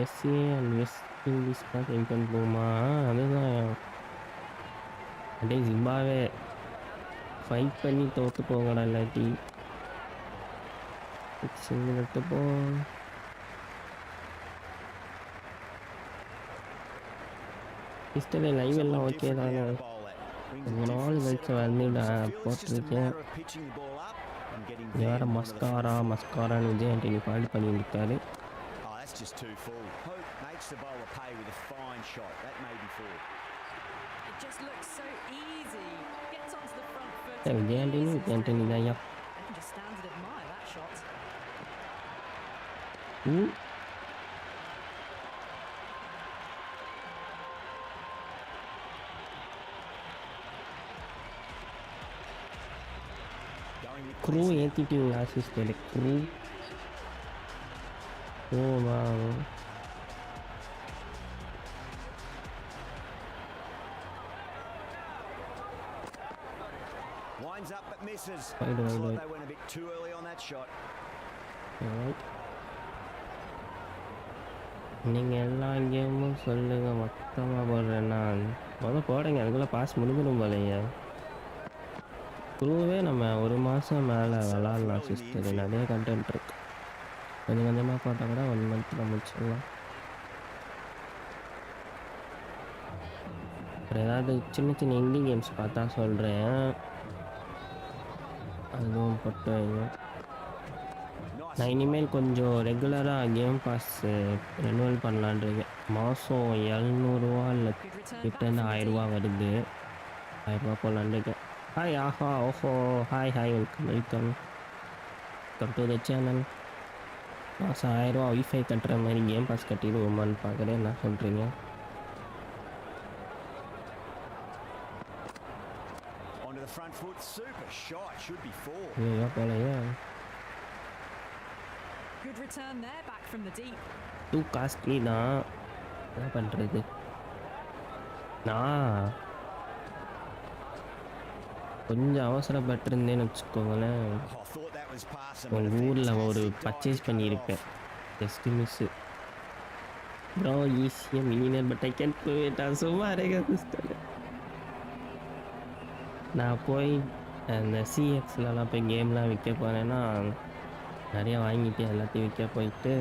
S A and west Indies தான் semi-final போகுமா? அதுதான் அப்படியே ஜிம்பாவே ஃபைட் பண்ணி தோற்று போங்கடா இல்லாட்டி சிங்கிள் எடுத்துப்போம். ஹிஸ்டரி லைவ் எல்லாம் ஓகே தானே? ரொம்ப நாள் கழிச்சு வந்து நான் போட்டிருக்கேன். வேறு மஸ்காரான்னு விஜய் ஆண்டனி பால் பண்ணியிருக்காரு. விஜய் ஆண்டனி தான் ஐயா. க்ரூ ஏற்றிட்டீங்களா சிஸ்டர்? க்ரூ ஓவா Winds up but misses. Wide. They went a bit too early on that shot. Alright. நீங்கள் எல்லா கேமும் சொல்லுங்கள், மொத்தமாக போடுறேன் நான். போடுங்க, அதுக்குள்ளே பாஸ் முடிஞ்சிடும் போலைங்க. குரூவே நம்ம ஒரு மாதம் மேலே விளாட்லாம் சிஸ்டர். நிறைய கண்டென்ட் இருக்கு. கொஞ்சம் கொஞ்சமாக போட்டால் கூட 1 மந்த்தில் முடிச்சிடலாம். அப்புறம் ஏதாவது சின்ன சின்ன இண்டி கேம்ஸ் பார்த்தா சொல்கிறேன், அதுவும் போட்டு வைங்க. நான் இனிமேல் கொஞ்சம் ரெகுலராக கேம் பாஸ் ரெனுவல் பண்ணலான்ருக்கேன். மாதம் 700 இல்லை கிட்டேருந்து 1000 வருது. 1000 போடலான்ருக்கேன். ஹாய் ஓஹோ hi welcome to the channel. மாதம் 1000 வைஃபை கட்டுற மாதிரி கேம் பாஸ் கட்டிடுவோமான்னு பார்க்குறேன். என்ன சொல்கிறீங்க? ஐயோ போலையா, டூ காஸ்ட்லி தான். என்ன பண்ணுறது? நான் கொஞ்சம் அவசரப்பட்டிருந்தேன்னு வச்சுக்கோங்களேன், உங்கள் ஊரில் ஒரு பர்ச்சேஸ் பண்ணியிருப்பேன். Just miss bro. ஈஸியாக மில்லியனர் பட் ஐ கேன் போயிட்டான். சும்மா இருக்க சிஸ்டர். நான் போய் அந்த சிஎக்ஸ்லலாம் போய் கேம்லாம் விற்க போனேன்னா நிறையா வாங்கிட்டு எல்லாத்தையும் விற்க போயிட்டு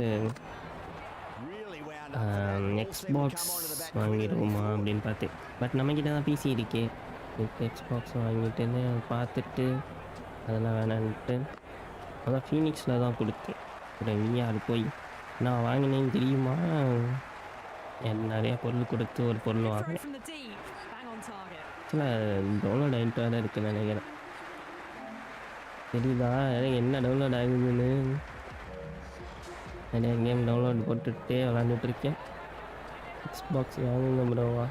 எக்ஸ்பாக்ஸ் வாங்கிடுவோமா அப்படின்னு பார்த்தேன். பட் நம்மக்கிட்ட தான் பிசி இருக்கே. எக்ஸ்பாக்ஸ் வாங்கிட்டுன்னு பார்த்துட்டு அதெல்லாம் வேணான்ட்டு அதான் ஃபீனிக்ஸில் தான் கொடுத்தேன். ஒரு விஆர் போய் நான் வாங்கினேன்னு தெரியுமா, நிறையா பொருள் கொடுத்து ஒரு பொருள் வாங்கினேன். ஆக்சுவலாக டவுன்லோட் ஆகிட்டு தான் இருக்குன்னு நினைக்கிறேன். தெரியுதா என்ன டவுன்லோட் ஆகுதுன்னு? நிறைய கேம் டவுன்லோட் போட்டுகிட்டே விளாண்டுட்ருக்கேன். எக்ஸ்பாக்ஸ் வாங்குங்க ப்ரோவா.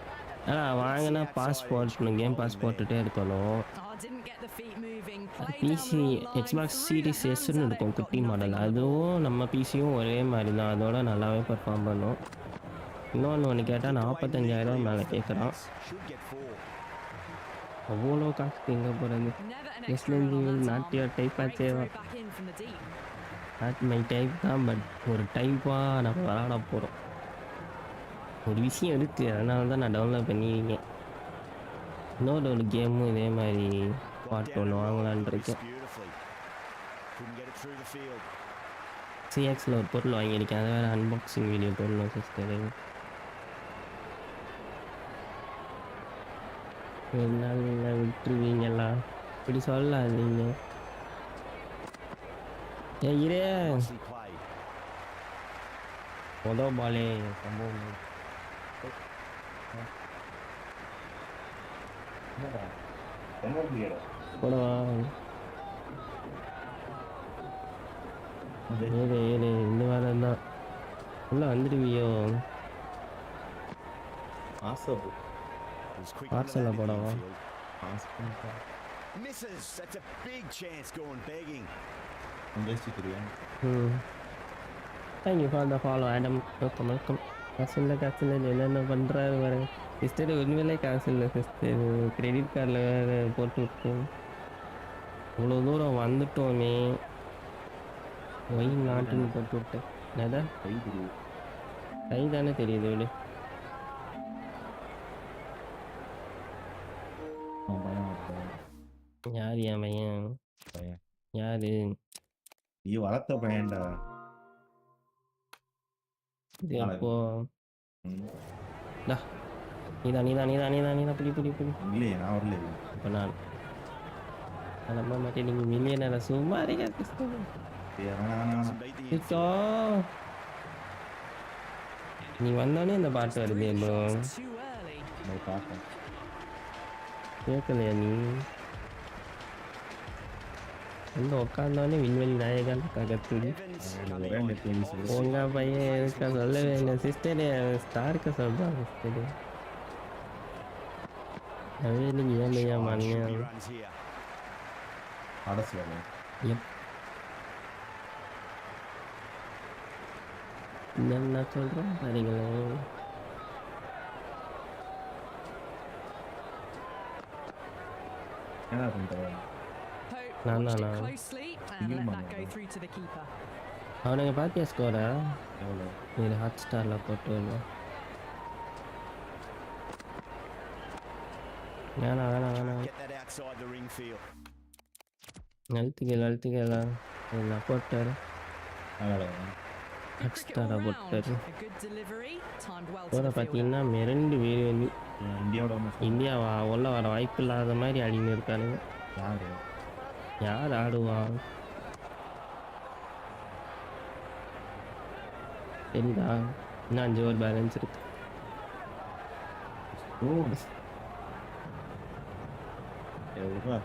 ஆனால் வாங்கினா பாஸ் போடணும், கேம் பாஸ் போட்டுகிட்டே இருக்கணும். பிசி எக்ஸ்பாக்ஸ் சீரிஸ் எஸ்ன்னு இருக்கும், குட்டி மாடல். அதுவும் நம்ம பிசியும் ஒரே மாதிரி தான், அதோட நல்லாவே பர்ஃபார்ம் பண்ணும். இன்னொன்று கேட்டால் 45,000 மேலே கேட்குறான். அவ்வளோ காசு எங்கே போகிறது? நாட் யுவர் டைப் ஆச்சேவா? நாட் மை டைப் தான், பட் ஒரு டைப்பாக நம்ம விளாட போகிறோம். ஒரு விஷயம் இருக்குது, அதனால தான் நான் டவுன்லோட் பண்ணியிருக்கேன். இன்னொரு கேமும் இதே மாதிரி பார்ட் 1 வாங்கலான் இருக்கேன். சிஎக்ஸில் ஒரு பொருள் வாங்கியிருக்கேன், அதை வேறு அன்பாக்சிங் வீடியோ போடணும் சிஸ்டர். என்னால் விட்டுருவீங்களா? இப்படி சொல்லாதீங்க. இரே மொதல் பாலே சம்பவம் போடவா? ஏழு இந்த வாரம் தான் உள்ள வந்துடுவியோ? பார்சலில் போடவா? Thank you for the follow Adam. Welcome. காசு இல்லை என்னென்ன பண்ணுறாரு பாருங்க சிஸ்டர். உண்மையிலே காசு இல்லை சிஸ்டர், கிரெடிட் கார்டில் வேறு போட்டு விட்டோம். இவ்வளோ தூரம் வந்துட்டோமே, ஒய் நாட்டுன்னு போட்டு விட்டேன். என்னடா கை தானே தெரியுது விடு. அவன் பையன் ஒருத்தன். யார் என் பையன்? பையன் யாரு? நீ வளர்த்த பையன்டா. இது எப்போ? ம். டா நீதான் பிடி இல்லையே நான் வரல. இப்போ நான் நம்ப மாட்டேன். நீங்கள் மில்லியனரை சும்மா இருங்க. சிச்சோ நீ வந்தோடனே இந்த பாட்டு வருது ப்ரோ. Too early. பார்ப்பேன். கேட்கலையா நீ? வந்து உட்காந்தோடனே விண்வெளி நாயகன் கத்துது. ஒரே நெட் உங்க பையன் இருக்கா சொல்லவே இல்லை. சிஸ்டரு ஸ்டார்க்க சொல்கிறான். சிஸ்டரு அதே நீங்கள் ஏன் பையன் மானியா? Runs here. அடசு வரேன். எப் என்ன சொல்கிறோம் பாருங்களேன். என்ன பண்ணுறேன்? Hope No, watched no, it no. closely and let that go through to the keeper. அவனுங்க பார்த்தியா ஸ்கோரை? எவ்வளோ? இது ஹாட் ஸ்டாரில் போட்டு வருவோம். வேணாம் Get that outside the ring field. அழுத்திக்கலாம் நான் போட்டார். அதனால Good cricket Extra all போட்டார். round. A good delivery, timed well to ஸ்கோரை the fielder. பார்த்தீங்கன்னா மிரண்டு வீடு வந்து இந்தியாவோட most இந்தியா உள்ள வர வாய்ப்பு இல்லாத மாதிரி அடின்னு இருக்கானுங்க. யாரு? யார் ஆடுவா தெரியுதா? இன்னும் 5 ஓவர் பேலன்ஸ் இருக்கு.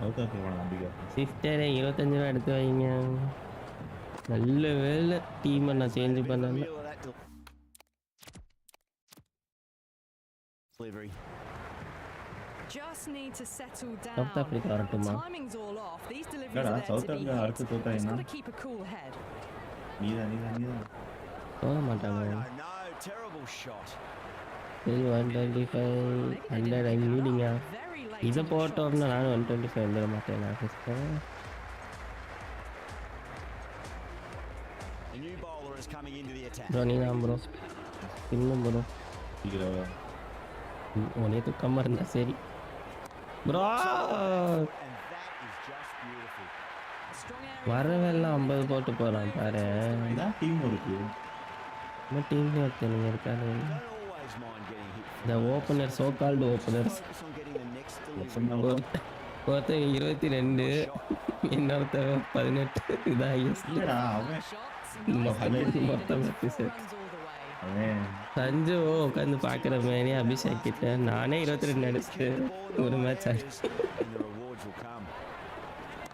சவுத் ஆஃப்ரிக்கா நம்பிக்கை. சிஸ்டரே 25 ரூபா எடுத்து வைங்க. நல்ல வேலை டீமை நான் சேஞ்ச் பண்ணேன். Feel of that delivery. Just need to settle down. South Africa வரட்டுமா? Timing's all off. These deliveries என்னடா are there south to be Africa hit. அடுத்து தோத்தா Just என்ன? got to keep a cool head. நீதான் போக மாட்டாங்க. No, terrible shot. 125 100 ஐ லீடிங்க. Very late இதை on the போட்டோம்னா shot. நானும் 125 வந்துட மாட்டேன். Sister The new bowler is coming into the attack. Bro நீ தான் ப்ரோ இன்னும் ப்ரோ சீக்கிரம் உனே தூக்கமாக இருந்தா சரி bro. And that is just beautiful. A strong area. வரவெல்லாம் 50 போட்டு போகிறான் பாரு. இதான் டீம் இருக்கு. நம்ம டீம்லேயே ஒருத்தனுங்க இருக்காரு. Don't always mind getting hit. இந்த opener so called openers Focus on getting the next delivery. ஒருத்தன் 22 இன்னொருத்தன் 18 இதான் ஹையஸ்ட். இல்லடா அவன் Shots. மொத்தம் Runs 30 all the way. அவன் சஞ்சு உட்காந்து பார்க்குற மாதிரி அபிஷேக் கிட்ட நானே 22 அடிச்சுட்டு ஒரு match Aadi. And the rewards will come.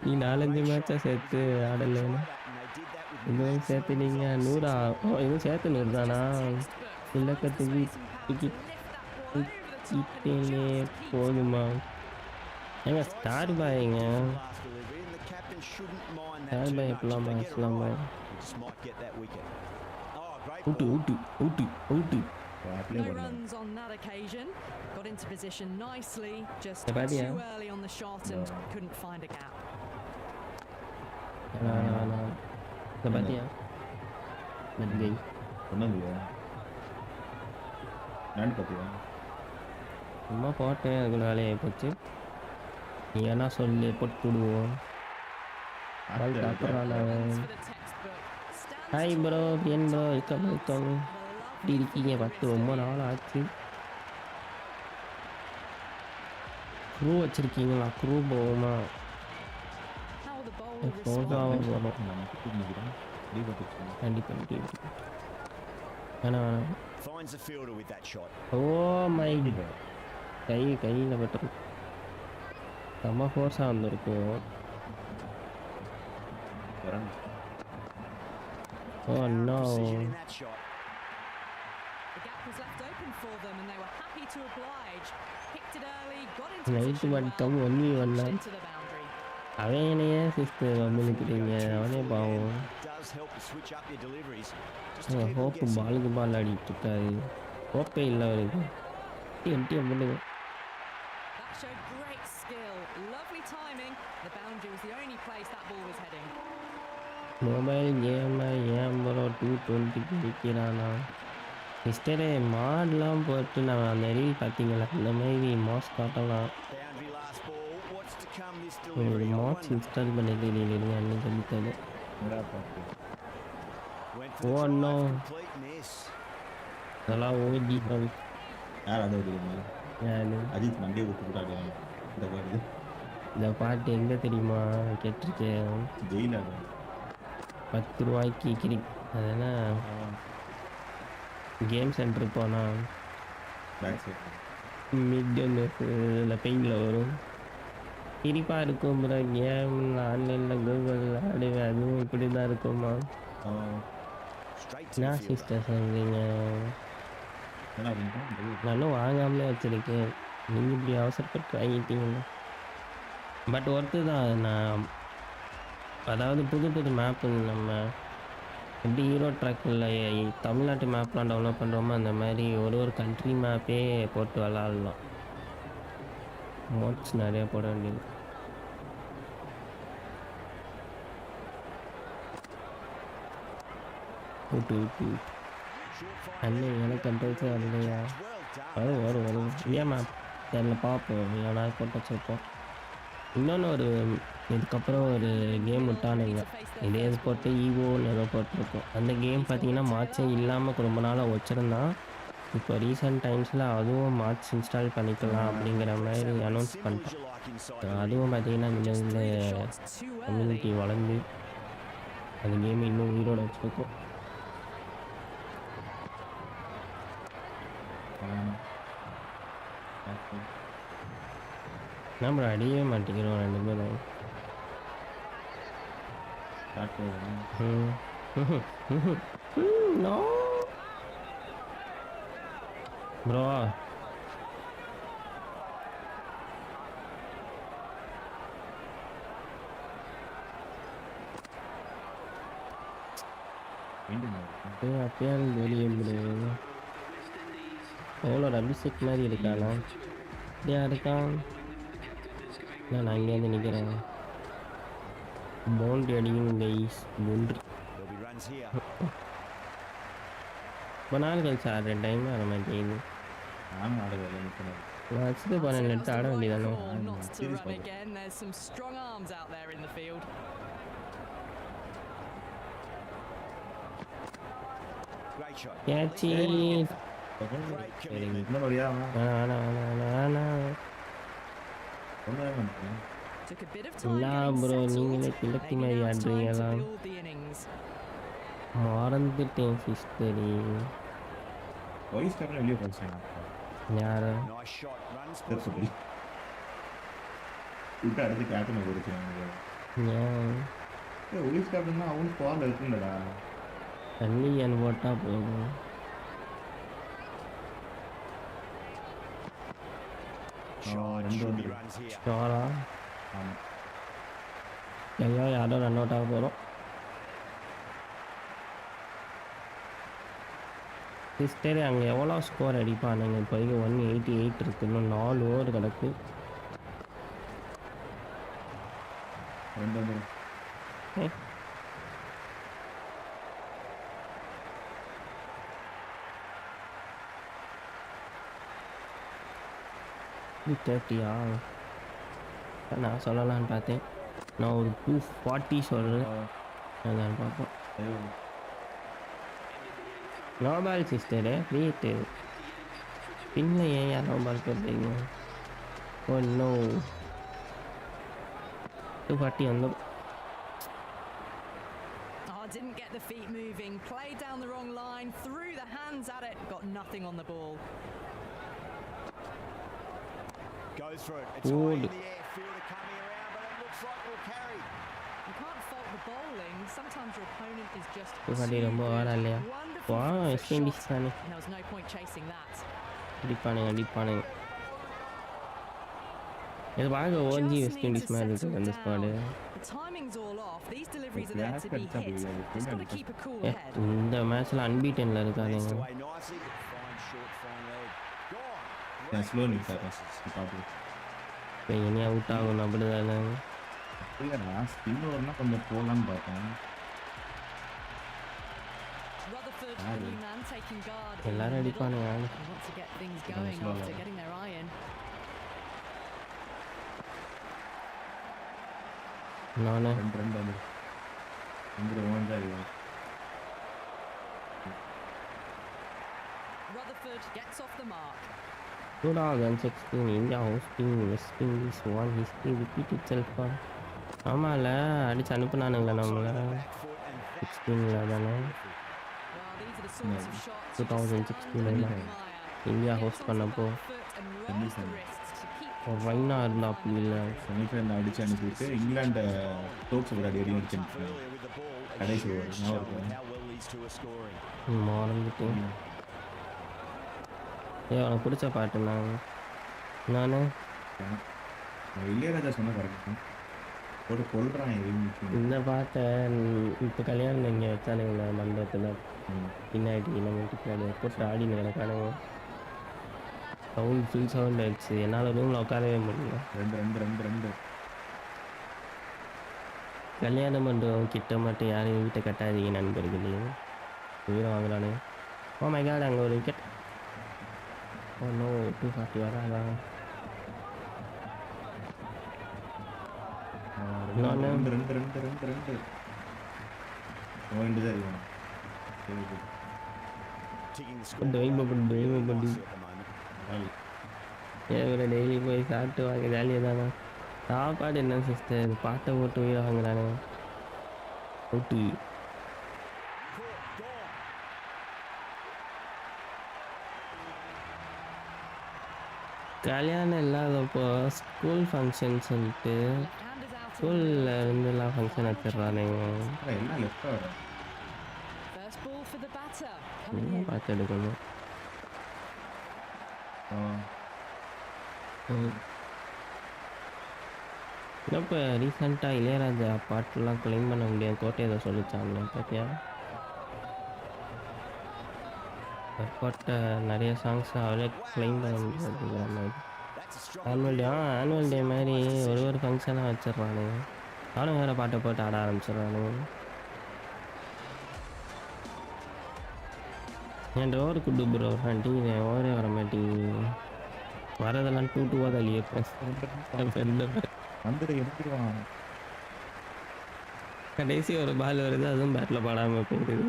நீ 4-5 மேட்சாக சேர்த்து ஆடலைன்னு And they did that with இதுவும் சேர்த்து நீங்கள் 100 இதுவும் சேர்த்து 100 தானா? இல்லை கற்றுக்கி தூக்கிட்டே போதுமா? ஏங்க ஸ்டார் பாய்ங்க. last delivery, and the captain shouldn't mind that star too bye much. எப்படிலாம் If they bye get it Islam bye right, we just might get that wicket. Oh, great out ball. Out apply No பண்ண runs on that occasion. Got into position nicely. Just Yeah, buddy, too yeah. early on the shot and couldn't find a gap. வேணாம் இந்த பார்த்தியா நன்றி. சொன்னது நான் பார்த்தியா? சும்மா போட்டேன் அதுக்குள்ள வேலையாகி போச்சு. நீ என்ன சொல்லி போட்டு விடுவோம். பால் சாப்பிட்றான் அவன். For the textbook. Stands hi bro Priyan bro welcome a எப்படி இருக்கீங்க? 10 ரொம்ப நாள் ஆச்சு. க்ரூ வச்சுருக்கீங்களா? க்ரூ போவோமா? how the bowler ஃபோட்டோவாக responded. போகணும் நான் கிட்ட நிற்கிறேன். அடிபட்டுச்சு. கண்டிப்பாக. வேணாம் Finds the fielder with that shot. Oh my கையில் பட்டிருக்கும். செம்ம ஃபோர்ஸாக வந்திருக்கும். வரேன். Oh no Precision in that shot. The gap was left open for them and they were happy to oblige. Picked it early, got into night position well, மட்டும் 1v1 pushed it to the boundary. அவன் என்னையே sister வந்துருக்கிறீங்க. அவனே பாவம். Does help to switch up your deliveries. Just to keep them hope guessing. பாலுக்கு பால் ஆடிட்டு இருக்காரு. ஹோப்பே இல்லை அவருக்கு. என்டிஎம் பண்ணுங்க. That showed great skill, lovely timing. The boundary was the only place that ball was heading. Mobile கேமை ஏன் ப்ரோ 220 வைக்கிறானா? சிஸ்டரே மாடெலாம் போட்டு நான் அந்த ரீல் பார்த்தீங்களா இந்த மாதிரி மாஸ் காட்டலாம் Boundary last ball. What's to come this உங்களுக்கு delivery? I maths wonder. Install பண்ணி தெரியல அண்ணன் சொல்லித்தது என்னடா பாத்து Went for the Oh, drive. no. Complete miss. அதெல்லாம் ஓடி யார் அதை வருது யாரு அஜித் மண்டே விட்டு விட்டாடுவாங்க இந்த பாட்டு இந்த பாட்டு எங்கே தெரியுமா கேட்டிருக்கேன் ஜெயிலா 10 ரூபாய்க்கு அதெல்லாம் கேம் சென்டர் போனால் பேக் சைட் மிட்ல பெயிண்டில் வரும் சிரிப்பாக இருக்கும் ப்ரோ கேம் ஆன்லைனில் கூகுள் ஆடுவேன் அதுவும் இப்படி தான் இருக்குமா Straight to the என்ன fielder. சிஸ்டர் சொல்கிறீங்க என்ன பண்ணுறோம் நானும் வாங்காமலே வச்சுருக்கேன் நீங்கள் இப்படி அவசரப்பட்டு வாங்கிட்டீங்கன்னா பட் ஒர்த்து தான் நான் அதாவது புது புது மேப்பு நம்ம எப்படி ஹீரோ ட்ராக்கில் தமிழ்நாட்டு மேப்லாம் டெவலப் பண்ணுறோமோ அந்த மாதிரி ஒரு கண்ட்ரி மேப்பே போட்டு விளாட்லாம் மோட்ஸ் நிறையா போட வேண்டியது விட்டு விட்டு அண்ணன் எனக்கு கண்ட்ரோல்ஸே வரலையா Well done. வரும் ஏன் மேப் அதில் பார்ப்போம் இல்லைனா போட்டு வச்சுருப்போம் இன்னொன்று ஒரு இதுக்கப்புறம் ஒரு கேம் விட்டானுங்க இதே இது போட்டு ஈவோன்னு ஏதோ போட்டிருக்கோம் அந்த கேம் பார்த்தீங்கன்னா மார்ச்சே இல்லாமல் ரொம்ப நாளாக வச்சுருந்தான் இப்போ ரீசெண்ட் டைம்ஸில் அதுவும் மார்ச் இன்ஸ்டால் பண்ணிக்கலாம் அப்படிங்கிற மாதிரி அனௌன்ஸ் Symbols பண்ணிட்டோம் you like inside. அதுவும் பார்த்தீங்கன்னா இந்த Shots too early. கம்யூனிட்டி வளர்ந்து அந்த கேம் இன்னும் உயிரோட வச்சுருக்கோம் நம்ம அடியவே மாட்டேங்கிறோம் ரெண்டு பேரும் No. Bro. அப்பயே வெளியே முடியும் எவ்வளோ அபிஷேக் மாதிரி இருக்கானா இப்படியா இருக்கான் நான் இங்கேருந்து நிற்கிறேன் பவுண்ட்ரி அடிக்கணும் guys boundary There'll be runs here. ரொம்ப நாள் கழிச்சு ஆடுற டைம் ஆட மாட்டேங்குது நானும் ஆடுவேன் நிற்கிறேன் நான் வச்சுட்டு போன I'd say நெட்டு that's ஆட the right வேண்டியதானே call not to Serious run problem. again. There's some strong arms out there in the field. Great shot. Catchy Great commitment. இன்னொரு வழியா வேணாம் ஒன்றும் Took a bit of time இல்லா getting bro settled. நீங்களே கிழக்கு Maybe மாதிரி now it's time to ஆடுறீங்களா build the innings. மறந்துட்டேன் சிஸ்டரி voice captain வெளியே போயிடுச்சாங்க யார Nice shot. Runs சரி possible. சொல்லி விட்டு அடுத்து கேப்டனை போயிடுச்சு ஏன் ஒலிஸ் கேப்டன் தான் அவனுக்கு பால் இருக்குல்லடா தண்ணி கேன் போட்டால் போதும் Shot. ரெண்டு Should be வந்து runs here. ஷோரா ஆமாம் ஐயோ யாரோ ரன் அவுட் ஆக போகிறோம் சிஸ்டர் அங்கே எவ்வளோ ஸ்கோர் அடிப்பானுங்க இப்போதைக்கு 188 இருக்கு இன்னும் 4 ஓவர் கிடக்கு ரெண்டு வந்து ஏ, இது 30யா நான் சொல்லலான்னு பார்த்தேன் நான் ஒரு 240 சொல்கிறேன் அதான் பார்ப்போம் ஐயோ நோ பால் சிஸ்டரு வீட்டு பின்ன ஏன் நோ பால் போடுறீங்க ஓ நோ 240 வந்துடும் Oh, didn't get the feet moving. Played down the wrong line. Threw the hands at it. Got nothing on the ball. Goes for it. It's high Good. in the air. Fielder coming around, but it looks like we'll carry. You can't fault the bowling. Sometimes your opponent is just 240 ரொம்ப ஓவரா இல்லையா wonderful வா front foot west Indies shot. தானே And there was no point chasing that. அடிப்பானுங்க இது பார்க்க ஓஞ்சி Just west need Indies to மாதிரி settle இருக்குது அந்த squad down. The timing's all off. These deliveries are there to be Black and hit. double, Just got to yeah, keep a cool A head. இந்த மேட்ச்சில் அன்பீட்டனில் Danced இருக்கானுங்க away nicely. Fine short, fine leg. Gone. நான் slow Great நிற்காரு reflexes. பார்த்து இப்போ இனி out ஆகணும் அப்படிதானே இல்லைண்ணா ஸ்பின் ஓவர்னா கொஞ்சம் போகலான்னு பார்த்தேன் Rutherford Rutherford, the new man taking guard in the எல்லாரும் middle. அடிப்பானுங்க. They want to get things going after getting their eye in. நானு 2 ரன் வந்து இங்க ஓன் தான் இருக்கு. Rutherford gets off the mark. 2016 India hosting West Indies won history repeat itself. ஆமால அடிச்சு அனுப்புனானுங்களே நம்மள Back foot and that 16ல தானே Well, these are the sorts of shots 2016 you ல stand and admire. India Gets host onto the பண்ணப்போ back foot and rolls the wrists to keep ஒரு ரைனா இருந்தா அப்படி இல்லை செமிஃபைனல் அடிச்சு அனுப்பிட்டு இங்கிலாந்து ஸ்டோக்ஸ் ஒரு அடி அடிச்சு earlier with the ball. A கடைசி huge ஓவர் show ஞாபகம் with how well these two are scoring. மறந்துட்டேன் உனக்கு பிடிச்ச பாட்டு நான் இளையராஜா சொன்ன கரெக்ட் போட்டு கொள்றான் இந்த பாட்டை இப்போ கல்யாணம் இங்கே வச்சானுங்களே மண்டபத்தில் பின்னாடி நம்ம பின்னாடி போட்டு ஆடினு கிடக்கானுங்க சவுண்ட் ஃபுல் சவுண்ட் ஆயிடுச்சு என்னால் ரூமில் உட்காரவே முடியல 2 கல்யாண மண்டபம் கிட்ட மட்டும் யாரையும் வீட்டை கட்டாதீங்க நண்பர்களே உயிரை வாங்குறானு ஓ மை காட் அங்கே ஒரு விக்கெட் ஓ நோ 240 வராதான் ரெண்டு வேண்டியதாக இருக்கும் Ticking the கொண்டு score. வைப்ப கொண்டு வைப்ப பண்ணி At the moment. ஏன் டெய்லி போய் சாப்பிட்டு வாங்க ஜாலியாக தானே சாப்பாடு என்ன சிஸ்டர் பாட்டை போட்டு உயிரை வாங்குறானு அவுட்டு Caught, gone. கல்யாணம் இல்லாதப்போ ஸ்கூல் ஃபங்க்ஷன் சொல்லிட்டு left hand is out in the ஸ்கூலில் middle. இருந்துலாம் ஃபங்க்ஷன் வச்சிடுறானுங்க எல்லாம் லெஃப்டாக வரும் First ball for the batter coming in. பார்த்து எடுக்கணும் இப்போ ரீசெண்டாக இளையராஜா பாட்டுலாம் கிளைம் பண்ண முடியாது கோட்டை ஏதோ சொல்லிச்சாங்க பார்த்தியா கோட்டை நிறைய சாங்ஸ் அவரே கிளைம் பண்ண முடியாதுங்கிற மாதிரி That's a strong annual day மாதிரி ஒரு ஃபங்க்ஷனாக வச்சிடுறானுங்க அவனும் வேறு பாட்டை போட்டு ஆட ஆரம்பிச்சிடுறானுங்க என் ஓவர் குட்டு ப்ரோ டிவி ஓவரே வர மாட்டேங்குது வரதெல்லாம் 2-2 தான் அழியப்பேன் வந்துட்டு எடுத்துருவான் கடைசி ஒரு பால் வருது அதுவும் பேட்டில் பாடாமல் போயிடுது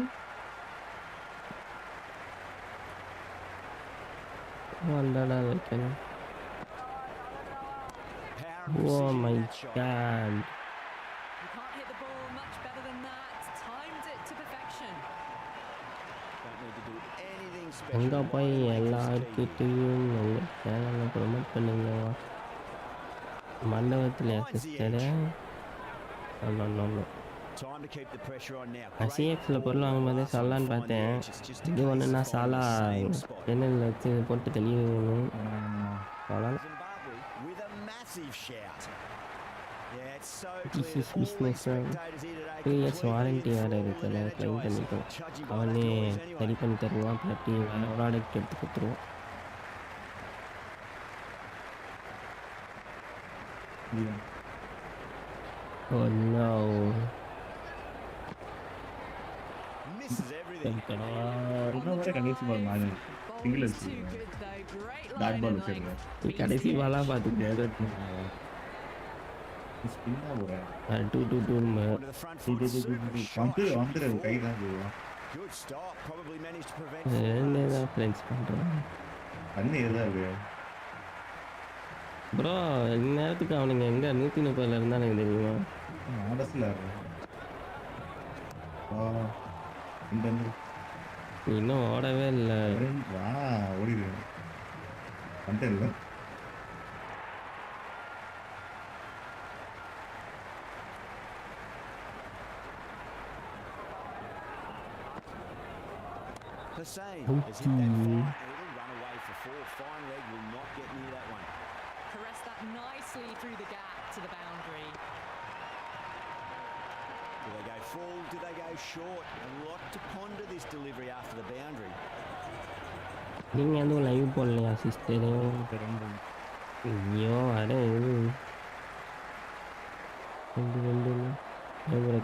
வந்தாடா வைக்கணும் power and oh precision my in that shot. God You can't hit the ball much better than that. Timed it to perfection. Don't need to do anything எங்கே special. போய் Wide leg எல்லா is key. கிட்டையும் எங்கள் சேனலை promote பண்ணுங்க மண்டபத்தில் sister Time to keep the pressure on now. நான் சிஎக்ஸில் பொருள் வாங்கும்போதே சொல்லலான்னு பார்த்தேன் இது ஒன்றுனா சாலா ஜன்னலில் வச்சு போட்டு தெளிவுன்னு சொல்லலாம் Zimbabwe with a massive shout. Yeah, it's so This clear. is All business, these spectators here today 2 years completely warranty வேறு enthralled இருக்குல்ல and க்ளைம் energised, பண்ணிட்டோம் judging by that அவனே noise சரி anyway. பண்ணி தருவான் இல்லாட்டி வேறு ப்ராடக்ட் எடுத்து கொடுத்துருவோம் ஓ நோ Misses everything. கடைசி பால் நான் சிங்கிள் Bowling's அடிச்சு too good though. Great dot line ball and வச்சிருக்கேன் length. கடைசி பாலாக பார்த்துக்கிட்டே ஸ்பின்னாக போகிறேன் 2-2 Onto the front foot. Super shot. வந்துடுறது கை தான் போடுவான் Good stop. Probably managed to prevent four ரெண்டு runs. தான் ஃப்ரெண்ட்ஸ் பண்ணுறோம் தண்ணி எதாக இருக்கு ப்ரோ இந்நேரத்துக்கு அவனுங்க எங்கே 130 இருந்தால் எனக்கு தெரியுமா ஆடஸில் இந்த நீ இன்னும் ஓடவே இல்லை வா ஓடிடு வந்துட்டேன் இல்லை Hussain has hit that fine. It'll run away for four. Fine leg will not get near that one. Caressed that nicely through the gap to the boundary. Do they go full? Do they go short? A lot to ponder this delivery after the boundary. நீங்கள் எதுவும் live போடலையா sister ஐயோ அடே இது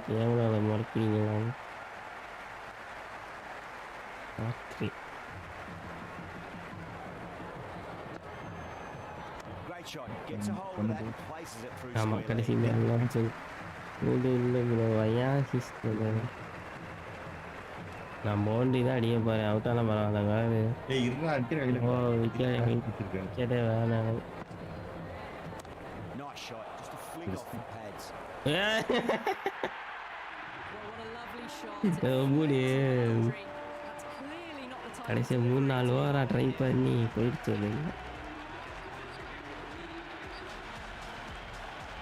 கேமராவில் முறைக்கிறீங்களா 3. Great shot. Gets a hold of that and places it through ஆமாம், square கடைசி leg. மேலாம் சொல்லி இது இல்லை ப்ரோ, ஏன் சிஸ்டர் நான் பவுண்டரி தான் அடிக்க போகிறேன். அவுட்டாலாம் பரவாயில்ல. வேறு ஏய் இருடா அடிக்கிற கையில ஓ விக்கெட்டே வேணாம். Nice shot. Just a flick off the pads. Well, what a lovely shot. It மூடி flies for boundary. That's clearly not the type கடைசி of 3-4 ஓவராக ட்ரை பண்ணி போயிடுச்சு.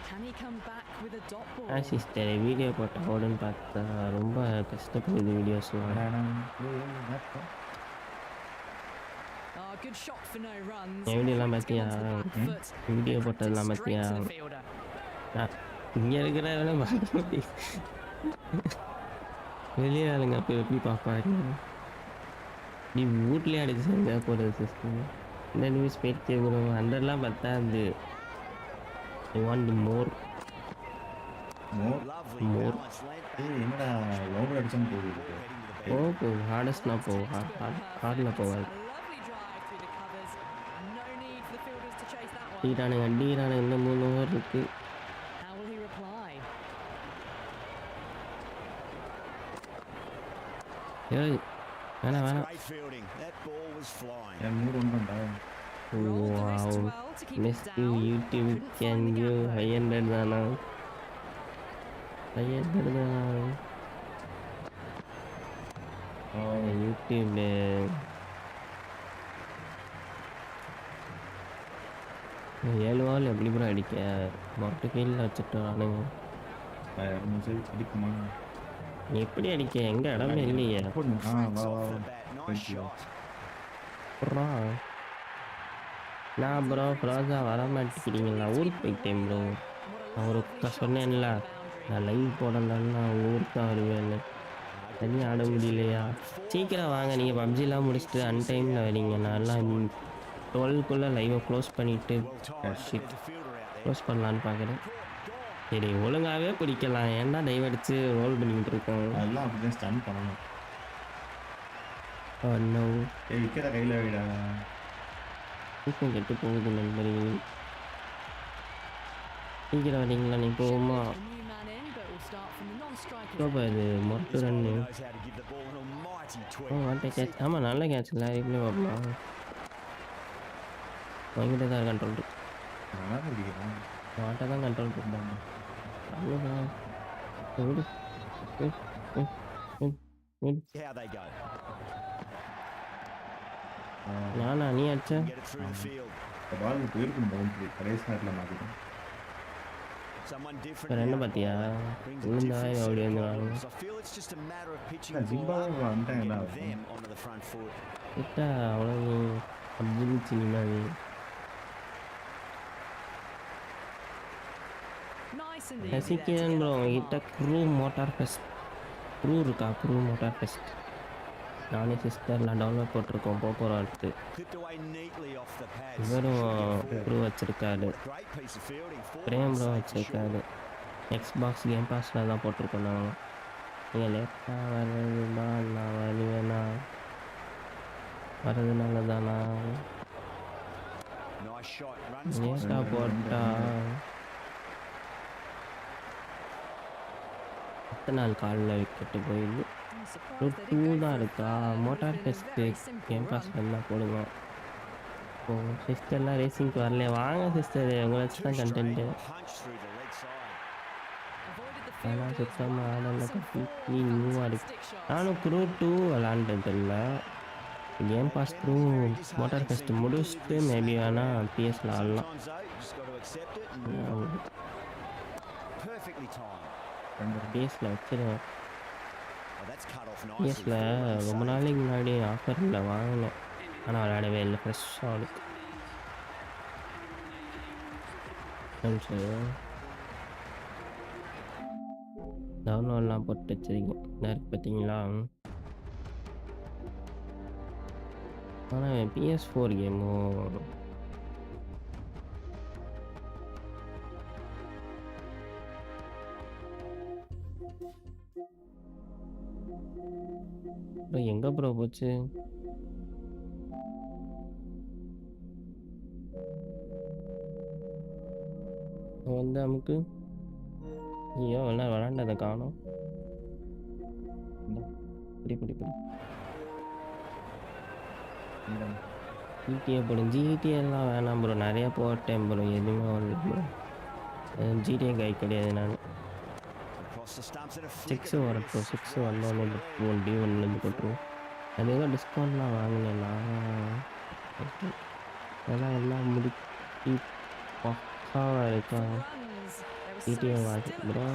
Can he come back with a dot ball? Sister video போட்ட ஓடுன்னு பார்த்தா ரொம்ப கஷ்டப்படுது வீடியோஸ்லாம். Oh, good shot for no runs. என் வீடியோலாம் Quick to get பார்த்தியா? onto the back foot. Video Practice போட்டதெல்லாம் straight பார்த்தியா? to the fielder. இங்கே இருக்கிற பார்க்க முடியும். வெளியே ஆளுங்க அப்போ எப்படி பார்ப்பாரு? நீ வீட்லேயே அடிச்சு எங்கேயா போகிறது சிஸ்டர்? இந்த நியூஸ் போயிட்டு ப்ரோ 100லாம் பத்தாது. I want more. Lovely More. balance length. ஏய் என்னடா ஓவர் அடிச்சான்னு போகுது. போ ஹார்டஸ்ட்னா போ, ஹார்டில் போவாது. A lovely drive through the covers. No need for the fielders to chase that one. அடிக்கிறானுங்க இன்னும் 3 ஓவர் இருக்கு. How will he reply? ஏய் வேணாம் That's வேணாம். great fielding. That ball was flying. N mood ஒன்றுண்டா. Rolled the wrists Wow. well to keep it Miss you down. YouTube Couldn't can find the you gap, though. 500 தானா? 500 தானா? YouTube 7 வால் எப்படி bro அடிக்க? மொட்டை கீழே வச்சுட்டு வரானுங்க. அடிக்குமா? எப்படி அடிக்க? எங்க இடமே இல்லையே. வா Off வா the bat. Nice Thank you. shot. Bro நான் ப்ரோ ஃப்ராஸாக வர மாட்டேங்கிறீங்களா? ஊருக்கு போயிட்டேன் ப்ரோ. நான் ஒரு சொன்னேன்ல, நான் லைவ் போடலன்னா அவங்க ஊருக்கு தான் வருவேன்னு. தனியாக ஆட முடியலையா? சீக்கிரம் வாங்க, நீங்கள் பப்ஜிலாம் முடிச்சுட்டு அன்டைமில் வரீங்க. நான்லாம் 12க்குள்ளே லைவை க்ளோஸ் பண்ணிவிட்டு Well timed. Shit There's a fielder out there. Close பண்ணலான்னு பார்க்குறேன். Gone. சரி ஒழுங்காகவே பிடிக்கலாம், ஏன்டா டைவ் அடித்து ரோல் பண்ணிக்கிட்டு இருக்கேன். அதெல்லாம் அப்படிதான் ஸ்டன் பண்ணணும். இன்னும் ஏய் விக்கெட்டை கையில் வைடா. தூக்கம் கெட்டு போகுது நண்பர்கள். சீக்கிரம் வரீங்களா? நீ போகுமா? A new man in, but we'll start from the non-strikers. இப்போ இது மொட்டு This run. bowler knows how to give the ball an almighty tweak. What a catch. ஆமாம் நல்ல கேட்ச் இல்லை, இப்படி பார்ப்போமா? வாங்கிட்டு தான் கண்ட்ரோல் இருக்கு. நல்லா பிடிக்கிறான். வாட்டை தான் கண்ட்ரோல் பண்ணுறாங்க. அவ்வளோதான் விடு. How they go. நானா நீ அடிச்ச? Get it through the field. பால் போயிருக்கும் பவுண்டரி கடைசி நேரத்தில் மாற்றிடும். Someone different. இப்போ என்ன now. பார்த்தியா? Brings a விழுந்தா different set அப்படி of வந்துடுவாங்க. problems. I feel it's just a matter of pitching Yeah, the ball Zimbabwe up and வந்துட்டாங்க getting என்ன them onto the front foot. கிட்ட அவ்வளோ அப்படின்னு சினிமாவே. Nice and easy there to ரசிக்கிறேன் get bro. off the உங்ககிட்ட mark. Crew motor fest இருக்கா? Crew motor fest நானே சிஸ்டர்லாம் download போட்டிருக்கோம். போகிறோம் அடுத்து. Clipped away neatly off the pads. இவரும் க்ரூ வச்சுருக்காரு. Great piece of fielding. Prem bro Safe for வச்சுருக்காரு. sure. Xbox game பாஸில் தான் போட்டிருக்கோம் நாங்கள். நீங்கள் லேட்டாக வர்றதுனா நான் வருவேனா? வர்றதுனால தானா? Nice shot. Runs லேட்டாக போட்டா 10 நாள் காலில் விக்கெட்டு போயிடுது. I'm surprised ஒரு they 2 didn't go தான் for a இருக்கா? third. It motor would have been a fest very simple game run. பாஸில் தான் போடுங்க. ஓ சிஸ்டர்லாம் ரேசிங்க்கு வரல. வாங்க சிஸ்டர், உங்களை வச்சு too தான் straight. Content. Punch through the leg side. Avoided the ஆனால் fielders, சுத்தமாக one ஆடலை. bounce and four நீ நியூவாக இருக்கு. fantastic shots. நானும் க்ரூ 2 விளாண்டதில்ல. Game pass through Motorfest முடிச்சுட்டு மேபி வேணால் பிஎஸ்ல ஆடலாம். Sometimes though, you just got to accept it and move on. Perfectly timed. பிஎஸ்ல வச்சிருவேன். Oh, that's cut off nicely. பிஎஸ்ல ரொம்ப நாளைக்கு முன்னாடி ஆஃபரில் வாங்கினேன், ஆனால் விளையாடவே இல்லை. ஃப்ரெஷ்ஷாக இருக்கு. டவுன்லோட்லாம் போட்டு வச்சிருக்கேன். இதாக இருக்கு பார்த்தீங்களா? ஆனால் PS4 கேமோ ப்ரோ எங்கே ப்ரோ போச்சு? வந்து நமக்கு ஐயோ எல்லாம் விளாண்டதை காணும். இப்படி இப்படி இப்படி ஜிடிஏ போடும். ஜிடிஏலாம் வேணாம் ப்ரோ, நிறைய போட்டேன் ப்ரோ, எதுவுமே வரல ப்ரோ. ஜிடிஏ கை கிடையாது நான். சிக்ஸு வரட்டும், சிக்ஸு வந்தோடனே ஒன்டி ஒன்றுலேருந்து போட்டுருவோம். அது ஏதோ டிஸ்கவுண்ட்லாம் வாங்கினேன்னா அதெல்லாம் எல்லாம் முடிச்சு பக்காவாக இருக்கா. ஜிடிஏ வாங்கி ப்ரோ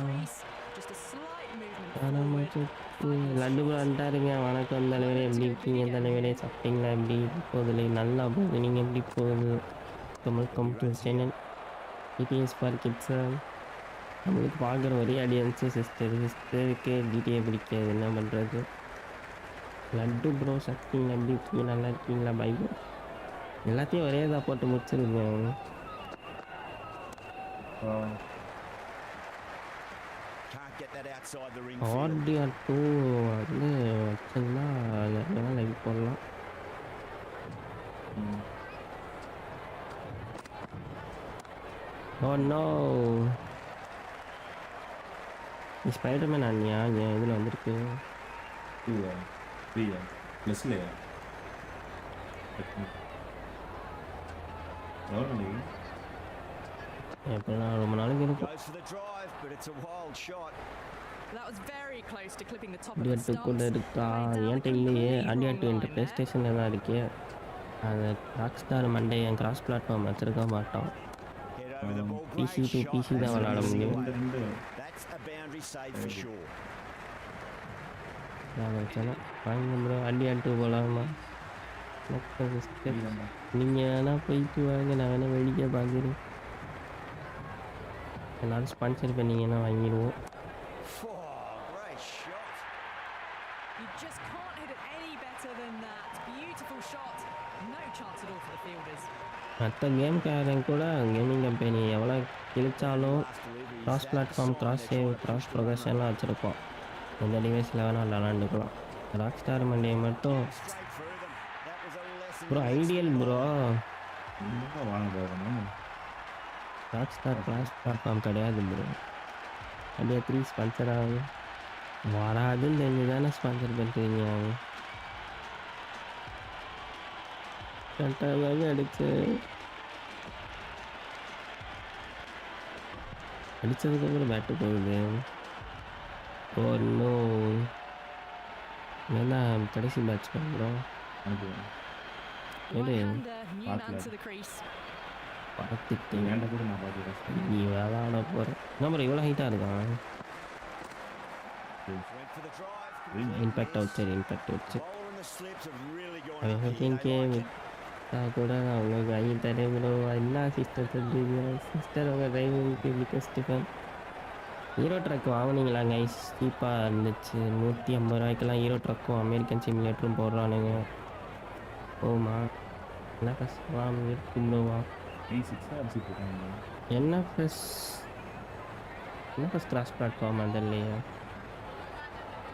லட்டு ப்ரோ வந்துட்டாருங்க. வணக்கம் தலைவரே, எப்படி இருக்கீங்க தலைவரே? சாப்பிட்டீங்களா? எப்படி போகுது? நல்லா போகுது. நீங்கள் எப்படி போகுது? Welcome to channel DTS for kids. நம்மளுக்கு பார்க்குற ஒரே ஆடியன்ஸு சிஸ்டருக்கு டிடிஏ பிடிக்காது, என்ன பண்ணுறது? லட்டு ப்ரோ சாப்பிட்டீங்களா? எப்படி இருக்கீங்க? நல்லா இருக்கீங்களா? Bye bro. எல்லாத்தையும் ஒரே இதாக போட்டு முடிச்சிருங்க. ஆர்டிஆர் 2 வந்து வச்சோம்னா அதெல்லாம் லைக் போடலாம். ஓ நோ, ஸ்பைடர்மேன் ஆனியா? ஏன் இதில் வந்திருக்கு? எப்படின்னா ரொம்ப நாளைக்கு இருக்கும். அடியாட்டு கூட இருக்கா? என்கிட்ட இல்லையே. அடியாட்டு என்கிட்ட ப்ளே ஸ்டேஷனில் தான் இருக்கே. அது ராக் ஸ்டார் மண்டே என் கிராஸ் பிளாட்ஃபார்ம் வச்சுருக்க மாட்டோம். பிசி டு பிசி தான் விளாட முடியும். நான் வச்சேன்னா வாங்க ப்ரோ, அடியாட்டு போகலாமா? நீங்கள் வேணால் போயிட்டு வாங்க, நான் வேணால் வேடிக்கை பார்க்குறேன். எல்லாரும் ஸ்பான்சர் பண்ணிங்கன்னா வாங்கிடுவோம். மற்ற கேம்காரன் கூட கேமிங் கம்பெனி எவ்வளோ கிழிச்சாலும் cross platform, cross save, cross ப்ரொகஷன்லாம் வச்சுருப்போம். எந்த டிவைஸில் வேணால் விளாண்டுக்கலாம். ராக் ஸ்டார் மண்டே மட்டும் bro ideal bro. Rockstar cross platform கிடையாது ப்ரோ. அப்படியே 3 ஸ்பான்சர் ஆகும். வராதுன்னு தெரிஞ்சு தானே ஸ்பான்சர் பண்ணுறீங்க. கரெக்டாக அடித்ததுக்கப்புறம் பேட்டு போகுது. ஓ இன்னும் ஏன்னா கடைசி பேட்ச் பண்ணுறோம். எது பார்த்துட்டு நீ விளாட போகிறேன். நம்பர் இவ்வளோ ஹைட்டாக இருக்கான். இம்பேக்ட் அவுட் சரி, இம்பேக்ட் அவுட் சரி. கூட உங்களுக்கு வாங்கி தரேன் ப்ரோ. என்ன சிஸ்டர் சொல்கிறீங்க? சிஸ்டர் உங்கள் டிரைவிங்க்கு பிக்கஸ்ட் ஃபேன். ஹீரோ ட்ரக் வாங்கினீங்களா கைஸ்? சீப்பாக இருந்துச்சு. 150 ரூபாய்க்கெல்லாம் ஹீரோ ட்ரக்கும் அமெரிக்கன் சிமுலேட்டரும் போடுறானுங்க. ஓமா என்ன கஷ்டம் இருக்கும் ப்ரோவா? என்எஃப்எஸ் கிராஸ் பிளாட்ஃபார்ம் அது இல்லையா?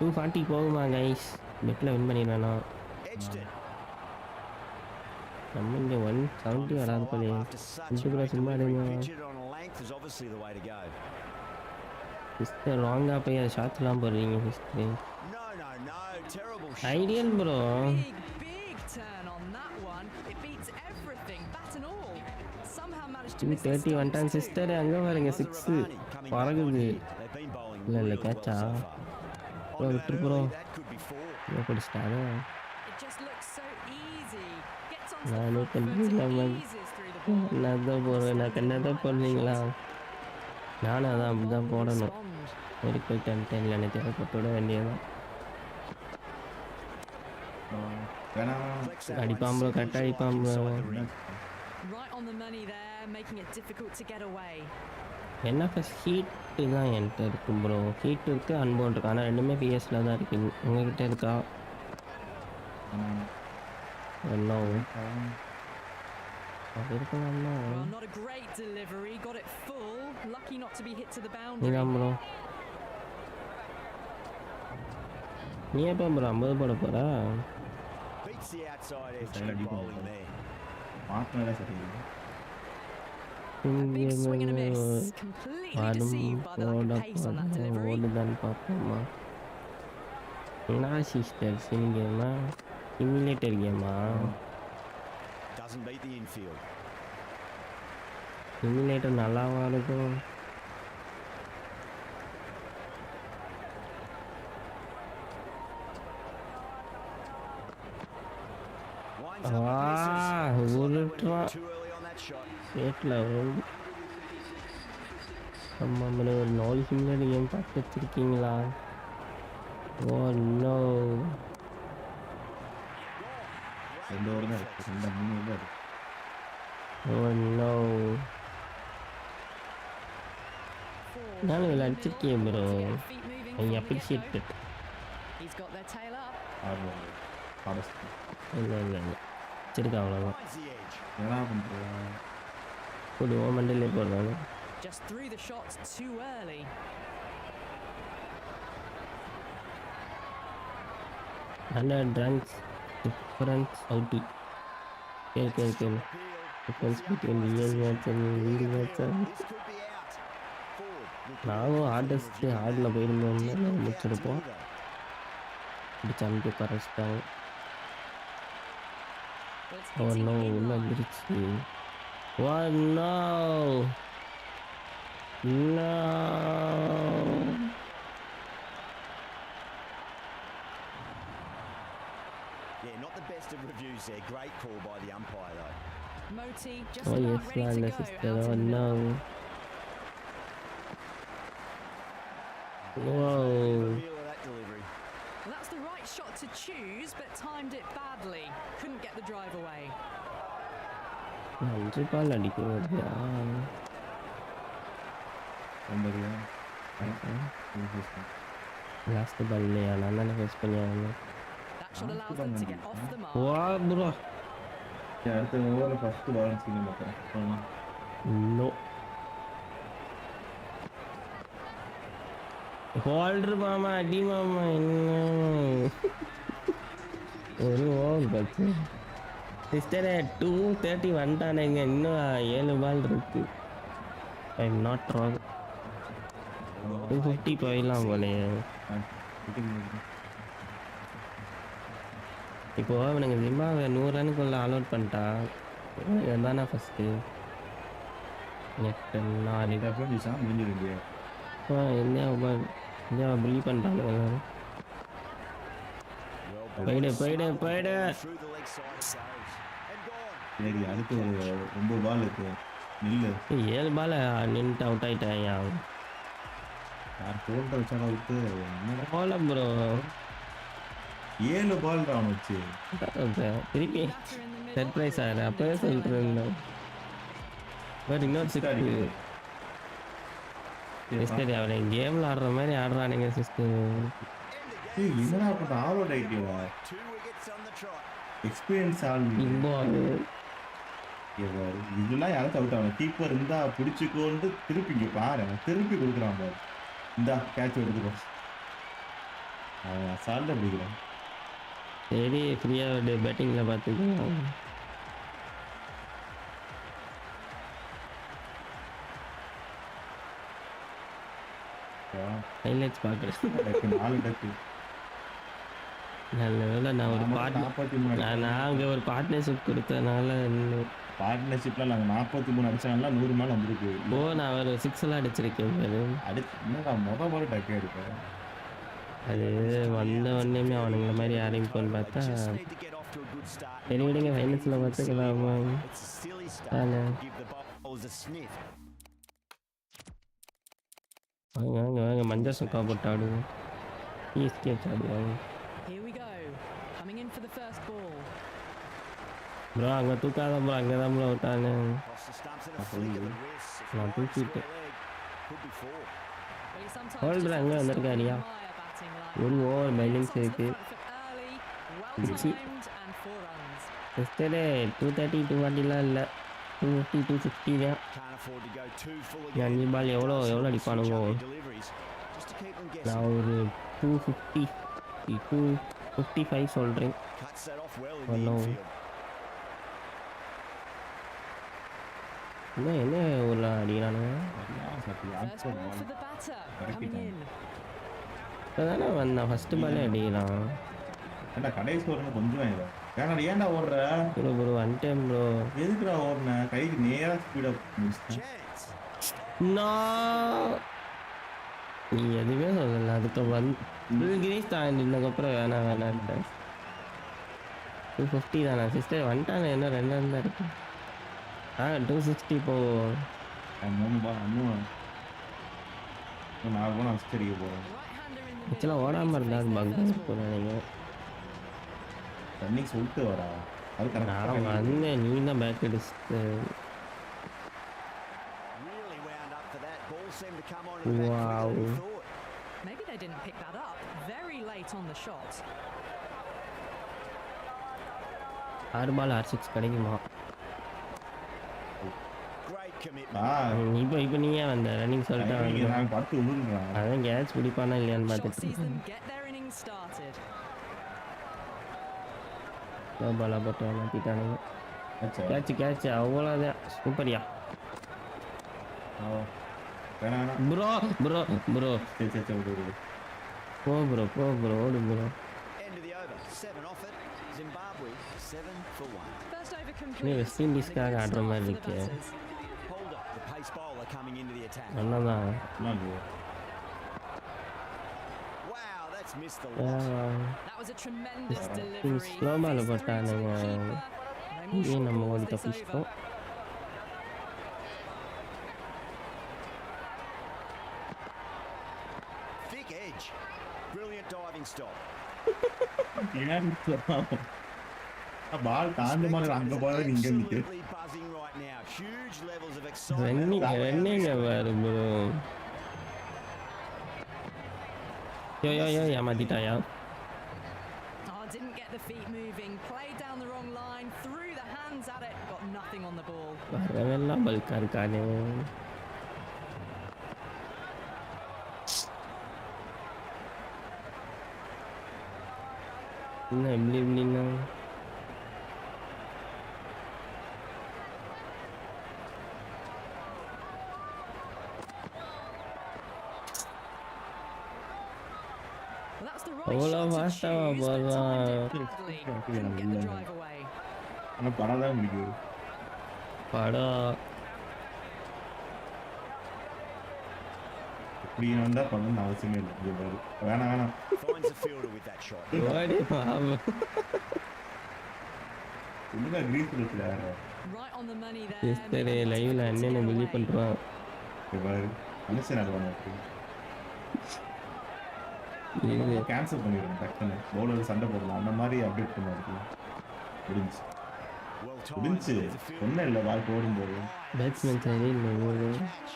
240 போகுமா கைஸ்? பெட்டில் வின் பண்ணிடுவேண்ணா. நம்ம இங்கே 170 வராது போலே. கூட சும்மா இருங்க சிஸ்டர். ராங்காக போய் அதை ஷார்ட்ஸ்லாம் போடுறீங்க சிஸ்டர். Ideal bro. 230 வந்துட்டான் சிஸ்டர். அங்கே பாருங்க 6 பறகுது. இல்லை இல்லை கேட்சா ப்ரோ, விட்டுரு ப்ரோ. பிடிச்சிட்டாரு. நானே கண்டிப்பாக நான் தான் போடுறேன். நான் கண்ணாதான் போடுறீங்களா? நானும் அதான் அப்படி தான் போடணும். ஒரு போயிட்டு வந்துட்டேன். இல்லை தேவைப்பட்டு விட வேண்டியதான். அடிப்பான் ப்ரோ, கரெக்டாக அடிப்பான் ப்ரோ. என்எஃப்எஸ் ஹீட்டு தான் என்கிட்ட இருக்கும் ப்ரோ. ஹீட் இருக்குது, அன்போன் இருக்குது. ஆனால் ரெண்டுமே பிஎஸ்ல தான் இருக்குது. உங்ககிட்ட இருக்கா? நீ எப்போ ப்ரோ 50 போட போகிறா? Beats the outside edge Side and deep bowling on. there. மாற்றினாலே சரியில்லை. A big swing and a miss. Completely வரும் deceived by the lack போட of pace on that போட delivery. ஓடுதான்னு பார்ப்போமா? என்ன சிஸ்டர் சிம் கேமா? சிமுலேட்டர் கேமா? Doesn't beat the infield. Simulator நல்லாவா இருக்கும்? Winds up with misses. ஒரு Looks like they went too early on that shot. ஸ்டேட்டில் ஆமாம் ப்ரோ ஒரு 4 சிமுலேட்டர் கேம் பார்த்து வச்சுருக்கீங்களா? Oh no. 2 ஓவர் தான் இருக்கு. 3 ஓவர் தான் இருக்கு. Oh no. நானும் இதில் அடிச்சிருக்கேன் bro. I appreciate it. He's got their tail up. 6 over. Forest. இல்லை வச்சிருக்கேன் அவ்வளோதான். Finds the edge. என்ன பண்ணுறா? ஒரு மண்டலே போடுறாங்க. Just threw the shots too early. runs difference out. Okay. Difference between real match and real match. This could be out. Forward. நானும் ஆர்டஸ்ட் ஆடில் போயிருந்தோம்னா முடிச்சிருப்போம். அடிச்சாமிக்கு பரச்சிட்டாங்க. ஓ no உள்ள வந்துருச்சு. Oh no no. Yeah, not the best of reviews there. Great call by the umpire though. Moti just Oh about yes, ready to Landa go sister. out Oh in the no. middle. Whoa. Reveal of that delivery. Well, that's the right shot to choose, but timed it badly. Couldn't get the drive away. 5 பால் அடிக்கிறது. நம்பரியா? Last பால்லையா நான் தானே face பண்ணியாங்க. That should allow them to get off the mark. வா bro. அடுத்த ஓவரில் first பால் சீக்கிரம் பார்க்குறேன். No. Holder மாமா அடி மாமா என்ன ஒரு ஓவர் பச்சு சிஸ்டரே 230 வந்துட்டானுங்க. இன்னும் 7 பால் இருக்கு. I am not wrong. 250 போயிடலாம் போலையே. இப்போ அவனுங்க ஜிம்பாப்வே 100 ரனுக்குள்ள அலோட் பண்ணிட்டான். இதுதானே ஃபஸ்ட்டு நெக்ஸ்ட் 4 முடிஞ்சிருக்கு. இந்தியாவை புள்ளி பண்ணுறாங்க எல்லாரும். போயிடு Through the leg side it goes. And gone. சரி அடுத்து ஒரு 9 பால் இருக்கு. நில்லு. 7 பால் நின்ட்டு அவுட் ஆகிட்டேன். யார் போல்ட்ட வச்சாலும் விட்டு போல ப்ரோ 7 பால் அவன் வச்சு திருப்பி சர்ப்ரைஸ் ஆகுது. அப்போவே சொல்லிட்டு இருந்தேன். பட் இன்னொரு சிஸ்டர் சிஸ்டர் அவனை கேமில் ஆடுற மாதிரி ஆடுறானுங்க சிஸ்டர். என்னடா பண்ண ஆல் அவுட் ஆயிட்டியா? 2 wickets on the trot. Experience all இப்போ இதெல்லாம் யாராச்சும் அவுட் ஆகணும். கீப்பர் இருந்தா பிடிச்சிக்கோன்னு திருப்பி இங்கே பாரு திருப்பி கொடுக்குறான் பாரு. இந்தா கேட்ச் எடுத்துக்கோ. அவன் அசால்ட்டாக பிடிக்கிறான். சரி ஃப்ரீயாக பேட்டிங்கில் பார்த்துக்கலாம். ஹைலைட்ஸ் பார்க்குறேன். 4 டக்கு. நல்ல வேலை நான் ஒரு நாங்கள் ஒரு பார்ட்னர்ஷிப் கொடுத்தனால பார்ட்னர்ஷிப்பில் நாங்கள் 43 அடிச்சாங்கன்னா 100 மேலே வந்துருக்கு. ஓ நான் ஒரு 6 அடிச்சிருக்கேன். என்னடா மொதல் டக்கு எடுப்பேன். அது வந்த உடனேமே அவனுங்கள மாதிரி யாரையும் போன்னு பார்த்தா சரி விடுங்க ஃபைனல்ஸில் பார்த்துக்கலாமா. வாங்க மஞ்சள் சொக்கா போட்டு ஆடுவோம். ஈஸ்கே ஆடுவாங்க. ப்ரோ அங்கே தூக்காத ப்ரோ அங்கே தான் ப்ரோ விட்டானு நான் தூக்கிட்டேன். ஹோல்டர் அங்கே வந்திருக்காரியா? ஒரு ஓவர் பேலன்ஸ் இருக்கு. சிஸ்டரே 230 240 இல்லை 250 260 தான். 5 பால் எவ்வளோ அடிப்பானுங்க? நான் ஒரு 250 52-55 சொல்கிறேன். Cuts that off well in Oh, the no. infield. என்ன ஊரில் அடிக்கிறானுங்க? First ball for the batter coming in. இப்போ தானே வந்தான் ஃபஸ்ட்டு பாலே அடிக்கிறான். ஏன்டா கடைசி ஓடுன கொஞ்சம் ஏன்டா ஓடுற ப்ரோ ஒன் டைம் ப்ரோ. எதுக்குடா ஓடுன கைக்கு நேரா ஸ்பீடா முடிச்சிட்டேன். Chance. நீ எதுவுமே சொல்லல. அதுக்கு கிரீஸ் தாண்டினதுக்கப்புறம் வேணான்ட்டேன். 250 தானே சிஸ்டர் வந்துட்டானே, என்ன 2 ரன் தான் இருக்கு. 260 போவோம். 3 பால் இன்னும் 4 பால் ஃபஸ்ட் அடிக்க போகிறேன். Right-hander in the ஆக்சுவலாக ஓடாமல் இருந்தால் அது பங்கு இருக்கும் நினைக்கிறேன். ரன்னிங் சொல்லிட்டு வரா அது நான் கரெக்டாக வந்தேன், நீ தான் பேக் அடிச்சுட்டு. Really wound up for that. Ball seemed to come on in the back Wow. quicker than he thought. Maybe they didn't pick that up. Very late on the shot. 6 பால் 6 கிடைக்குமா? Great commitment. இப்போ நீ ஏன் வந்த running சொல்லிட்டு வந்து? நான் பட்டு விழுந்துறான். அதான் கேட்ச் பிடிப்பானா இல்லையான்னு Shot பார்த்துட்டு sees இருக்கேன். them get their innings started. பாலாக போட்டு மாற்றிட்டானுங்க. ஆச்சா கேட்ச் அவ்வளோதான். சூப்பரியா வேணா ப்ரோ ப்ரோ ப்ரோ. சரி விடு போ ப்ரோ ஓடு bro. End of the over. 7 off it. Zimbabwe 7 for 1. First over நீ complete. வெஸ்ட் இண்டீஸ்க்காக And a good ஆடுற மாதிரி start for the இருக்கே. batters. Hold up. The pace bowler coming into the attack. நல்லதான். Wow, that's missed the lot. That was a tremendous delivery. Slow ball Fist through to the போட்டானுங்க. keeper. No more ஏன் short நம்ம balls ஓடி this தப்பிச்சிட்டோம். over. Thick edge. Brilliant diving stop. Ball தாண்டி மாதிரி அங்க போய் இங்க நிக்க Absolutely buzzing right now. Huge levels of excitement. ரன்னிங்க பாரு ப்ரோ. யோ ஏமாத்திட்டாயா? Oh, didn't get the feet moving. Played down the wrong line. Threw the hands at it. Got nothing on the ball. வரவெல்லாம் பல்கா இருக்கானே. என்ன எப்படின்னா Well, that's the right அவ்வளோ shot to ஃபாஸ்ட்டாக choose, but போடுறான். timed it badly. Couldn't get the drive away. ஆனா படம் தான் முடிக்குது. படம் இப்படி வந்தா பண்ணணும்னு அவசியமே இல்லை. இங்க பாரு. வேணாம் Finds the fielder with that shot. ஓடி பாவம். ஒழுங்கா கிரீஸ் இருக்குல்ல Right on the money there. Sister லைவ்ல அண்ணனை பிலீவ் பண்ணுறான். இங்க பாரு மனுஷன் நடுவாங்க கேன்சல் பண்ணிடுறேன் டக்குன்னு பவுலர் சண்டை போடலாம் அந்த மாதிரி அப்டேட் பண்ணுவாரு முடிஞ்சு Well முடிஞ்சு timed. The fielder ஒன்றும் இல்லை பால் போடும்போது பேட்ஸ்மேன் சரி இல்லை catch.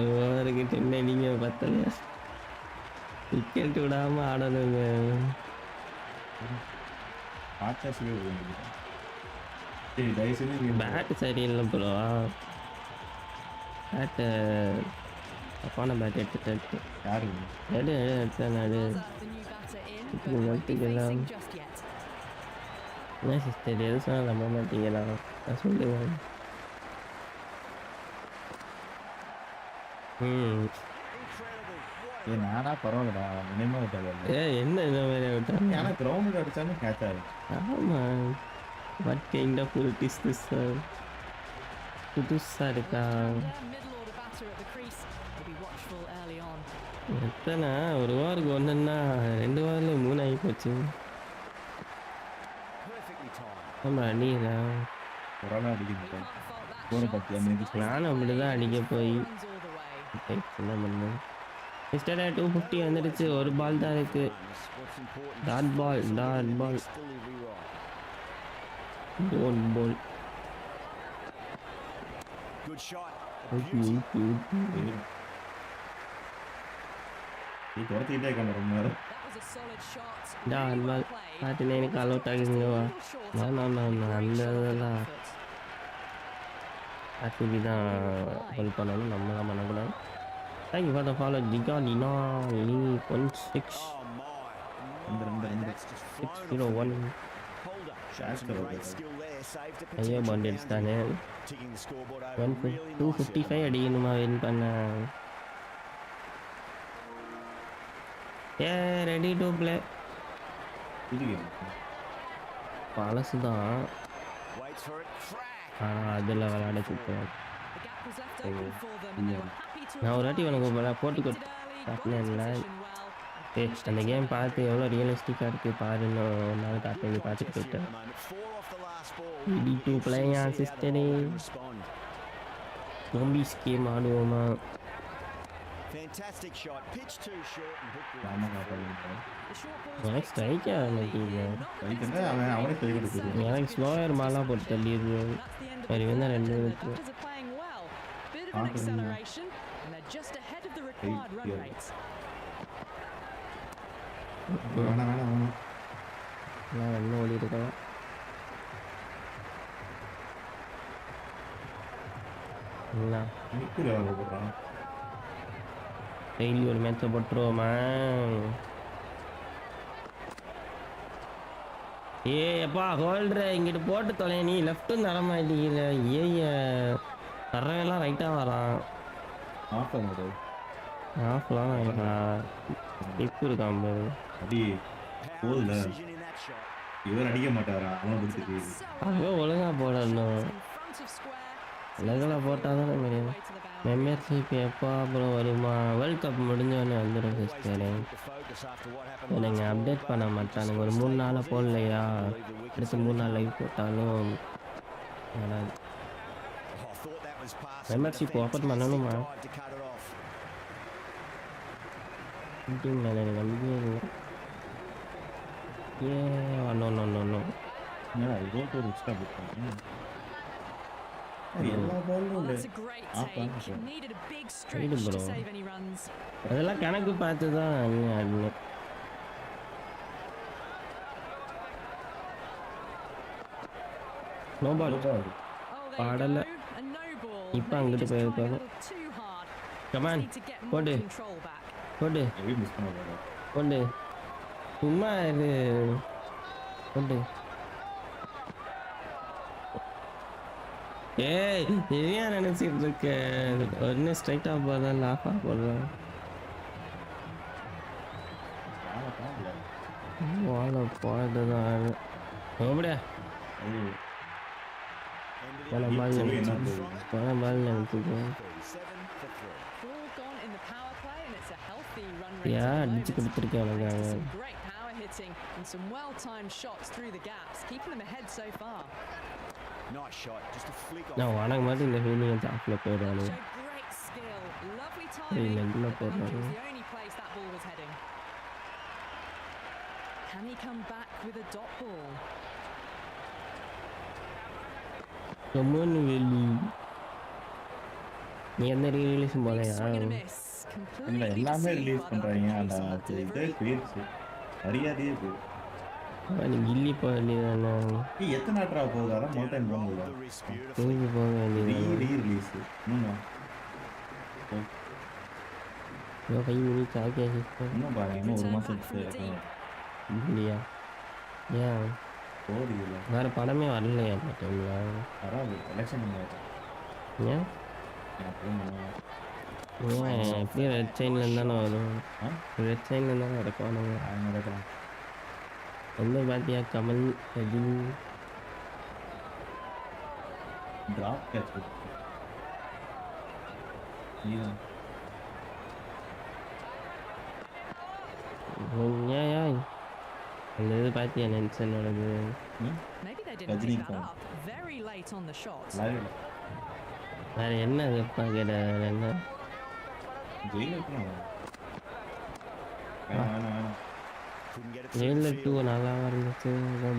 ஓவருக்கு என்ன நீங்கள் பத்தலையா? விக்கெட் விடாமல் ஆடணுங்க. ஆச்சாசவே விழுந்து சரி தயவு செஞ்சு நீ பேட்டு சரியில்லை ப்ரோ. பேட்டு தப்பான பேட் எடுத்துட்டு யாரு எடுத்தேன் அது. The new batter in, It's but won't be been facing just yet. என்ன சிஸ்டர் எது சொன்னால் நம்ப மாட்டீங்களா? நான் சொல்லுவேன். Incredible. What ஏ நானா பரவாயில்லடா நினைமா விட்டாங்க என்ன இந்த மாதிரி விட்டாங்க? ஏன்னா கிரவுண்டில் அடிச்சாலும் கேட்ச் ஆகும் ஆமாம். வாட் கைண்ட் ஆஃப் ஒரு டிஸ் திஸ் புதுசாக இருக்கா? Their middle order batter at the crease will be watchful early on. எத்தனை ஒரு ஓவருக்கு ஒன்றுன்னா 2 ஓவரில் 3 ஆகி போச்சு. perfectly timed. நம்ம அடிக்கல. ஒரு ஆளாக அடிக்க Can't fault that போன shot. பத்தியா நேற்று நானும் அப்படி தான் அடிக்க போய் Runs all the way. என்ன பண்ணுவேன். சிஸ்டர் 250 வந்துடுச்சு. ஒரு பால் தான் இருக்கு. Runs. What's important? Dot ball is dot getting the ball next delivery right. டோன் ball. Good shot. A beauty. நீ துரத்திக்கிட்டே இருக்காங்க ரொம்ப நேரம் That was a solid shot. Dot Really well ball played. பார்த்துன்னு எனக்கு கால் அவுட் ஆகுதுங்க. வா Little short. நான் அந்த இதெல்லாம் Effort. ஆர்சிபி தான் ஹெல்ப் பண்ணணும், நம்ம தான் பண்ணக்கூடாது. தேங்க்யூ ஃபார் த ஃபாலோ ஜிகா டினா 16. Oh my. That's just flown 601 Holder That's showing some good. great skill there, saved a ஐயோ potential பவுண்டரிஸ் தானே boundary. Ticking the scoreboard over really nicely. 255 அடிக்கணுமா வின் பண்ண ஏ ரெடி டு ப்ளே புது game பழசு தான் Waits for it, crack. ஆனால் அதில் விளையாட சுத்தம் The gap was left open for them and they were happy to நான் ஒரு வாட்டி advance. உனக்கு போட்டு Created early, got காட்டினேன் into இல்லை position well, and A finished அந்த it கேம் well. பார்த்து எவ்வளோ ரியலிஸ்டிக்காக இருக்குது பாருன்னு ஒரு நாள் காட்டுறது பார்த்துட்டு Contest here போயிட்டேன் at the moment. 4 off the last ball. Ready to Interesting play, to see how the sister. bowler respond. Zombies game ஆடுவோமா Fantastic shot. Pitch too short and hooked away. ஆமாம் காட்டுறேன் The short ball's எனக்கு picked strike up ஆக early மாட்டேங்குது here, not the அதுக்கு best அவன் of அவனே சொல்லி defending கொடுத்துருவான் எனக்கு ஸ்லோயர் மாலாம் போட்டு தள்ளிடுது That's the end of சரி the வந்து third, ரெண்டு and the இருக்கு batters are playing well. Bit of an Confident, yeah. acceleration, and they're just ahead of the required run yeah. rates. வேணாம் நான் என்ன ஓடி இருக்கலாம் என்ன நிற்கிற போடுறான் டெய்லி ஒரு மேட்சை போட்டுருவோமா ஏ எப்பா ஹோல்டர் இங்கிட்டு போட்டு தொலை நீ லெஃப்ட்டும் தர மாட்டேங்கல ஏய தரவெல்லாம் ரைட்டாக வரான் ஆஃப் ஆகுது ஆஃப்லாம் டிப் இருக்கான் பாரு அடி Power போதுல decision in that shot. இவர் அடிக்க மாட்டாரா அவனை பிடிச்சிட்டு So அவன் ஒழுங்கா போடணும் in front of square, லெகலாக போட்டால் தானே முடியும் way to the boundary. Membership எப்போ அப்புறம் வருமா வேர்ல்ட் கப் முடிஞ்சோடனே வந்துடும் Always sister difficult to focus after what happened எனக்கு last ball, அப்டேட் but பண்ண you just மாட்டானுங்க gotta ஒரு 3 stay நாள் positive. போடலையா Leave the wickets அடுத்து in 3 the நாள் cover. லைவ் போட்டாலும் வராது Oh, I thought that was passing. Membership With a open fantastic பண்ணணுமா? dive to cut it off. Team மேலே எனக்கு நம்பிக்கையே இல்லை ஏ நோ நோ நோ நோ என்னடா இதோ ஒரு எக்ஸ்ட்ரா போட்டாங்க எல்லா பாலும் Well, இல்லை that's a great Off take. answer. Needed a big Ready, stretch to bro. save any runs. அதெல்லாம் கணக்கு பார்த்து தான் ஆடணும் no ball Oh, there you பாடல. go. A no ball. இப்ப Maybe அங்கிட்டு just trying a போயிருக்காரு. little too hard. Come on Need to get more போடு control back. போடு எப்படி மிஸ் பண்ண போகிறோம் போடு சும்மா இது போடு ஏய் ஏன் நினைச்சிட்டு இருக்க ஒன்று ஸ்ட்ரைட்டாக போடுறேன் லாஃபாக போடுறேன் வாழை போட்டு தான் அப்படியா போன பால் நினைச்சுக்கேன் 37 for 3. Ball gone in the power play, and it's a healthy run rate. Yeah, at the அடிச்சு moment. கொடுத்துருக்கேன் Thanks to எனக்கு some great power hitting and some well-timed shots through the gaps, keeping them ahead so far. Nice shot. Just a flick off. நான் உனக்கு மட்டும் இந்த feeling டாப்பில் போயிடுவானு Showed great skill, lovely Hey, timing. Nagula but the 100 போடுறாரு. was the only place that ball was heading. Can he come back with a dot ball? கம்மன் வெளி நீ எந்த ரீலீஸும் Big போலையா swing and a miss. இல்லை Completely எல்லாமே deceived release by the பண்ணுறாங்க lack of அந்த pace on that இதே delivery. போயிடுச்சு மரியாதையே போயிடுச்சு நீ கில்லி போக வேண்டியதானே ஏய் எத்தனை ஆட்ரா போகுது அதான் Down மொத்தம் டைம் போக rolled முடியல the wrist beautifully. தூக்கி போக வேண்டியதானே ரீ ரிலீஸ் இன்னும் இதோ 5 மினிட்ஸ் ஆகியா சிஸ்டர் இன்னும் பாருங்க இன்னும் ஒரு Return மாதம் back from the deep. இல்லையா ஏன் போதில்லை வேறு படமே வரலையா அந்த டைமில் வராது எலெக்ஷன் பண்ணாது ஏன் ஏன் எப்படியும் ரெட் சைன்லேருந்து தானே வரும் ஆ ரெட் சைன்லேருந்து தானே இறக்குவானுங்க அவங்க நடக்கலாம் எந்த பார்த்தியா கமல் ரஜினி டிராப் கேட்ச் நீதான் ஏன் அந்த இது பார்த்தியா நென்சனோடது Maybe they didn't Rajini pick that fan. up. Very late on the shot. லைவ்ல வேறு என்ன எப்பா கேட்ட என்ன ஜெயில இருக்கலாம் வேணாம் வேணாம் வேணாம் Couldn't get it through ஜெயிலில் the 2 field. நல்லாவா இருந்துச்சு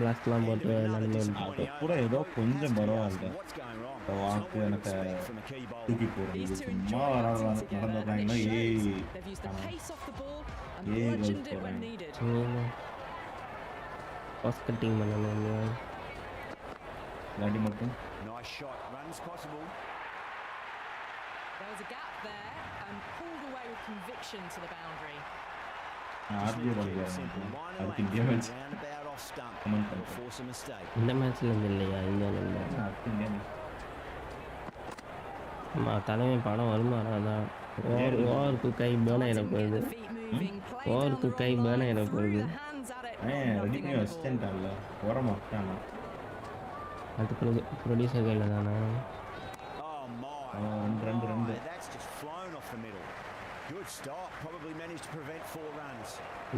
பிளாஸ்ட்லாம் End போட்டு of another நடந்து disappointing கூட over. ஏதோ கொஞ்சம் Has to be பரவாயில்ல. asking what's going wrong. இப்போ It's not வாக்கு what you எனக்கு expect from a key bowler. தூக்கி போடுறது These two சும்மா enjoy batting நடந்து together, and நடந்தாங்கன்னா it ஏய் shows. They've used the pace off the ball and Yeah, bludgeoned goal it when scoring. needed. Pass cutting பண்ணணும் இல்லாட்டி மட்டும் Nice shot. Runs possible. There was a gap there and pulled away with conviction to the boundary. Just RJ need to ball keep it கேட்க simple. Line and அடுத்த length, India match roundabout off stump. Comment Will பண்ணுறேன் force a mistake. இந்த மேட்ச்ல இருந்து இல்லையா இந்தியாவில் அடுத்த India match ஆமாம் தலைமை படம் வருமா அதான் ஓவருக்கு கை பேர்ன் ஆகிட Darting, get போகுது the feet moving, play Or down to the kay wrong burn line, ஆகிட through போகுது the hands at it, ready nothing பண்ணி on the ball. வச்சுட்டேன்ட்டான்ல வர மாட்டானா அது ப்ரொடியூசர் கையில் தானே Oh my, ரெண்டு that's just flown off the middle. Good stop, probably managed to prevent 4 runs.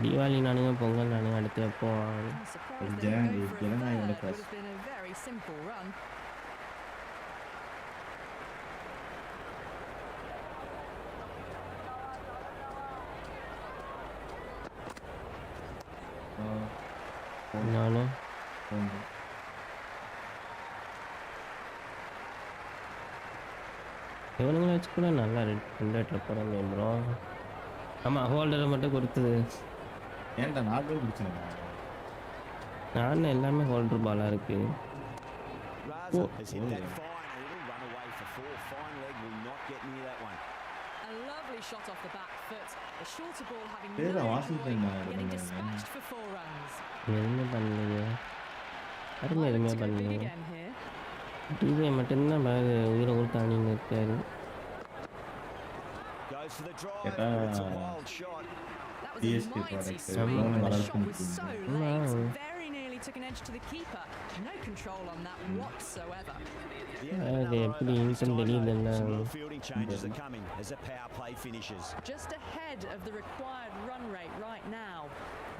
Deepavali நானுங்க பொங்கல் நானுங்க அடுத்து எப்போ I'm surprised they didn't go for a Jangan third. ada Would keras. have been a very simple run. நானும் இவனுங்களை வச்சு கூட நல்லா ரேட்டில் போகிறாங்க ப்ரோ ஆமாம் ஹோல்டரை மட்டும் கொடுத்தது ஏன்டா 4 கோல் பிடிச்சிருந்தா நான் எல்லாமே ஹோல்டர் பாலாக இருக்குது Raza has hit that fine, a little run away for 4. Fine leg will not get near that one. A lovely shot off the back foot. A shorter ball having There's no a joy, Washington, getting man. dispatched for 4 runs. எதுவுமே பண்ணலையே யாருமே Might எதுவுமே look to go big பண்ணலையே again here. டிவியை மட்டும்தான் back உயிரை கொடுத்தாங்க இருக்காரு Goes for the drive, Kata but it's a wild shot. That was a DSK mighty product. swing. Someone The allowed shot to was so do late, Wow. very nearly took an edge to the keeper. No control on that whatsoever. The end of அது another எப்படி over. This இருக்குன்னு time, தெரியுதுல்ல though, some more fielding changes are coming as the power play finishes. Just ahead of the required run rate right now.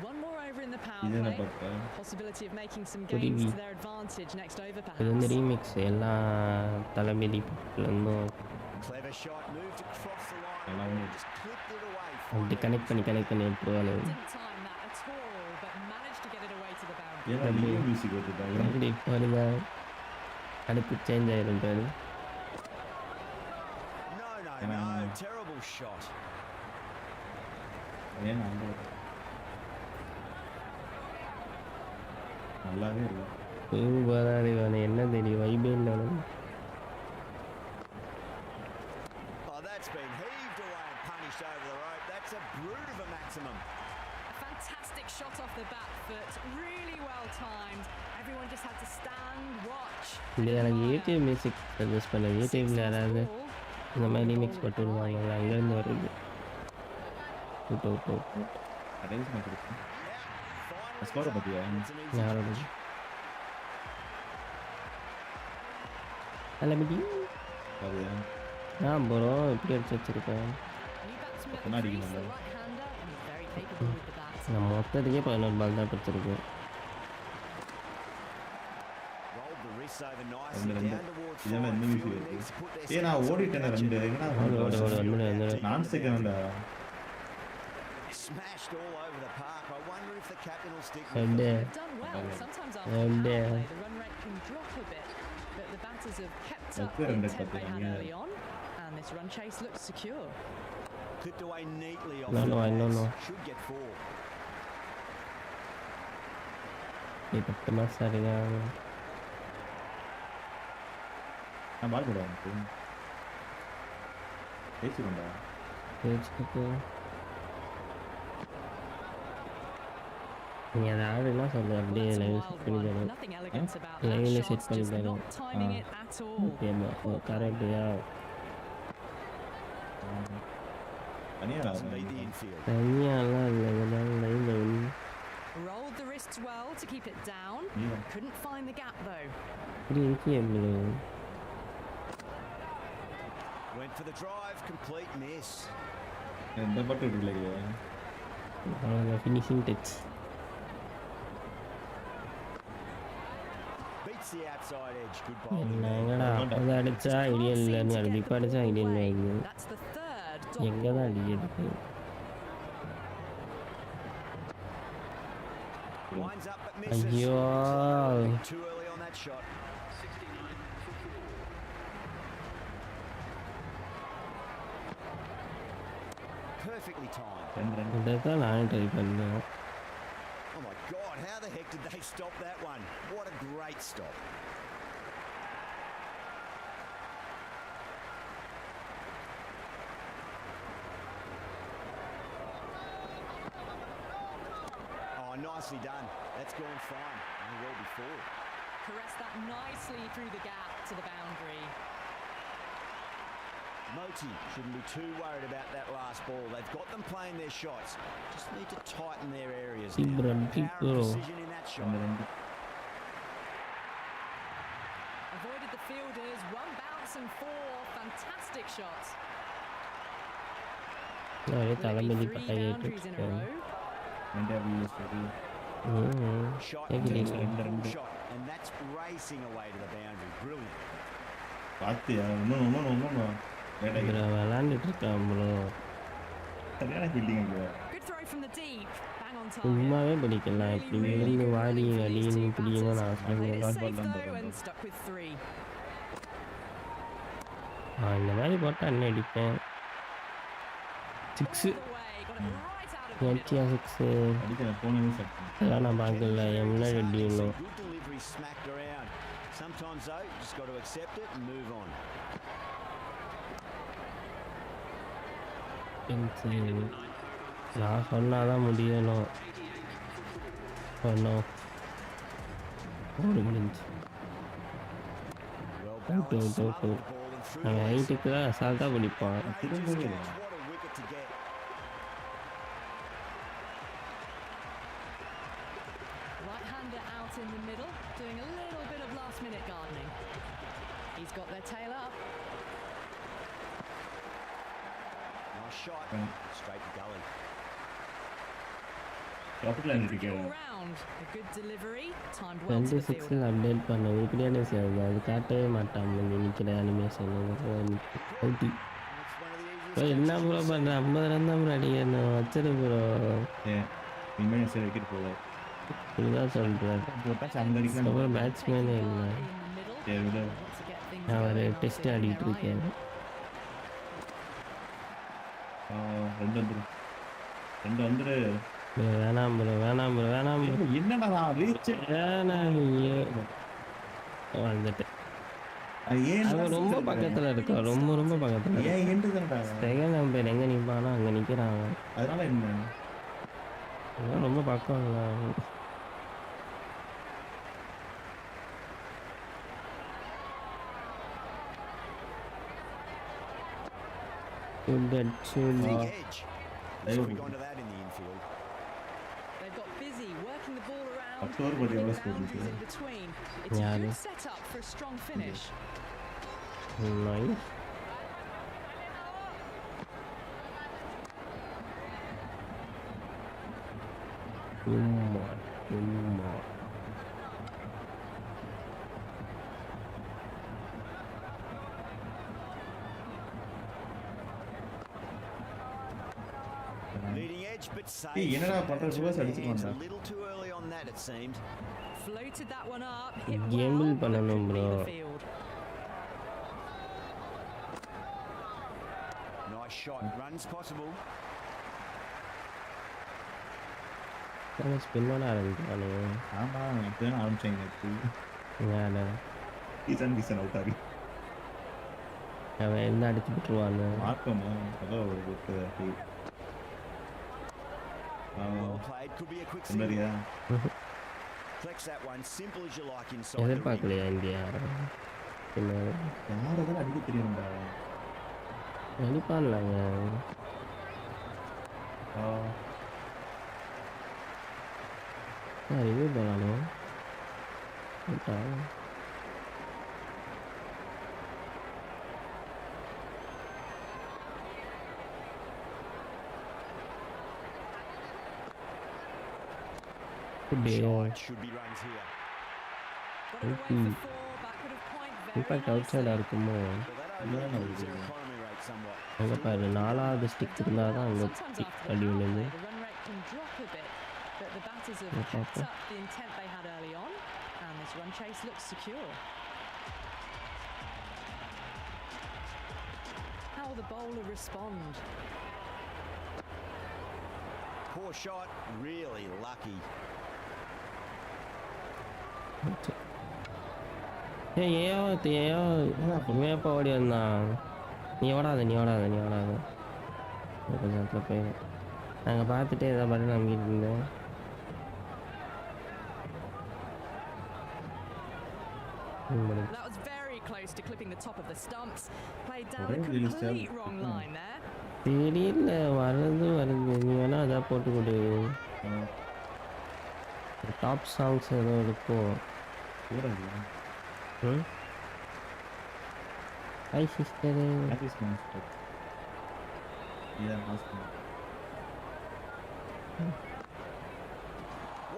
One more over in the power இது என்ன play. பார்த்தா Possibility of making some Good gains evening. to their advantage next over இது வந்து perhaps. Remix எல்லா தலைமையிலேருந்தும் Clever shot, moved across the line, Hello. just clipped it away. அப்படி connect பண்ணி எடுத்துருவாங்க Didn't time that at all, but managed to get it away to the boundary. ஏன்னா நீயும் music வந்துட்டாங்க அப்படி பாருங்க அடுத்து சேஞ்ச் ஆயிரும் பேரு No, terrible shot. ஏன்னா நல்லாவே இல்லை சூப்பராக இவனை என்ன தெரியும் வைபே இல்லை Oh, that's been heaved away and punished over the rope. That's a brute of a maximum. A fantastic shot off the back foot, really well timed. Everyone just had to stand, watch. இது எனக்கு YouTube music suggest பண்ண யூடியூப்ல யாராவது இந்த மாதிரி remix போட்டு விடுவாங்க அங்கேருந்து வருது விட்டு கடைசி மேட்ச் இருக்கு ஸ்கோரை பார்த்தியா யாரோட அல்லபடி பார்த்தியா ப்ரோ இப்படி அடிச்சு வச்சிருக்கேன் New batsman at the Penalty crease, the number. right-hander, and he's very capable with the bat. நான் மொத்தத்துக்கே 11 பால் தான் பிடிச்சிருக்கேன் Rolled the wrists over ரெண்டு nicely, ரெண்டு down towards இதெல்லாம் five. என்ன மியூசிக் Fielder இருக்கு needs to put their ஏ நான் stance on the ஓடிட்டேன் match. ரெண்டு எங்கன்னா ஓடு நான் செகண்டா Smashed all over the park. I wonder if the captain will stick with ரெண்டு them. They've done well. Okay. Sometimes after power And, play, the run rate can drop a bit, but the batters have kept up Okay, the and tempo they had yeah. early on, and this run chase looks secure. Clipped away neatly off No, the no, I know, pads. no. Should get 4. நீ 10 மாதம் இருக்காங்க நான் பால் போடுவேன் பேசிக்கொண்டா பேச்சுக்கு நீங்கள் அதை ஆடுனா சொல்ல Well, அப்படியே that's a live wild set பண்ணி one. தரேன் Nothing elegant about Line that ல shot, set பண்ணி just தரேன். not timing it at all. ஓகேம்மா கரெக்டுயா தனியாக Doesn't beat the infield. தனியாலாம் இல்லை இதெல்லாம் லைவில் Rolled the wrists well to keep it down. Yeah. Couldn't find the gap though. இப்படி இருக்கு எப்படி Went for the drive, complete miss. இந்த பட்டு இல்லையே அவ்வளோதான் finishing touch Beats the outside edge. Good bowling. என்னங்கடா அப்போதான் அடித்தா ஐடியல் இல்லைன்னு Seemed to அடிச்சு get இப்போ the அடித்தா ball ஐடியல் away. ஆகுது That's the third dot எங்கே தான் ball. அடிக்கிறது Winds up but misses. ஐயோ Too early on that shot. Perfectly timed. ரெண்டு இதை தான் நானும் ட்ரை பண்ணேன் Oh my God, how the heck did they stop that one? What a great stop. Nicely done. That's gone fine. And well before. Caressed that nicely through the gap to the boundary. Moti shouldn't be too worried about that last ball. They've got them playing their shots. Just need to tighten their areas now. Power and precision in that shot. Avoided the fielders, one bounce and four. Fantastic shots. Three boundaries in a row. Shot, shot, and that's racing away to the boundary. Brilliant. விளாண்டுட்டு இருக்கான் bro. Good throw from the deep. Bang on target. சும்மாவே பிடிக்கலாம். இப்படி விழுந்து வாடி அடின்னு பிடிக்கணும் நான் Played it சொல்லுவேன். safe though and stuck with 3. இந்த மாதிரி போட்டா என்ன அடிப்பேன். 6 All the way, got it right out of the எட்டியா middle. 6 அதெல்லாம் நான் பார்க்கல. என் முன்னாடி அடிக்கணும். Good delivery smacked around. Sometimes though, you just got to accept it and move on. நான் சொன்னாதான் முடியணும். சொன்னோம் ஓடு முடிஞ்சு. Well Out, balanced, out, out, smother out. the ball and through அவன் the ஹைட்டுக்கு தான் அசால்ட்டாக பிடிப்பான். They just catch. What a wicket to get. Right-hander out in the middle, doing a little bit of last-minute gardening. He's got their tail up. Nice shot. Straight to gully. All round, a good delivery, timed well to the 26 fielder. Update பண்ண இப்படியான சேவை அது காட்டவே மாட்டான். நிற்கிற animation That's one of the easiest. என்ன bro பண்ணுற 50 run தான் ப்ரோ அடிக்கணும் வச்சிரு ப்ரோ. இப்படிதான் சொல்கிறேன். அப்புறம் பேட்ஸ்மேனே இல்லை. In the middle, to get things நான் ஒரு going on டெஸ்ட் the ஆடிட்டு iron. இருக்கேன். வேணாம் ப்ரோ வேணாம் ப்ரோ வேணாம் ப்ரோ வேணாம் நீ வந்துட்டேன். அவன் ரொம்ப பக்கத்தில் இருக்கான். ரொம்ப ரொம்ப பக்கத்தில் செகண்ட் நம்பர் எங்கே நிற்பானோ அங்கே நிற்கிறான் அவன். அதனால என்ன அவன் ரொம்ப பக்கம் இல்லை. Big edge. So we gone to that in the infield. They've got busy working the ball around, October and எவ்வளவு hitting score boundaries பண்ணுச்சு? in between. It's a யாரு? good setup for a strong finish. Nice. சும்மா சும்மா Leading edge, but safe. ஏய், என்னடா பண்ற? Two reverse hands, அடிச்சுக்கோண்டா. a little too early on that, it seemed. Floated that one up, hit Gamble well, but பண்ணணும் couldn't leave bro. the field. Nice shot. Runs possible. ஸ்பின்னோட ஆரம்பிக்கிறானு. ஆமா இப்பதான் ஆரம்பிச்சாங்க வேலை season out ஆகி அவன் என்ன அடிச்சு விட்டுருவான்னு. மார்க்கமா அதான் ஒரு good Well played. Could be a quick single. சரியா Flex that one. Simple as you like inside the ring. எதிர்பார்க்கலையா இந்தியா பின்னாடி யாரதான் அடிக்க தெரியும்டா அடிப்பான்லாங்க. ரிவ்யூ போகலானோ Shot should be runs here. Got it away for 4, backward of point, very impact nicely. Out சைடாக இருக்குமோ. Well, that overcomes their economy rate somewhat. அங்கே பாரு 4வது ஸ்டிக் இருந்தால் தான் அங்கே Sometimes after அடி the power விழுந்து. play, the run rate can drop a bit, but the batters have Okay. kept up the intent they had early on, and this run chase looks secure. How will the bowler respond? Poor shot. Really lucky. ஏயோ உண்மையாப்பா ஓடி வந்தான். நீ ஓடாத கொஞ்சம் இடத்துல போயிடும். நாங்கள் பார்த்துட்டே இதை பாட்டு நம்பிட்டு இருந்தேன். That was very close to clipping the top of the stumps. Played down ஒரே the release complete தான். wrong line there. தெரியல வருது நீ வேணா அதான் போட்டு கொடு. டாப் சாங்ஸ் ஏதோ இருக்கும். ம் hi sister.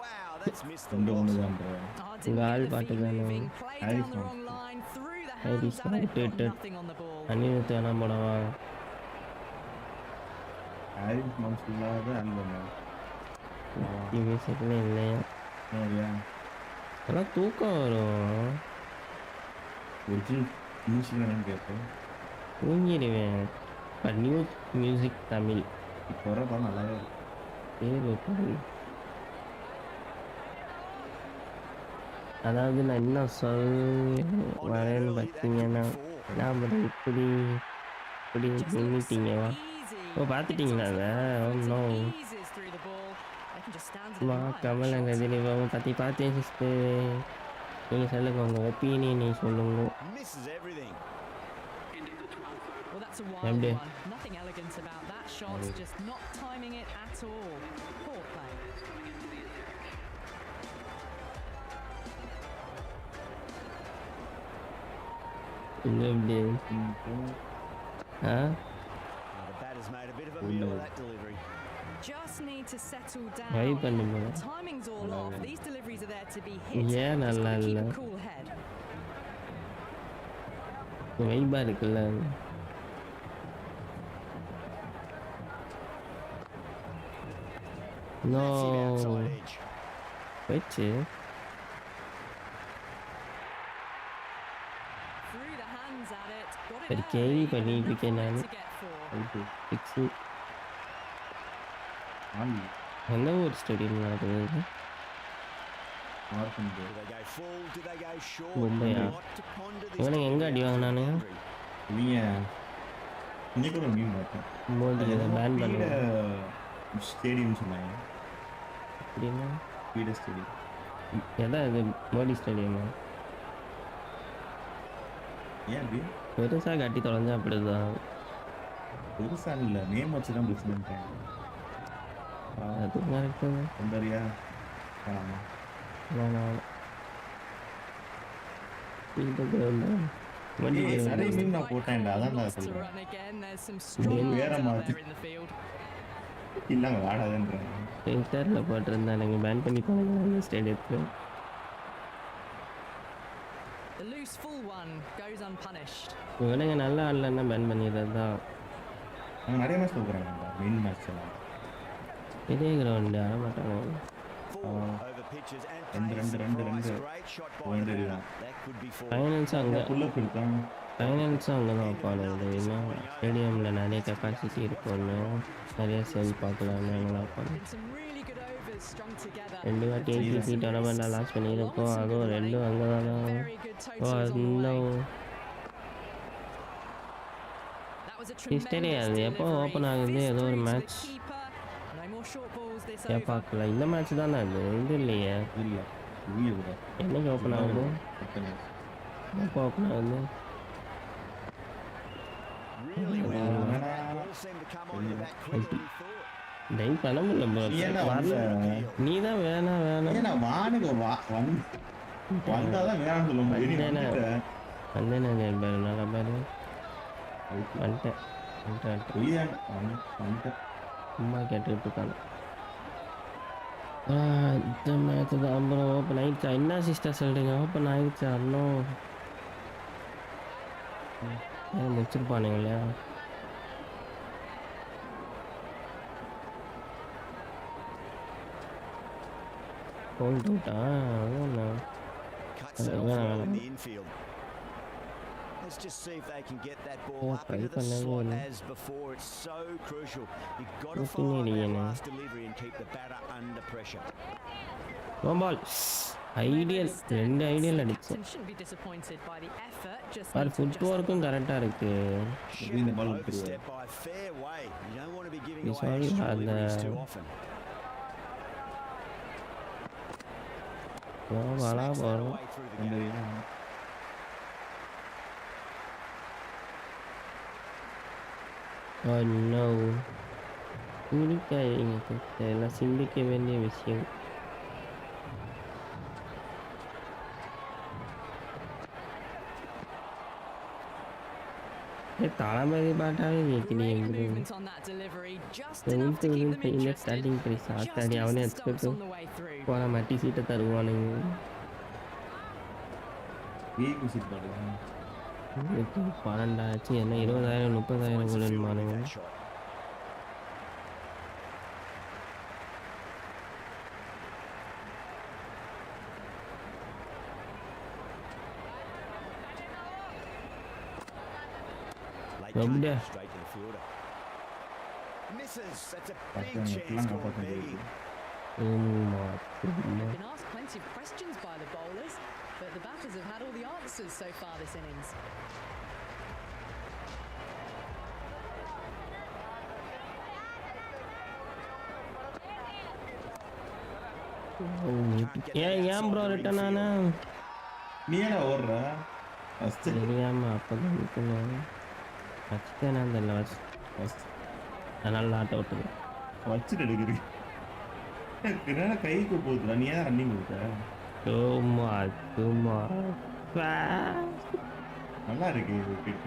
Wow, that's missed the ரெண்டு lot. ஒன்று தான் bro. Oh, didn't Gal get the பாட்டு feet தானே. moving, played Harry down the Fox. wrong line, threw the Harry hands at it, got Fox. nothing on the ball. Anirudh வேணா போடவா? Harris moms இல்லாத album. மியூசிக்ல இல்லையா? ஓயா. அதெல்லாம் தூக்கம் வரும். ஒரிஜினல் மியூசிக் என்னன்னு கேட்பேன். தூங்கிடுவேன். இப்போ நியூ மியூசிக் தமிழ் இப்போ வர படம் நல்லாவே இருக்கு. பேர் வைப்பது. அதாவது நான் என்ன வரேன்னு பார்த்தீங்கன்னா நான் இப்படி இப்படி Just looks நின்றுட்டீங்கவா? so easy. Oh பார்த்துட்டீங்களா அதை? Oh no. Eases through the ball. They can just stand it வா in line. கமல் அங்கே தெளிவாகவும் பார்த்தேன் சிஸ்டர். நீங்கள் சொல்லுங்க உங்கள் ஒப்பீனியன் நீ சொல்லுங்க. Misses everything. Well, that's a wild MD. one. Nothing elegant about that shot, just not timing it at all. Poor play. இல்லை எப்படி ஆ Now the batter's made a bit of a meal of that delivery. Just need to settle why down. பண்ணு போல. Timing's all off. These deliveries are there to be hit. ஏன் Just நல்லா gotta keep இல்லை? a cool head. வைப்பாக இருக்குல்ல. No Massive outside edge. போயிடுச்சு. Threw the hands at it. Got it சரி early. கேள்வி பண்ணிட்டு இருக்கேன் நான். To get four. சிக்ஸு ஆலி எந்த ஊர் ஸ்டேடியம் நடக்குது? மார்க்கன் Do they go full? Do they go short? மும்பையா? Lot to ponder this இவனுங்க எங்க அடி வாங்கினானு? boundary. இவங்க இன்னைக்கு ஒரு மீன் பார்த்தேன். மோடி அதை பேன் பண்ணுவாங்க ஸ்டேடியம் சொன்னாங்க. அப்படின்னா பீட ஸ்டேடியம். எதான் இது மோடி ஸ்டேடியமா? ஏன் அப்படி பெருசாக கட்டி தொலைஞ்சா அப்படிதான். பெருசா இல்லை, நேம் வச்சு தான் பிடிச்சி பண்ணிட்டேன். அது கரெக்டு தான். கொண்டாரியா ஆமாம். வண்டி ஏய், நிறைய Lost மீன் the நான் right போட்டேன்டா, call, அதான் நான் lost to சொல்றேன். run again. There's some Then strong வேற hands out மாதிரி. there in the field. இல்லாம வாடாதுன்றாங்க. ட்விட்டரில் போட்டிருந்தானுங்க பேன் பண்ணி தொலைங்க அந்த ஸ்டேடியத்தில். The loose full one goes unpunished. இவனுங்க நல்லா ஆடலன்னா பேன் பண்ணிடுறது தான். அவங்க நிறைய மேட்ச் போகிறாங்க மெயின் மேட்ச் எல்லாம். பெரிய கிரவுண்டு ஆட மாட்டாங்க. Four over pitches and ரெண்டு, pays ரெண்டு, the ரெண்டு, price. ரெண்டு. Great shot by ரெண்டு the batter. இதுதான். That could be four. ஃபைனல்ஸும் அங்கே புல்லப் இருக்கான். ஃபைனல்ஸும் அங்கே தான் வைப்பானுங்க. ஏன்னா ஸ்டேடியமில் நிறைய கெப்பாசிட்டி இருக்கும்னு நிறைய செல் பார்க்கலான்னு அங்கே வைப்பாங்க. Been some really good overs strung together. 2 வாட்டி ஐசிசி டோர்னமெண்ட்டில் லாஸ் பண்ணியிருக்கோம். அதுவும் 2 அங்கே தானே. Very good oh totals all the way. இன்னும் That was a history tremendous அது எப்போ delivery. ஓப்பன் ஆகுது Fist ஏதோ ஒரு through to the match keeper. No more short balls this ஏன் over. பார்க்கல. இந்த மேட்ச் தானே அது? இது இல்லையே. இல்லை இவங்க கூட என்னைக்கு ஓப்பன் ஆகுது? எப்போ ஓப்பன் ஆகுது? Really well. Yeah. That ball seemed to come onto the back quicker than he thought. Time பண்ண முடியல bro. ஏன்னா வரல. நீ தான் வேணாம் ஏன்னா வானுங்க வந்தாதான் வேணாம்னு சொல்ல முடியும். வந்தேனே. வந்தேன் பேர் நல்லா பேர் வந்துட்டேன். சும்மா கேட்டுக்கிட்டு இருக்காங்க. இந்த மேட்ச் தான் அப்புறம் ஓப்பன் ஆயிடுச்சா? என்ன சிஸ்டர் சொல்கிறீங்க? ஓப்பன் ஆயிடுச்சா? இன்னும் முடிச்சிருப்பானுங்களே. ஹோல்ட் அவுட்டா? அதுதான் Cuts it off well in the infield. Let's just see if they can get that ball Yeah, up into the try slot பண்ணவே as before. It's so crucial. You've got to Looking follow at that it, last delivery and keep the batter under pressure. No ball. Ideal 2 ideal அடிச்சேன். Captain shouldn't be disappointed by the effort. Just பார் need to foot ஒர்க்கும் கரெக்டாக இருக்கு. Shouldn't the ball overstep by a fair way. You don't want to be giving This away one extra had deliveries the- too often. Bala Smacks that போகிறோம். away through the gap. Oh no. சிந்திக்காதீங்க sister. எல்லாம் சிந்திக்க வேண்டிய விஷயம். தளபதி பாட்டாவே கேட்கலையே Great bro. movement on that delivery, just இந்த enough to keep them இந்த interested. Starting price Just ஆத்தாடி as அவனே the stumps எடுத்துக்கிட்டு on the way through. போன மட்டி சீட்டை தருவானுங்க. வீக் விசிட் பண்ணுவாங்க. 12 ஆச்சு என்ன 20,000 30,000 கொள்ளுமானுங்க. That shot. Late ரொம்ப cut, straight to the fielder. Misses. That's a big chance gone big. ஆமா. They've been asked plenty of questions by the bowlers, but the batters have had all the answers so far this innings. ஏன் bro return ஆனா நீ ஏடா ஓடுற first தெரியாம அப்பதான் நிக்கணும். வச்சுட்டேனா தெரியல ஃபர்ஸ்ட் அதனால நாட் அவுட்டு. வச்சுட்டு எடுக்கிறீங்க என்னடா கைக்கு போகுதுடா நீ ஏன் ரன்னிங் கொடுத்த சும்மா நல்லா இருக்கு விக்கெட்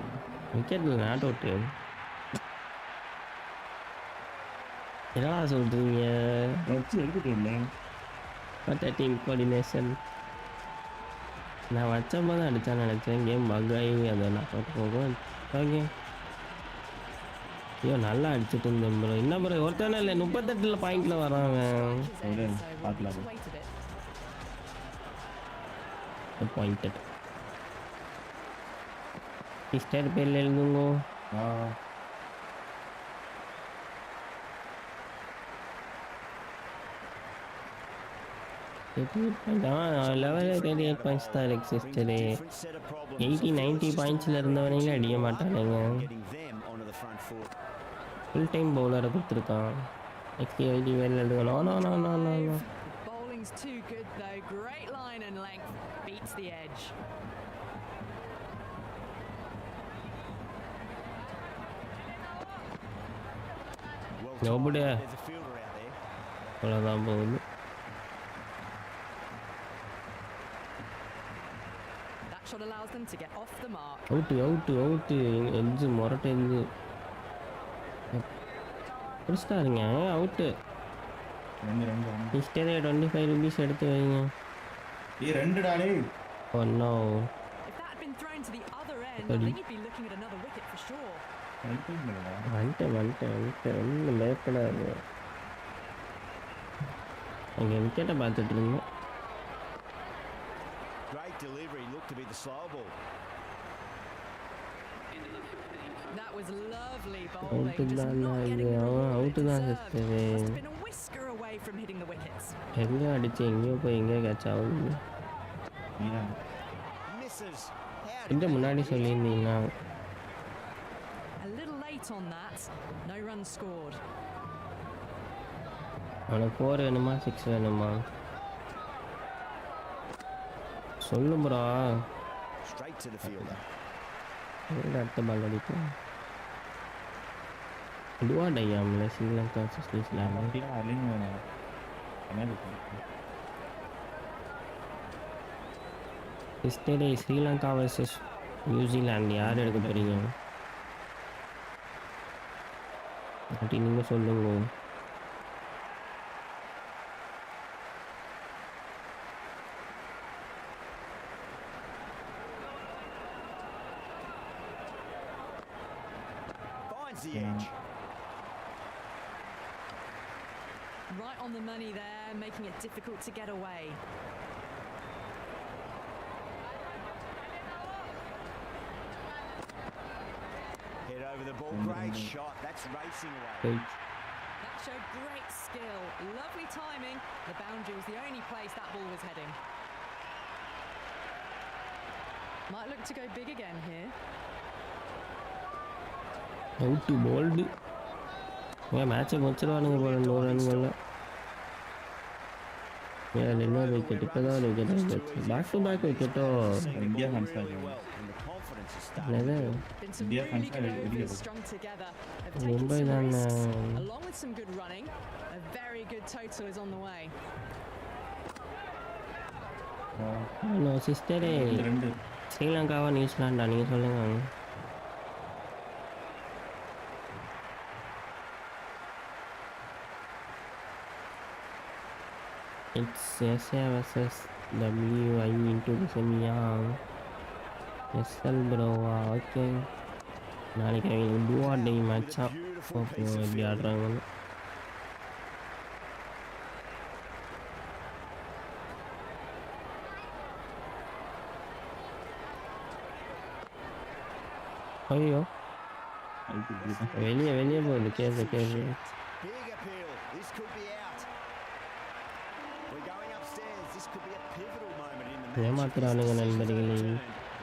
விக்கெட்டில் நாட் அவுட்டு. என்னடா சொல்றீங்க? வச்சு எடுத்துட்டோம்ல பட் டீம் கோஆர்டினேஷன் நான் வச்சப்போ தான் அடித்தான்னு நினச்சேன். கேம் பக்காகி அதை நாட் அவுட் போகும். ஓகே ஐயோ நல்லா அடிச்சுட்டு இருந்தேன் ப்ரோ. என்ன ப்ரோ ஒருத்தானே இல்லை 38 பாயிண்டில் வராங்க. பார்க்கலாம் பாயிண்டட் சிஸ்டர் பேரில் எழுதுங்க. லெவலில் 38 பாயிண்ட்ஸ் தான் இருக்கு சிஸ்டரு. 80-90 பாயிண்ட்ஸில் இருந்தவனையும் அடிக்க மாட்டானுங்க. ஃபுல் டைம் பவுலரை கொடுத்துருக்கான். நெக்ஸ்ட் 80 வேலை எழுதுக்கணும். No no no no no. Bowling's too good though. Great line and length. Beats the edge. Nobody அவ்வளோதான் போகுது. That shot allows them to get off the mark. Out எஞ்சு முரட்டை எஞ்சு பிடிச்சிட்டாருங்க. அவுட்டு ஹிஸ்டரி 25 rupees எடுத்து வைங்க. ரெண்டு டாலே ஒன்னோ If that had been thrown to the other end, I think you'd be looking at another wicket for sure. வந்துட்டேன் ஒன்றும் பயப்படாது. அங்கே விக்கெட்டை பார்த்துட்டு இருந்தேன். Great delivery, looked to be the slow ball. That was lovely out bowling. Just தான் not getting the அவன் reward it out தான் deserved. Sister. Must have been a whisker away from hitting the wickets. எங்கேயோ அடிச்சு எங்கேயோ போய் எங்கேயோ catch ஆகுது. Misses. How did கொஞ்சம் they முன்னாடி hit? சொல்லியிருந்தீங்கன்னா A little late on that. No runs scored. அவனுக்கு 4 வேணுமா 6 வேணுமா சொல்லு bro. Straight to the fielder. அடுத்த பால் அடிப்போம். இதுவா டையாமில் ஸ்ரீலங்கா ஸ்ரீஸ்லாமில் ஹிஸ்டரி ஸ்ரீலங்கா வர்சஸ் நியூசிலாந்து யார் எடுக்க போகிறீங்க அப்படி நீங்கள் சொல்லுங்க. Finds the edge. Right on the money there, making it difficult to get away. Head over the ball. Great shot. That's racing away. Great. That showed great skill. Lovely timing. The boundary was the only place that ball was heading. Might look to go big again here. Out bowled மேட்சை முடிச்சிருவானுங்க போல 100 ரன்களில். வேறு இன்னொரு wicket இப்போ தான் ஒரு wicket வந்துச்சு. Back to back விக்கெட்டோ இந்தியா ஃபேன்ஸ் தான் என்னது Been some India really fans are good really overs good. strung together. Have Mumbai taken some dan, risks, along with some good running. A very good total is on the way. Hello சிஸ்டரே, ரெண்டு ஸ்ரீலங்காவா நியூசிலாண்டா நீங்கள் சொல்லுங்கள். It's SA versus WI into செமியா SL ப்ரோவா? Okay, நாளைக்கு அவங்க டூ ஆர் டை மேட்சா பார்ப்போம் எப்படி ஆடுறாங்கன்னு. ஐயோ வெளியே வெளியே போகுது கேஸ் கேஸ். Big appeal. This could be out. We're going upstairs. This could be a pivotal moment in the match. ஏமாத்துறானுங்க நண்பர்களே.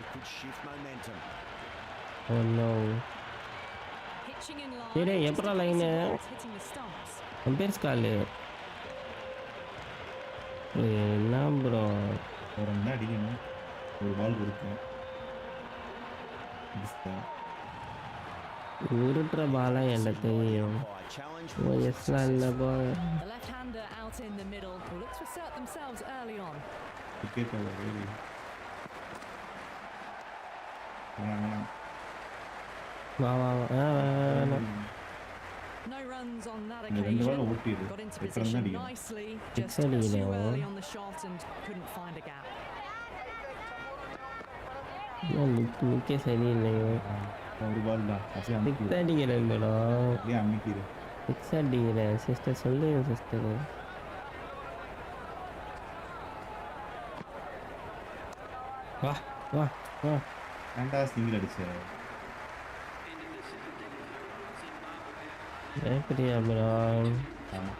It could shift momentum. Oh no. Pitching in line. டேய் just எப்படா a line basic balls hitting the stumps. Umpire's call என்ன ப்ரோ? ஒரு run தான் அடிக்கணும், ஒரு பால் கொடுத்தேன். உருட்டுற பாலா என்கிட்ட தெரியும். Challenge. ஓ எஸ்லாம் இல்லைப்பா. The left-hander out in the middle will look to assert themselves early on. Wicket வேணும். வா வா வா No runs on that இந்த ரெண்டு பால் occasion. ஓட்டிடு Got into எத்தனை தான் position அடிக்கணும். nicely, Six just too அடிக்கணும். early on the shot and couldn't find a gap. நிற்க சரியில்லையோ. ஒரு பால் தான் அப்படியே சிக்ஸ் அமுக்கிடு, அடிக்கிறேன் ப்ரோ. அப்படியே அமுக்கிடு. சிக்ஸ் அடிக்கிறேன் சிஸ்டர், சொல்லுங்க சிஸ்டர். வா வா வா. ஏன்டா சிங்கிள் அடிச்ச? எப்படியா ப்ரோ? ஆமா,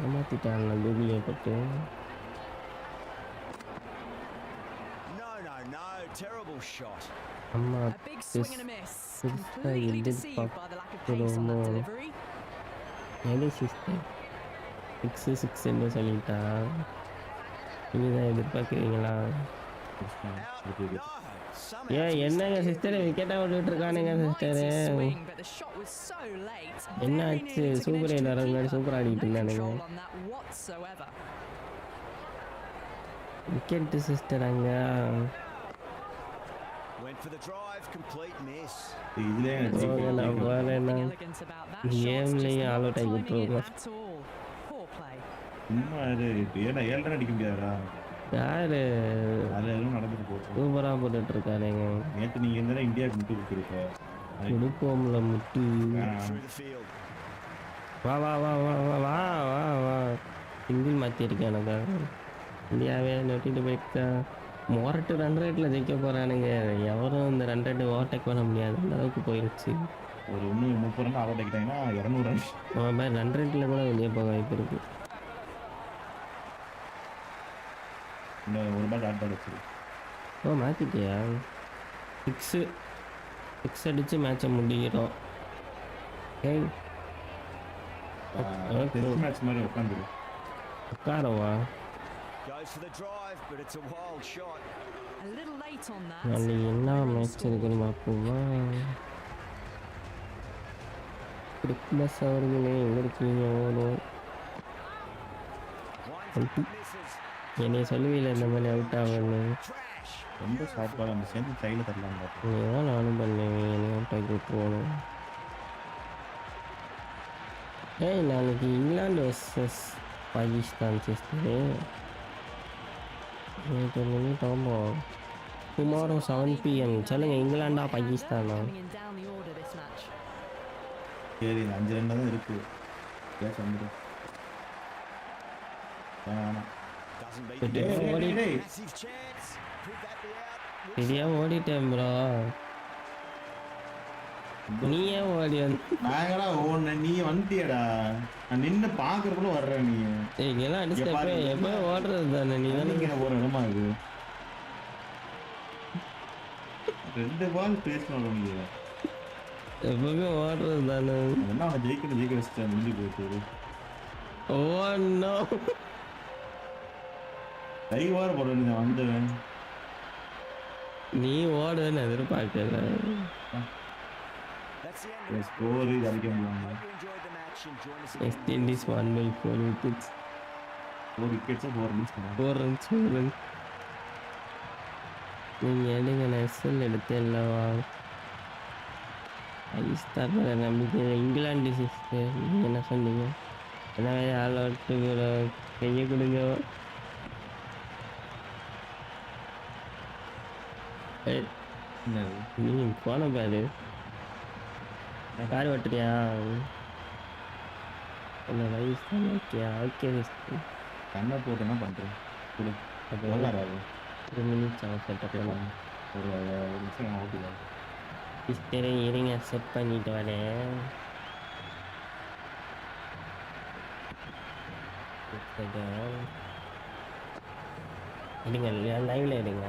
ஏமாத்திட்டாங்களா கூகுளே பட்டு? No. Terrible shot. அம்மா A big swing and a miss. Sister, Completely you did deceived by the lack of pace on that Romo. delivery. எது சிஸ்டர் சிக்ஸ்ன்னு சொல்லிட்டா இனிதான் எதிர்பார்க்குறீங்களா? Out. No. Somehow ஏன் என்னங்க சிஸ்டர் விக்கெட்டா விட்டுட்டு இருக்கானுங்க sister? Mighty swing, but the shot was so late. என்ன Very ஆச்சு? nearly took an super edge to the எல்லாரும் keeper. சூப்பர் ஆடிட்டு No இருந்தானுங்க. control on that whatsoever. Wicket sister அங்க. went for the drive. Complete miss. இதுலயே போகல போகல. Nothing elegant about that shot, just கேம்லயும் ஆல் not அவுட் ஆகி timing it விட்டுருவோம். at all. Poor play. சும்மா ஏன்னா 7 ரன் அடிக்க முடியாதா? யாரு அதில் எதுவும் நடந்துட்டு போகும். சூப்பரா போட்டுட்டு இருக்காருங்க. நேற்று நீங்கள் இருந்தாலும் இந்தியாவுக்கு முட்டு கொடுத்துருக்க. கொடுப்போம்ல முட்டு. Through the field. வா வா வா வா வா வா வா வா. சிங்கிள் மாற்றிருக்கேன் எனக்கு. இந்தியாவே நொட்டிட்டு போயிட்டா மொரட்டு ரன் ரேட்டில் ஜெயிக்க போகிறானுங்க. எவரும் இந்த ரன் ரேட்டு ஓவர்டேக் பண்ண முடியாது, அந்த அளவுக்கு போயிடுச்சு. ஒரு இன்னும் 30 ரன் அவுட் ஆகிட்டாங்கன்னா 200 ரன். அவன் மாதிரி ரன் ரேட்டில் கூட வெளியே போக வாய்ப்பு இருக்கு. இன்னும் ஒரு பால் ஆட் பால் வச்சிரு. ஓ மாற்றிட்டியா? சிக்ஸு அடித்து மேட்சை முடிக்கிறோம். ஏய் டெஸ்ட் மேட்ச் மாதிரி உட்காந்துரு. உட்காரவா? Goes for the drive, but it's a wild shot. A little late on that. நாளைக்கு என்ன மேட்ச் இருக்குன்னு பார்ப்போமா? கிறிஸ்மஸ் அவர்களே எங்கே இருக்கீங்க? ஓடும் Winds up, misses. என்னை சொல்லுவீல இந்த மாதிரி அவுட் ஆகுன்னு. Trash. ரொம்ப ஷார்ட் பால் அந்த சேர்ந்து சைடில் தரலாம் பார்த்தேன். நீதான் நானும் பண்ணுவேன், என்னை அவுட் ஆக்கி விட்டுருவோம். ஏய் நாளைக்கு England versus Pakistan sister. Tomorrow 7 PM. சொல்லுங்கள், இங்கிலாண்டா பாகிஸ்தானா? Coming in down the order this match. சரி, இந்த 5 ரன் தான் இருக்குது. கேஸ் வந்துடும். வேணாம். Doesn't beat But the yeah, what do you- massive chance. Could that be out? சரியா ஓடிட்டேன் ப்ரோ. நீ ஏன் ஓடி வந்து நாங்களா ஓடுன நீ வந்துட்டியடா. நான் நின்று பார்க்கறதுக்குள்ள வர்ற நீ. இங்கெல்லாம் அடிச்சுட்டு எப்போ ஓடுறது தானே நீ தானே. நீங்க ஒரு இடமா இது 2 பால் பேசணும். நீங்க எப்பவுமே ஓடுறது தானே. அதெல்லாம் அவன் ஜெயிக்கிற வச்சுட்டு முடிஞ்சு போயிட்டு. Oh no. டைவார போட வேண்டியது வந்தவன். நீ ஓடுவேன்னு எதிர்பார்க்கல. That's the end of it. Score இது அடிக்க முடியாது. Hope you enjoyed the match and join us West again. Indies won by 4 wickets. 4 wickets 4 runs. 4 runs, 4 runs. நீங்க எடுங்க, நான் எஸ்எல் எடுத்தேன்லவா. ஐஸ்தார் மேலே நம்பிக்கை. இங்கிலாந்து சிஸ்டர் நீங்கள் என்ன சொன்னீங்க? என்ன ஆள் அவுட்டு கையை கொடுங்க. என்னது? நீ போன பாரு. கார் ஓட்டுறியா? என்ன வயசு தான் ஓகேயா? Okay sister. கண்ணை போட்டு என்ன பண்ணுறேன்? கொடு. அப்போ வராது. 3 minutes ஆகும் செட்டப் பண்ணலாம். ஒரு நிமிஷம் ஓட்டிக்கலாம். சிஸ்டர் இருங்க, செட் பண்ணிட்டு வரேன். எடுங்க, லைவ்ல எடுங்க.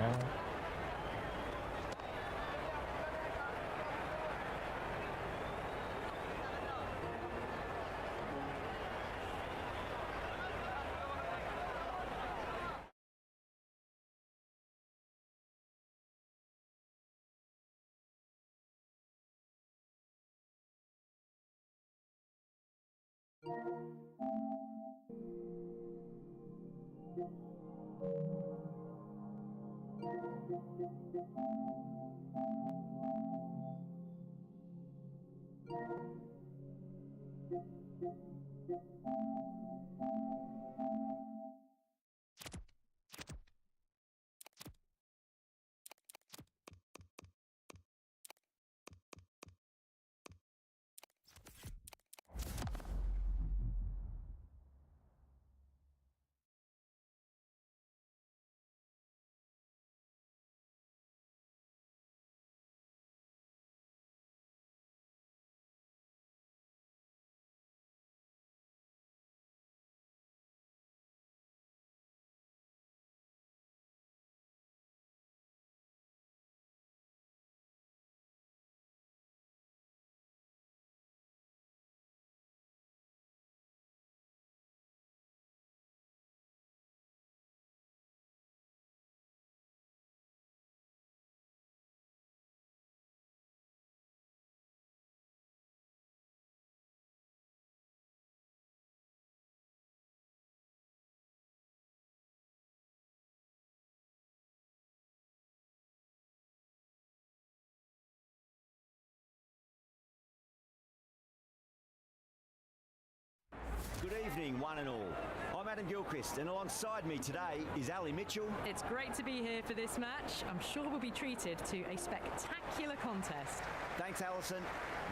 Good evening, one and all. I'm Adam Gilchrist, and alongside me today is Ali Mitchell. It's great to be here for this match. I'm sure we'll be treated to a spectacular contest. Thanks, Alison.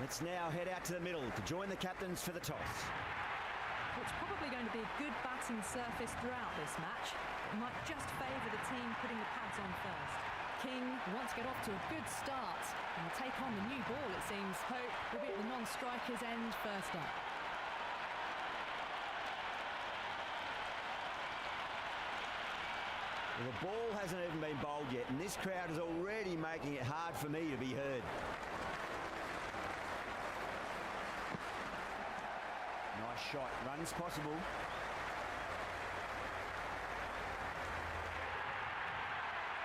Let's now head out to the middle to join the captains for the toss. It's probably going to be a good batting surface throughout this match. It might just favour the team putting the pads on first. King wants to get off to a good start and take on the new ball, it seems. Hope will be at the non-striker's end first up. Well, the ball hasn't even been bowled yet, and this crowd is already making it hard for me to be heard. Nice shot, runs possible.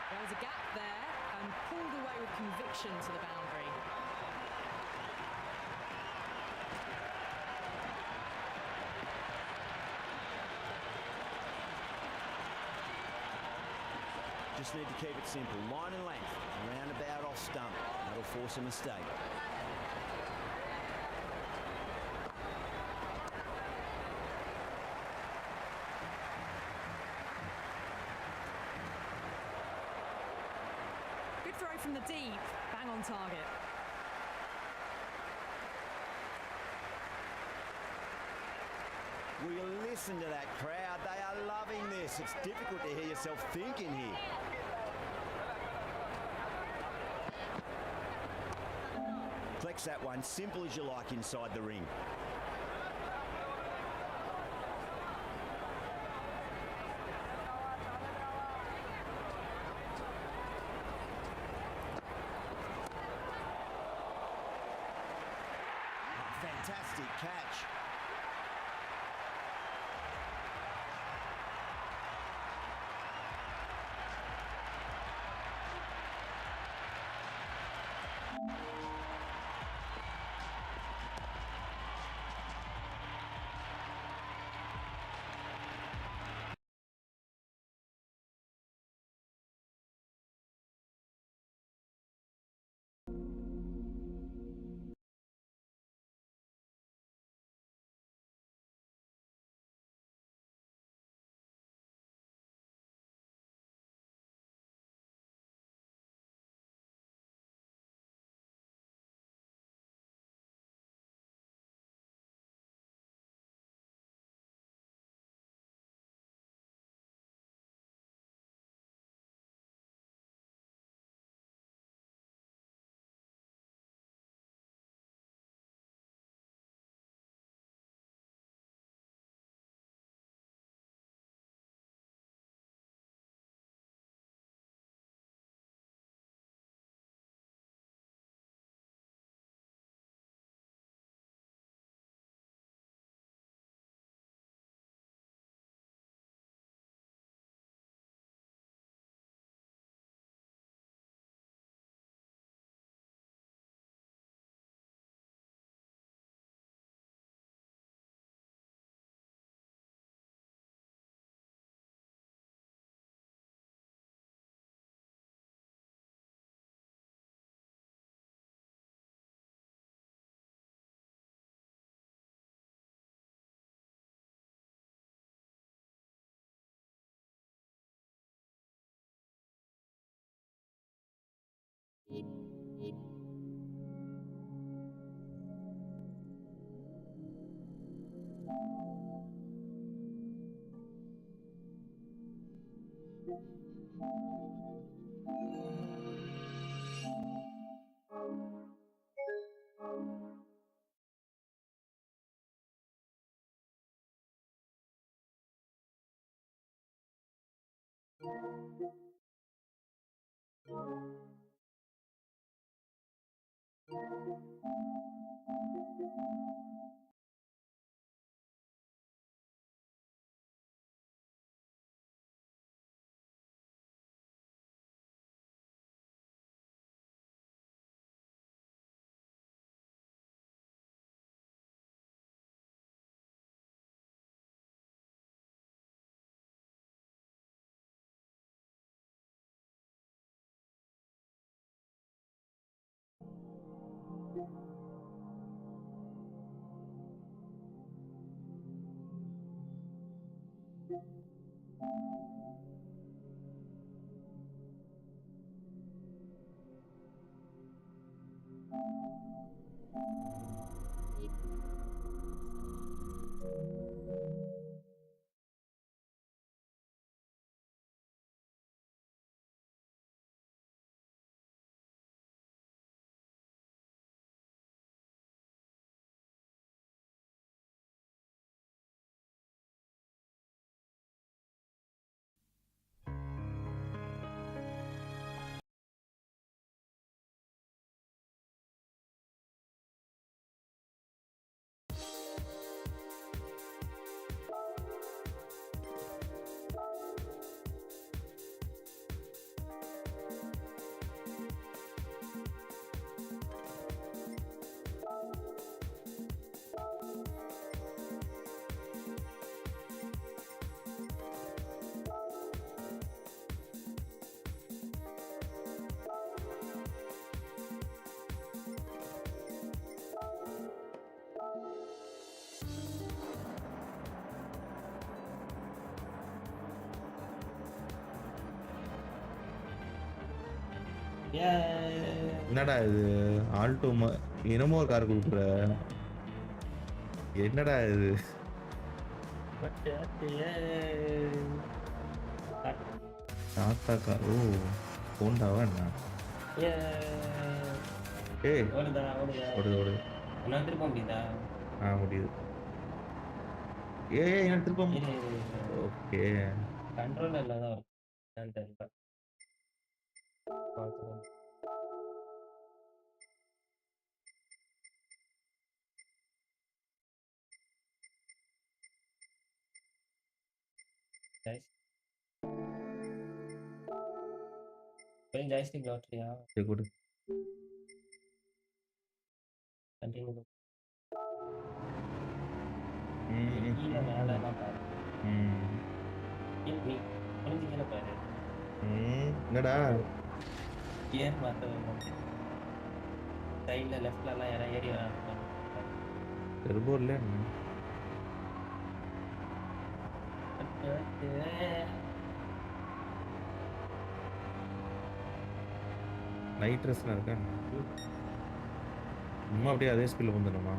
There was a gap there and pulled away with conviction to the boundary. Just need to keep it simple. Line and length, roundabout off stump. That'll force a mistake. Good throw from the deep, bang on target. Will you listen to that crowd? They are loving this. It's difficult to hear yourself thinking here. Flex that one, simple as you like inside the ring. Oh, fantastic catch. என்னடா இது Alto என்னமோ ஒரு car கொடுக்குற என்னடா இது Tata car ஓ ஹோண்டாவா என்ன ஏய் ஓடுது ஓடுது என்ன திருப்ப முடியுதா முடியுது ஏய் என்ன திருப்ப ஓகே கண்ட்ரோல் இல்லாதான் இருக்கும் தெரியல கொஞ்சம் ஜாய்ஸ்டிக் லாட்ரியா சரி கொடு கண்டினியூ கீழே மேலே எல்லாம் பாரு நீ குளிஞ்சு கீழே பாரு என்னடா கியர் மாற்ற சைடில் லெஃப்ட்லலாம் யாராவது ஏறி வராங்க டர்போ இல்லை என்ன நைட் ட்ரெஸ்லாம் இருக்கா சும்மா அப்படியே அதே ஸ்பீடில் வந்துடணுமா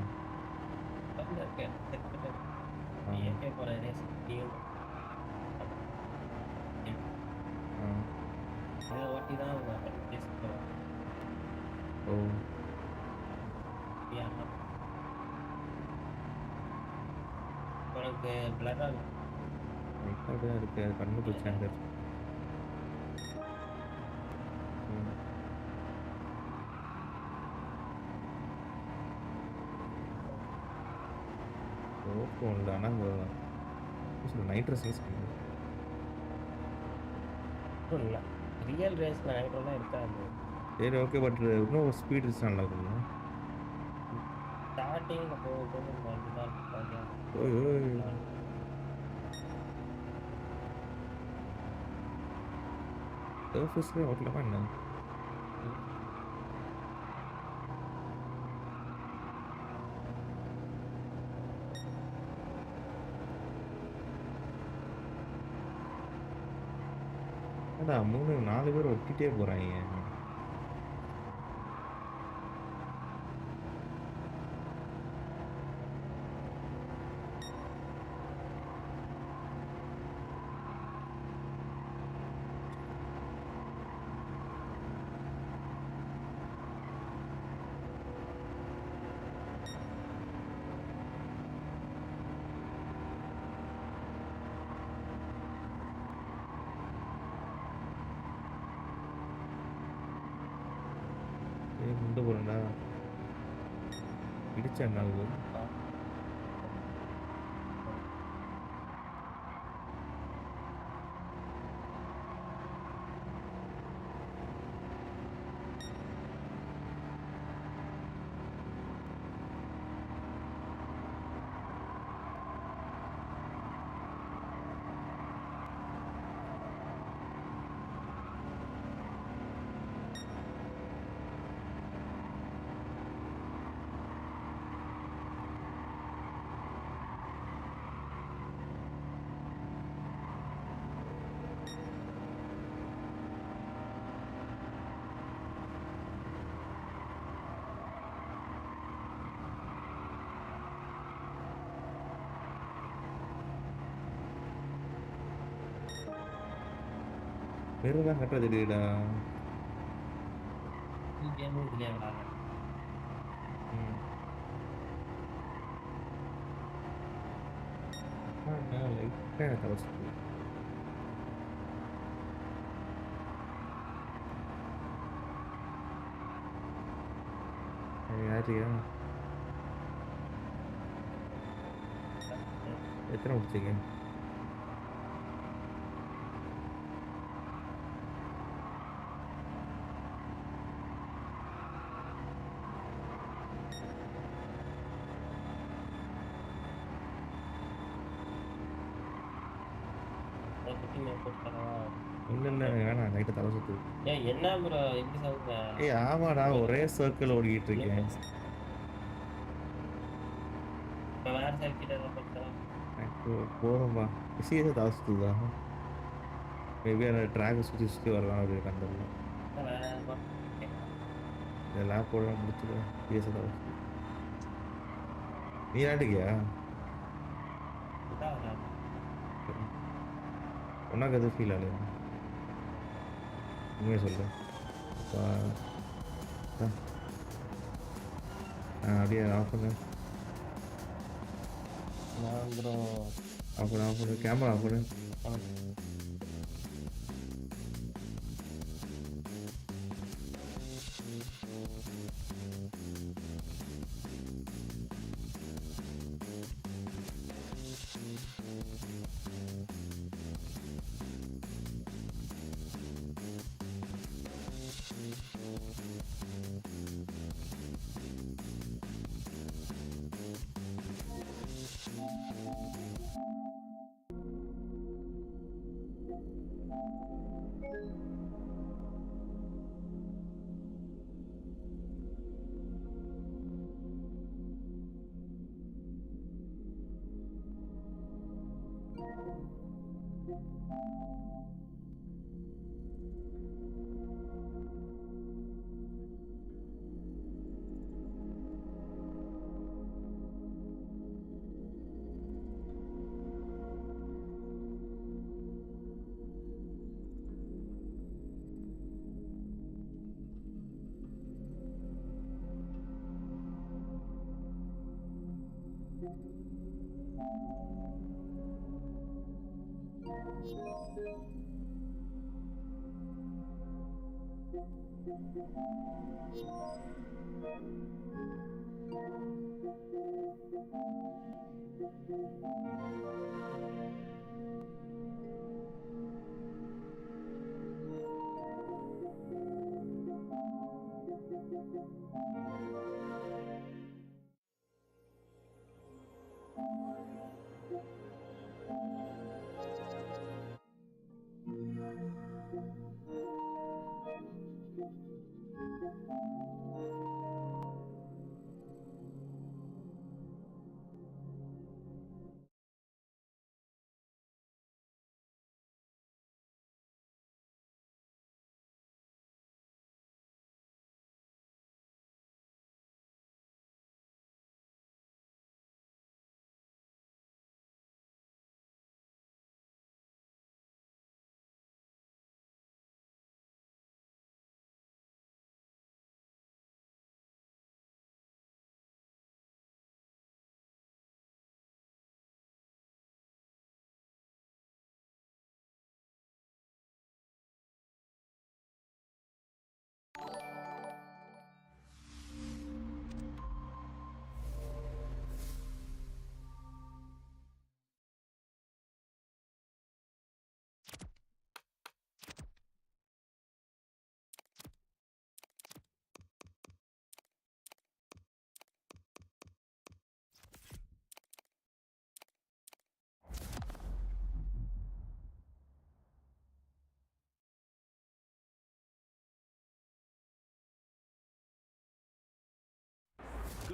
ஓட்டி தான் ஓ உனக்கு பிளராக அப்படியே இருக்கு அது கண்ணு போச்சாங்க ஓப்போ உண்டு ஆனால் நைட் ட்ரெஸ் இல்லை ரியல் ரேஸில் நைட்ரோலாம் இருக்காது சரி ஓகே பட் இன்னும் ஸ்பீட் ரேஸ் நல்லா இருக்குல்ல ஸ்டார்டிங்கில் போகும்போது வண்டி தான் சர்ஃபேஸ்லேயே ஓட்டலாமா என்ன ஏடா 4 பேர் ஒட்டிகிட்டே போகிறாங்க முண்டை போறேன்டா இடிச்சா என்ன ஆகுது வேறுதான் கட்டுறது இல்லைடா கேமும் இதுலேயே விளாட்றேன். லைட்டாக தவச்சு யாரியா எத்தனை முடிச்சிங்க இல்லை வேணாம் நைட்டு தலை சுத்து ஏன் என்ன ப்ரோ எப்படி சொல்ற? ஏய் ஆமாடா ஒரே சர்க்கிள் ஓடிக்கிட்டு இருக்கேன் இப்போ வேறு சர்க்கிட்ட பார்த்தா போதும்பா சீரியஸாக தலை சுத்துதா மேபி அந்த ட்ராக்கை சுற்றி சுற்றி வரலாம் அப்படி கண்டலாம் இந்த லேப்போட முடிச்சுடுவேன் சீரியஸாக தலை சுத்து நீ நாட்டுக்கியா உனக்கு அது ஃபீல் ஆகலையா உண்மையை சொல்லு அப்படியே ஆஃப் பண்ணு நான் ப்ரோ ஆஃப் பண்ணு கேமரா ஆஃப் பண்ணு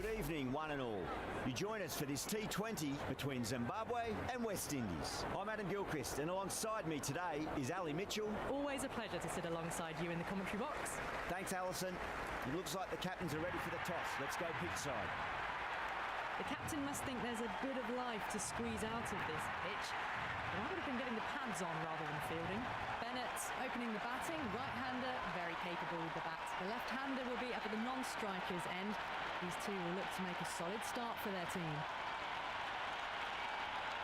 Good evening, one and all. You join us for this T20 between Zimbabwe and West Indies. I'm Adam Gilchrist, and alongside me today is Ali Mitchell. Always a pleasure to sit alongside you in the commentary box. Thanks, Alison. It looks like the captains are ready for the toss. Let's go pitch side. The captain must think there's a bit of life to squeeze out of this pitch. But I would have been getting the pads on rather than fielding. Bennett opening the batting, right-hander, very capable with the bat. The left-hander will be up at the non-striker's end. These two will look to make a solid start for their team.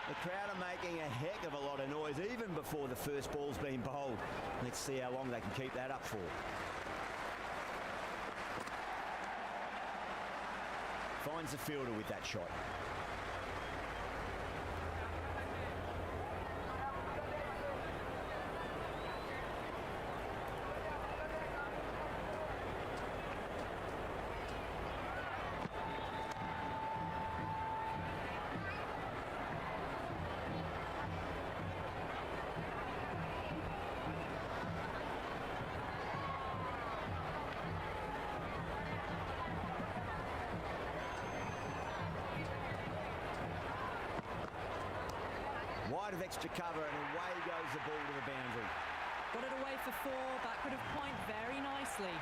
The crowd are making a heck of a lot of noise even before the first ball's been bowled. Let's see how long they can keep that up for. Finds the fielder with that shot. Wide of extra cover, and away goes the ball to the boundary. Got it away for four, backward of point very nicely.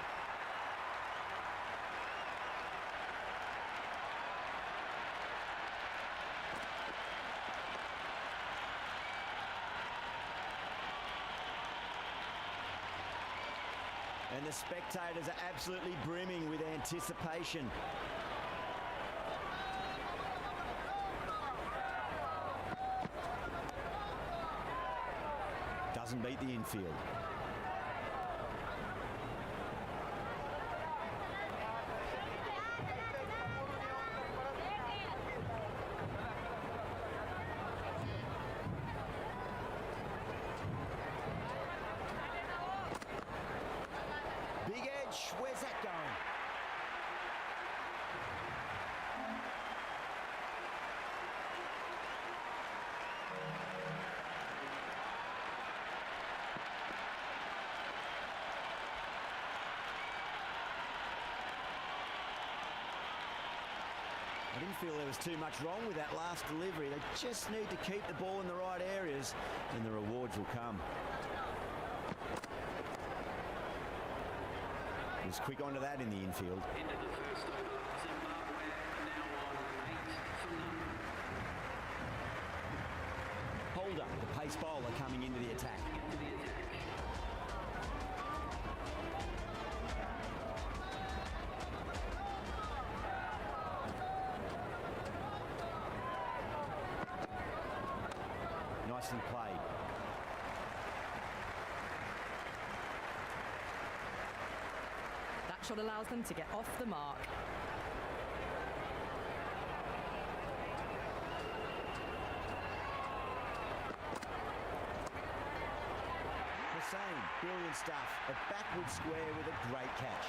And the spectators are absolutely brimming with anticipation. Doesn't beat the infield. Big edge, where's that going? I didn't feel there was too much wrong with that last delivery. They just need to keep the ball in the right areas and the rewards will come. He was quick onto that in the infield. End of the first over, Zimbabwe now on 8 for none. Holder, the pace bowler coming into the attack. Nicely played. That shot allows them to get off the mark. Hussain, brilliant stuff. A backward square with a great catch.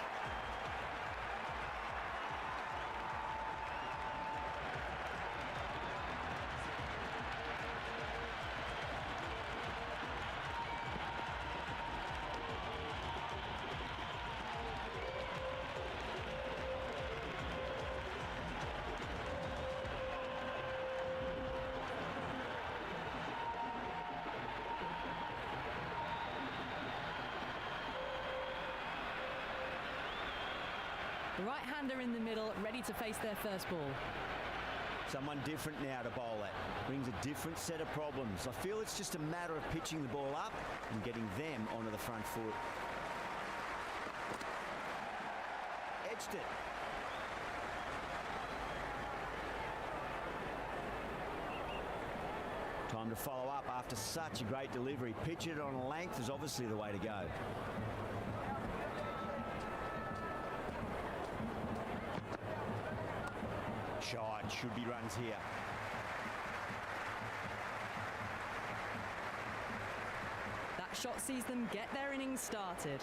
The right-hander in the middle, ready to face their first ball. Someone different now to bowl at. Brings a different set of problems. I feel it's just a matter of pitching the ball up and getting them onto the front foot. Edged it. Time to follow up after such a great delivery. Pitch it on length is obviously the way to go. Shot, should be runs here. That shot sees them get their innings started.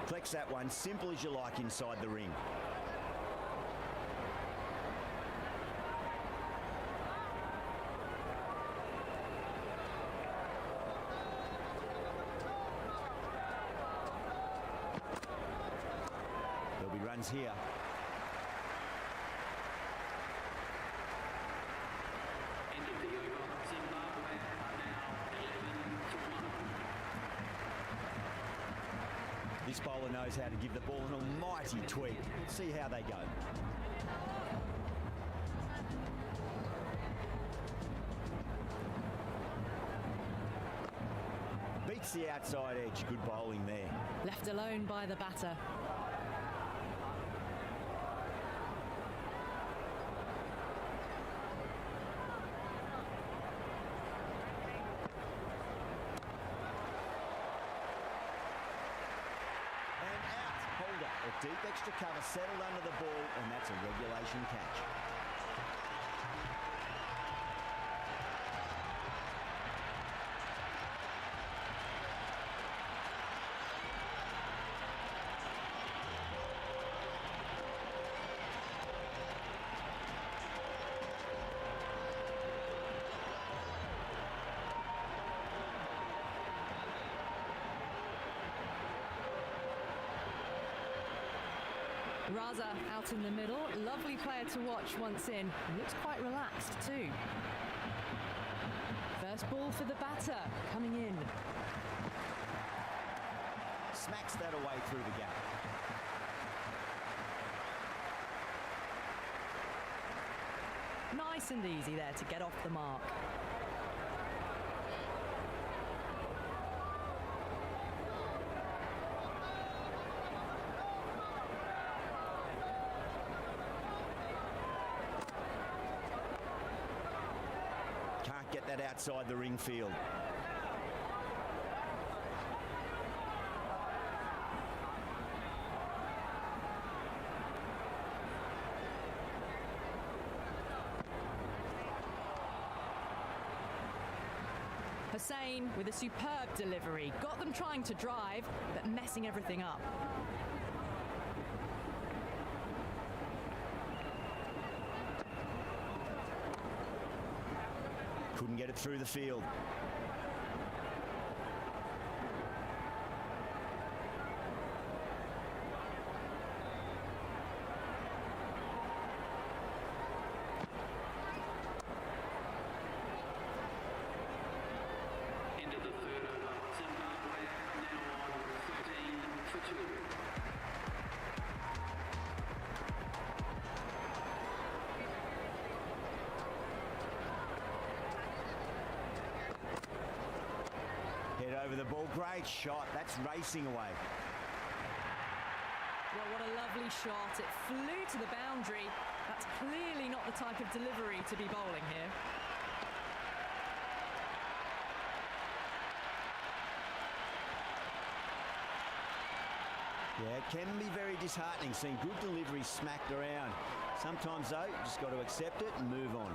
Flex that one, simple as you like inside the ring. runs here. End of the over. Zimbabwe are now 11 to 1. This bowler knows how to give the ball an almighty tweak. Let's see how they go. Beats the outside edge. Good bowling there. Left alone by the batter. And out. Holder. A deep extra cover settled under the ball, and that's a regulation catch. Raza out in the middle. Lovely player to watch once in. Looks quite relaxed too. First ball for the batter coming in. Smacks that away through the gap. Nice and easy there to get off the mark. Can't get that outside the ring field. Hussain with a superb delivery. Got them trying to drive, but messing everything up. Couldn't get it through the field. End of the third over. Zimbabwe now on 13 for 2. Head over the ball. Great shot. That's racing away. Well, what a lovely shot. It flew to the boundary. That's clearly not the type of delivery to be bowling here. Yeah, it can be very disheartening seeing good deliveries smacked around. Sometimes, though, you just got to accept it and move on.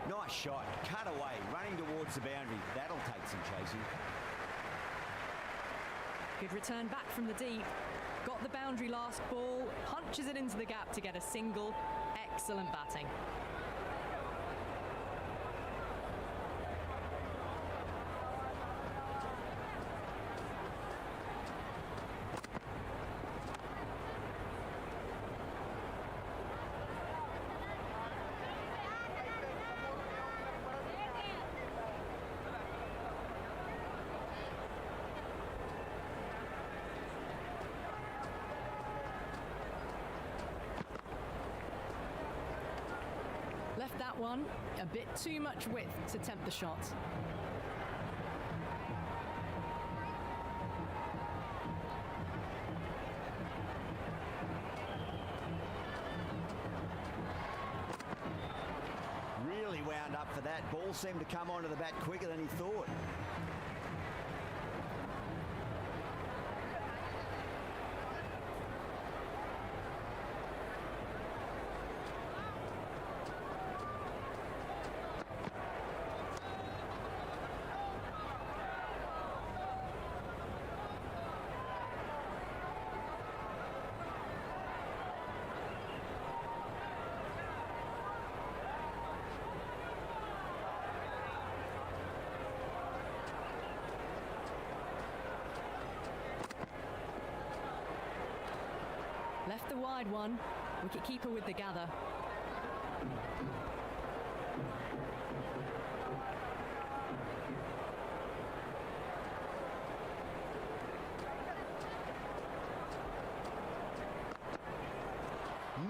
Nice shot. Cut away. Running towards the boundary. That'll take some chasing. Good return back from the deep. Got the boundary last ball. Punches it into the gap to get a single. Excellent batting. Left that one a bit too much width to tempt the shot. Really wound up for that. Ball seemed to come onto the bat quicker than he thought. wide one. Wicket-keeper with the gather.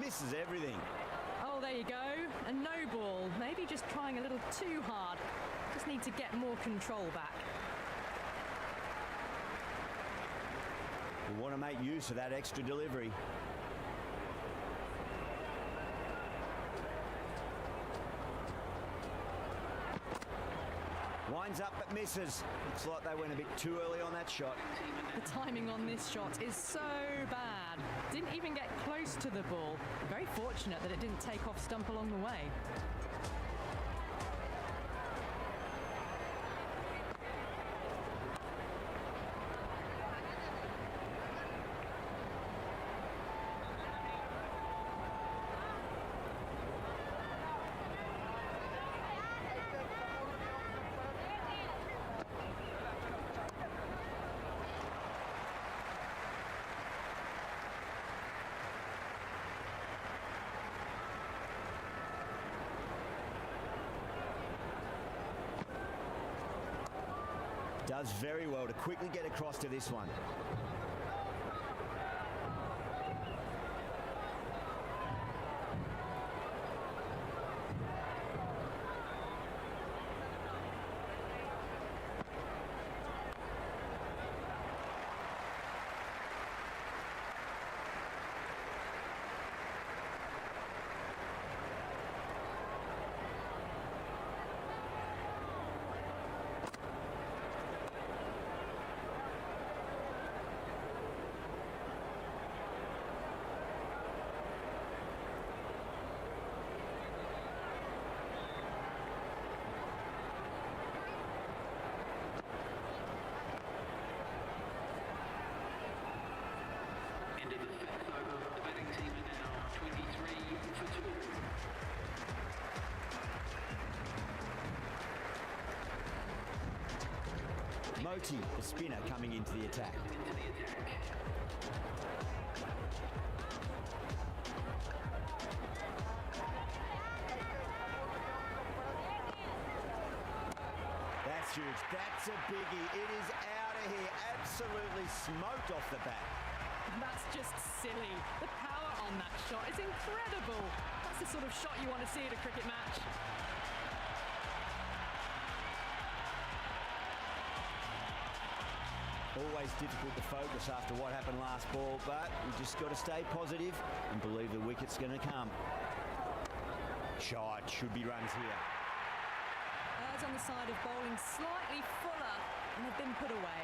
Misses everything. Oh, there you go. A no ball. Maybe just trying a little too hard. Just need to get more control back. We want to make use of that extra delivery. Winds up but misses. Looks like they went a bit too early on that shot. The timing on this shot is so bad. Didn't even get close to the ball. Very fortunate that it didn't take off stump along the way. Does very well to quickly get across to this one. End of the fifth over. The batting team are now 23 for 2. Moti, the spinner, coming into the attack. Into the attack. That's huge. That's a biggie. It is out of here. Absolutely smoked off the bat. That's just silly. The power on that shot is incredible. That's the sort of shot you want to see at a cricket match. Always difficult to focus after what happened last ball, but you just got to stay positive and believe the wicket's going to come. Shot, should be runs here. Errs on the side of bowling slightly fuller and have been put away.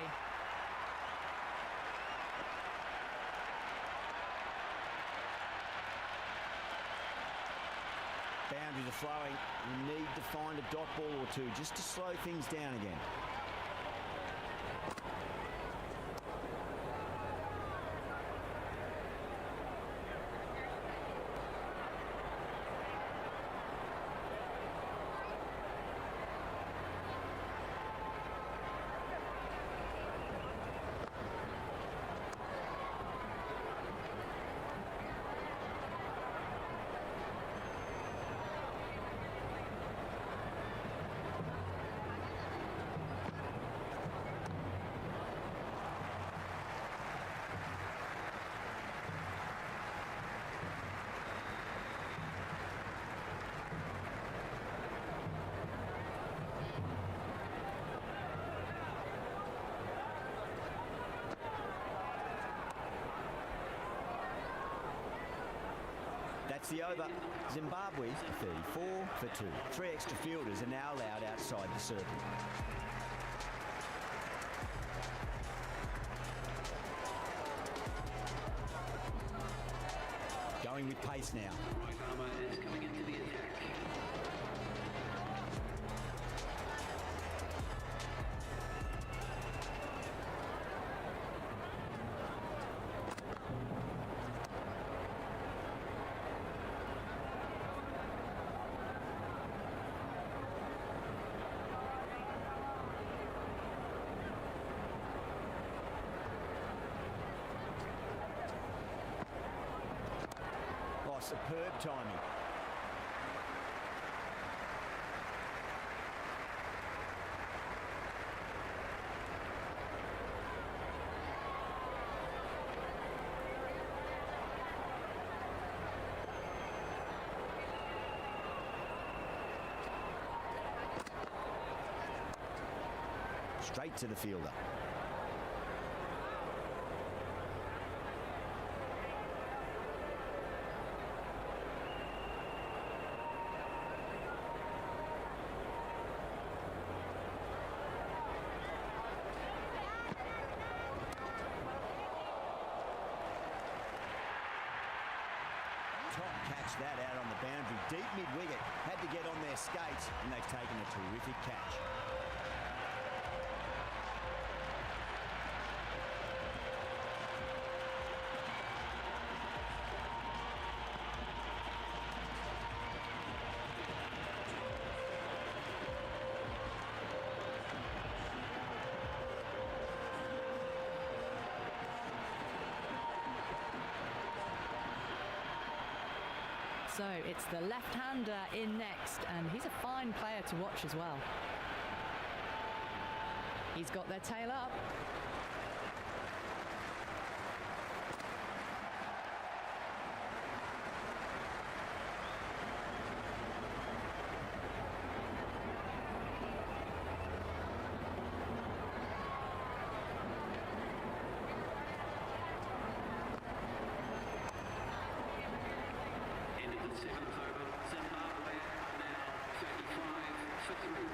Boundaries are flowing. You need to find a dot ball or two just to slow things down again. That's the over. Zimbabwe 34 for 2. 3 extra fielders are now allowed outside the circle. Going with pace now. Right armour is coming into the attack. Superb timing. Straight to the fielder. Catch that out on the boundary, deep mid-wicket, had to get on their skates, and they've taken a terrific catch. So it's the left-hander in next, and he's a fine player to watch as well. He's got their tail up. End of the seventh over. Zimbabwe are now 35 for 3.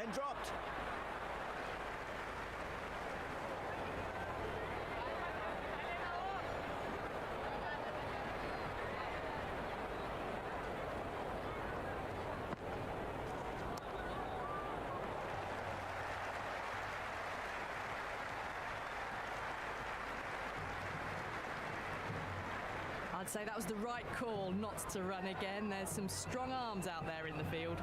And dropped. I'd say that was the right call not to run again. There's some strong arms out there in the field.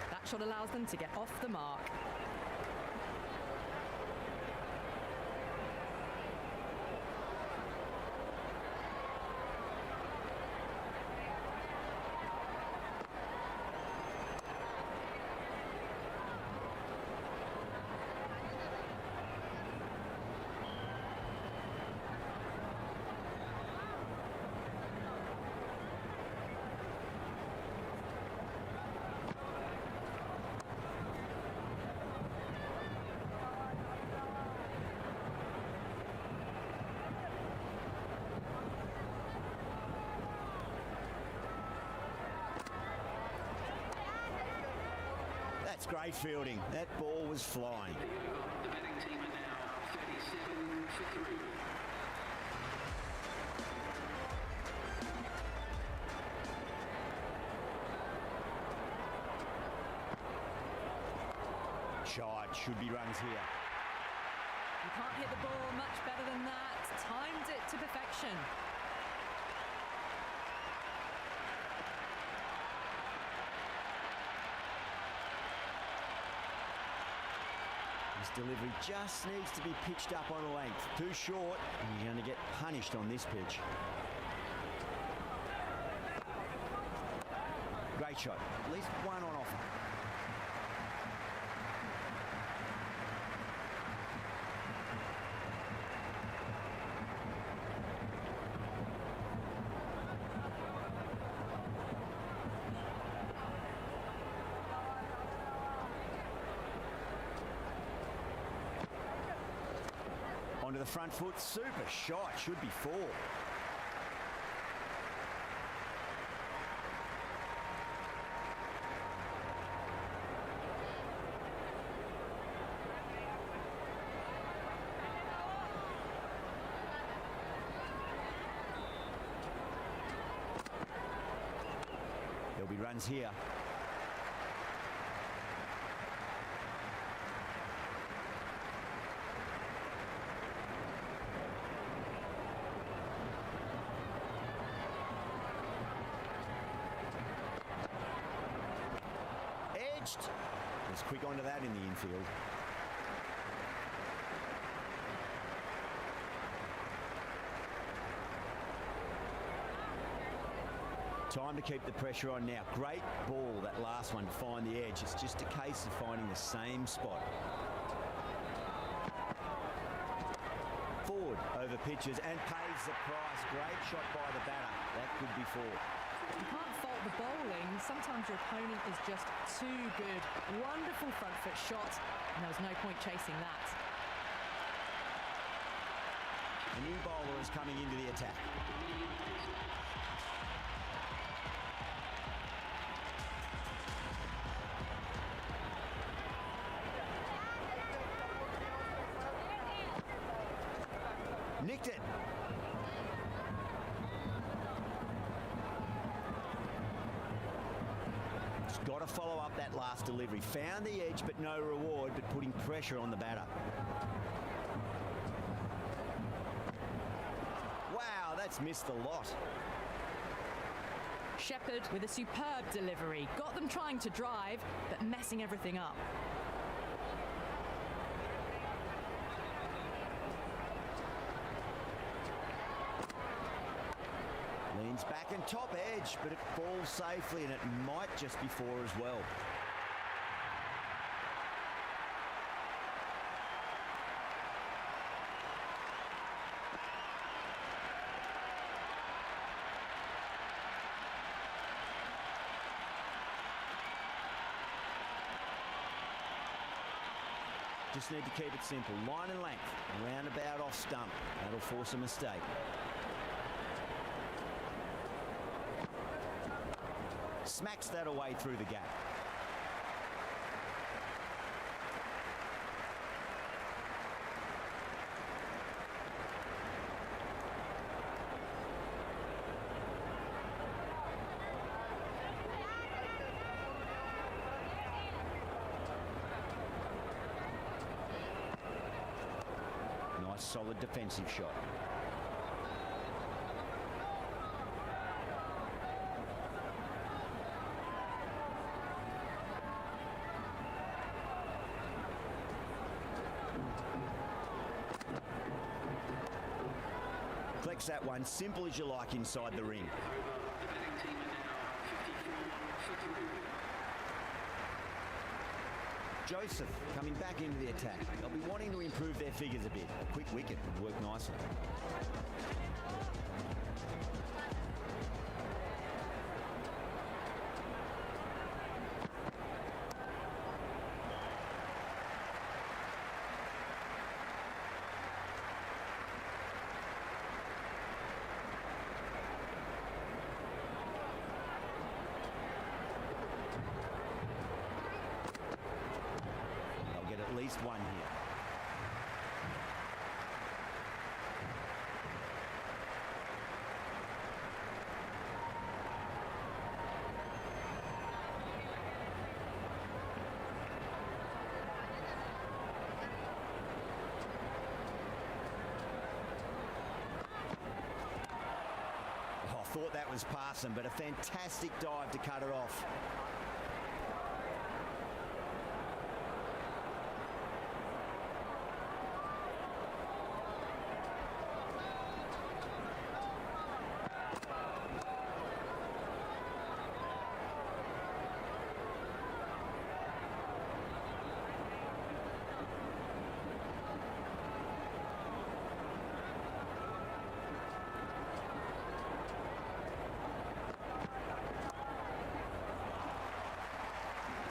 That shot allows them to get off the mark. That's great fielding. That ball was flying. The batting team are now 37 for 3. Shot, should be runs here. You can't hit the ball much better than that. Timed it to perfection. His delivery just needs to be pitched up on a length. Too short, and you're going to get punished on this pitch. Great shot. At least one on offer. Onto the front foot, super shot, should be 4. runs here. Edged. Let's quick onto that in the infield. Time to keep the pressure on now. Great ball, that last one, to find the edge. It's just a case of finding the same spot. Forward over pitches and pays the price. Great shot by the batter. That could be four. You can't fault the bowling. Sometimes your opponent is just too good. Wonderful front foot shot, and there was no point chasing that. A new bowler is coming into the attack. Nicked it. Just got to follow up that last delivery. Found the edge, but no reward, but putting pressure on the batter. Wow, that's missed the lot. Shepherd with a superb delivery. Got them trying to drive, but messing everything up. Leans back and top edge, but it falls safely, and it might just be four as well. Just need to keep it simple. Line and length, roundabout off stump. That'll force a mistake. Smacks that away through the gap. Nice solid defensive shot. Collects that one, simple as you like, inside the ring. The batting team are now 54-53. Joseph coming back into the attack. They'll be wanting to improve their figures a bit. A quick wicket would work nicely. At least one here. Oh, I thought that was passing, but a fantastic dive to cut it off.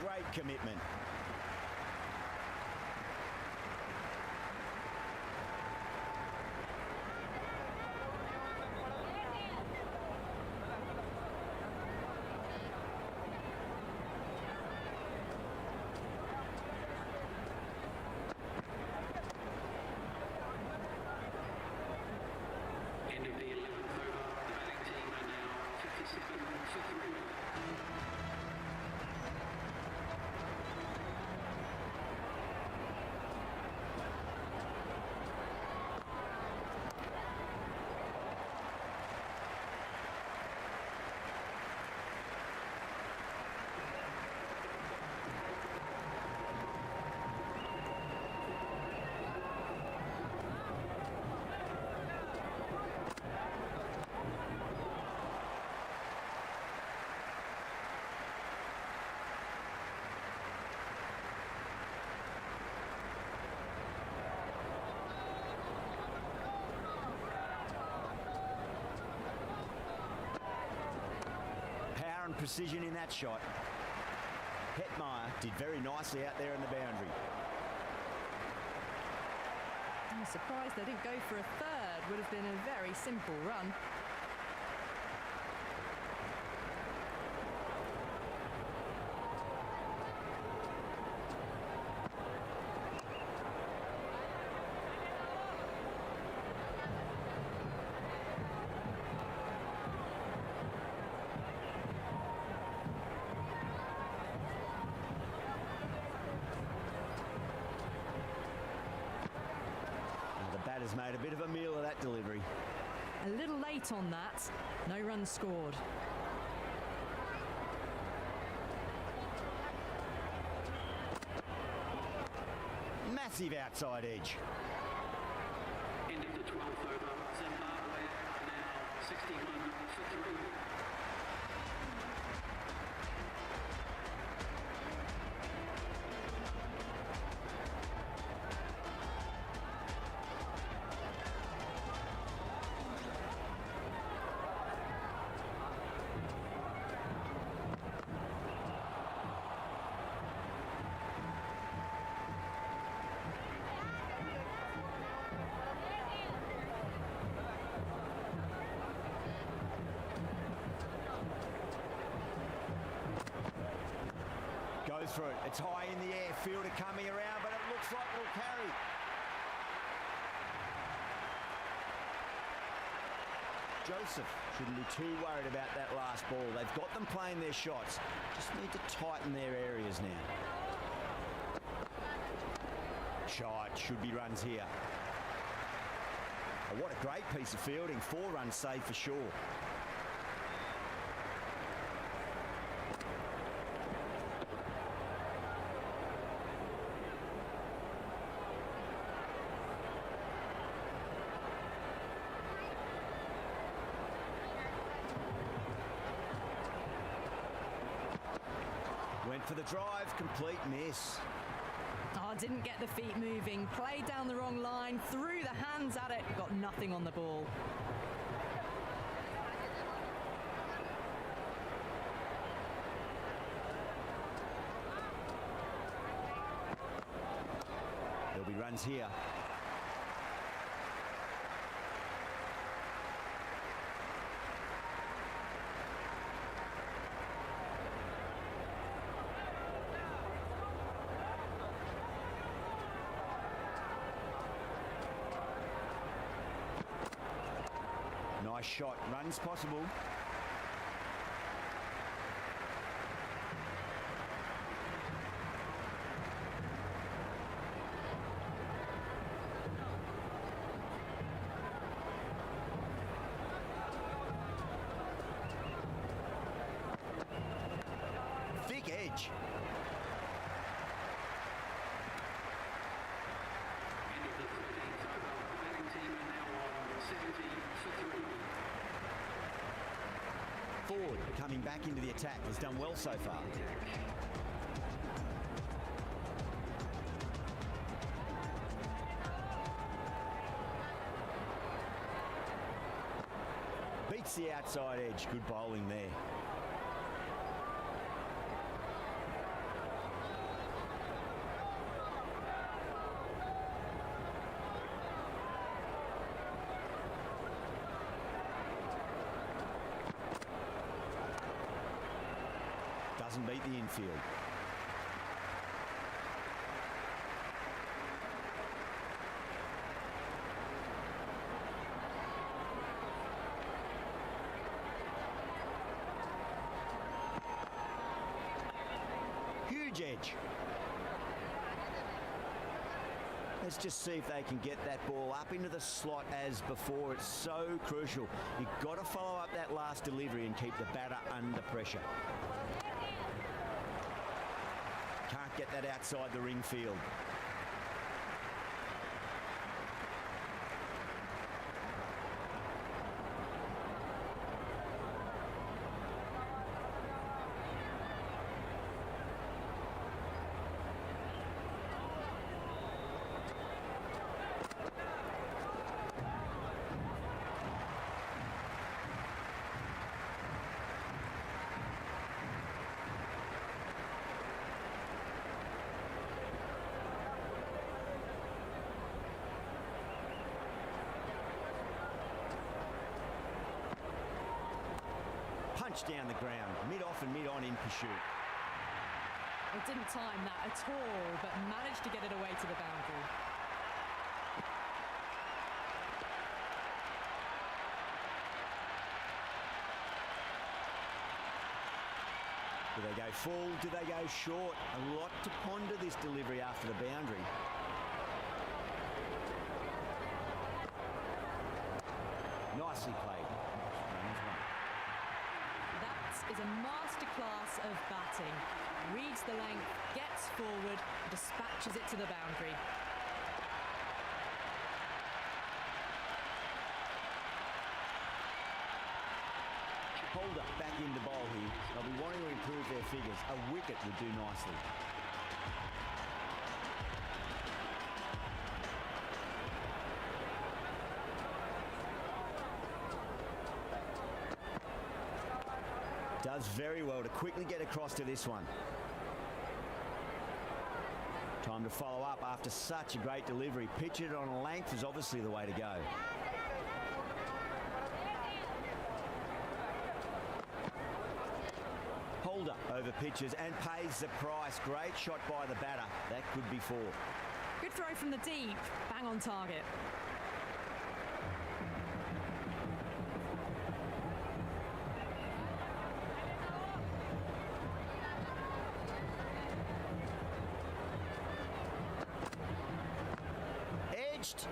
Great commitment. End of the 11th over. The batting team are now 57-53. precision in that shot. Hetmeyer did very nicely out there in the boundary. I'm surprised they didn't go for a third. Would have been a very simple run. Has made a bit of a meal of that delivery. A little late on that. No runs scored. Massive outside edge. End of the 12th over. Zimbabwe are now 61 for 3. Goes for it. It's high in the air. Fielder coming around, but it looks like it'll carry. Joseph shouldn't be too worried about that last ball. They've got them playing their shots. Just need to tighten their areas now. Shot. Should be runs here. Oh, what a great piece of fielding. 4 runs saved for sure. Went for the drive, complete miss. Oh, didn't get the feet moving. Played down the wrong line, threw the hands at it, got nothing on the ball. There'll be runs here. Nice shot. Runs possible. Thick edge. End of the 13th over. Batting team are now on 70 for 3. Ford coming back into the attack has done well so far. Beats the outside edge. Good bowling there. Doesn't beat the infield. Huge edge. Let's just see if they can get that ball up into the slot as before. It's so crucial. You've got to follow up that last delivery and keep the batter under pressure. Can't get that outside the ring field. Punch down the ground, mid-off and mid-on in pursuit. It didn't time that at all, but managed to get it away to the boundary. Do they go full? Do they go short? A lot to ponder this delivery after the boundary. Nicely played. That is a masterclass of batting. Reads the length, gets forward, dispatches it to the boundary. Holder back in the bowl here. They'll be wanting to improve their figures. A wicket would do nicely. Does very well to quickly get across to this one. Time to follow up after such a great delivery. Pitch it on a length is obviously the way to go. Holder over pitches and pays the price. Great shot by the batter. That could be four. Good throw from the deep, bang on target. Edged.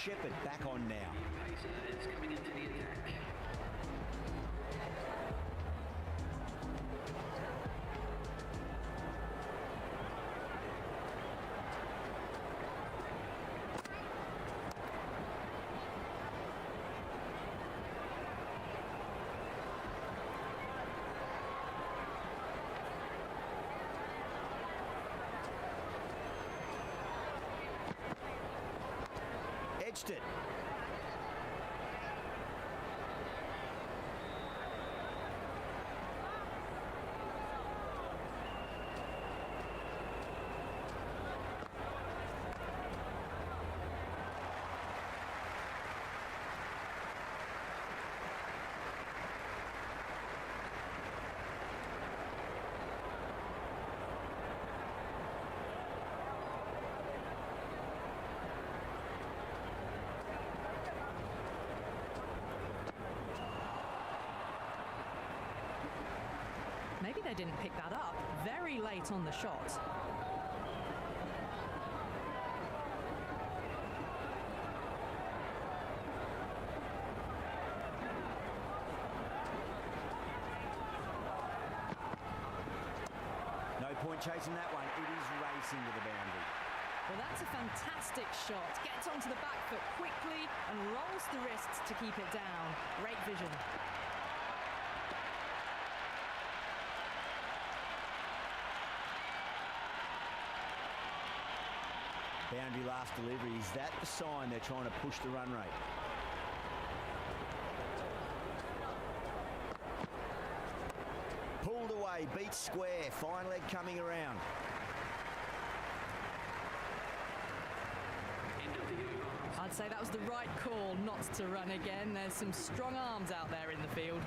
Shepherd back on now. Pacer is coming into the attack. Edged it. Maybe they didn't pick that up. Very late on the shot. No point chasing that one. It is racing to the boundary. Well, that's a fantastic shot. Gets onto the back foot quickly and rolls the wrists to keep it down. Great vision. Boundary last delivery. Is that the sign they're trying to push the run rate? Pulled away, beat square, fine leg coming around. I'd say that was the right call not to run again. There's some strong arms out there in the field.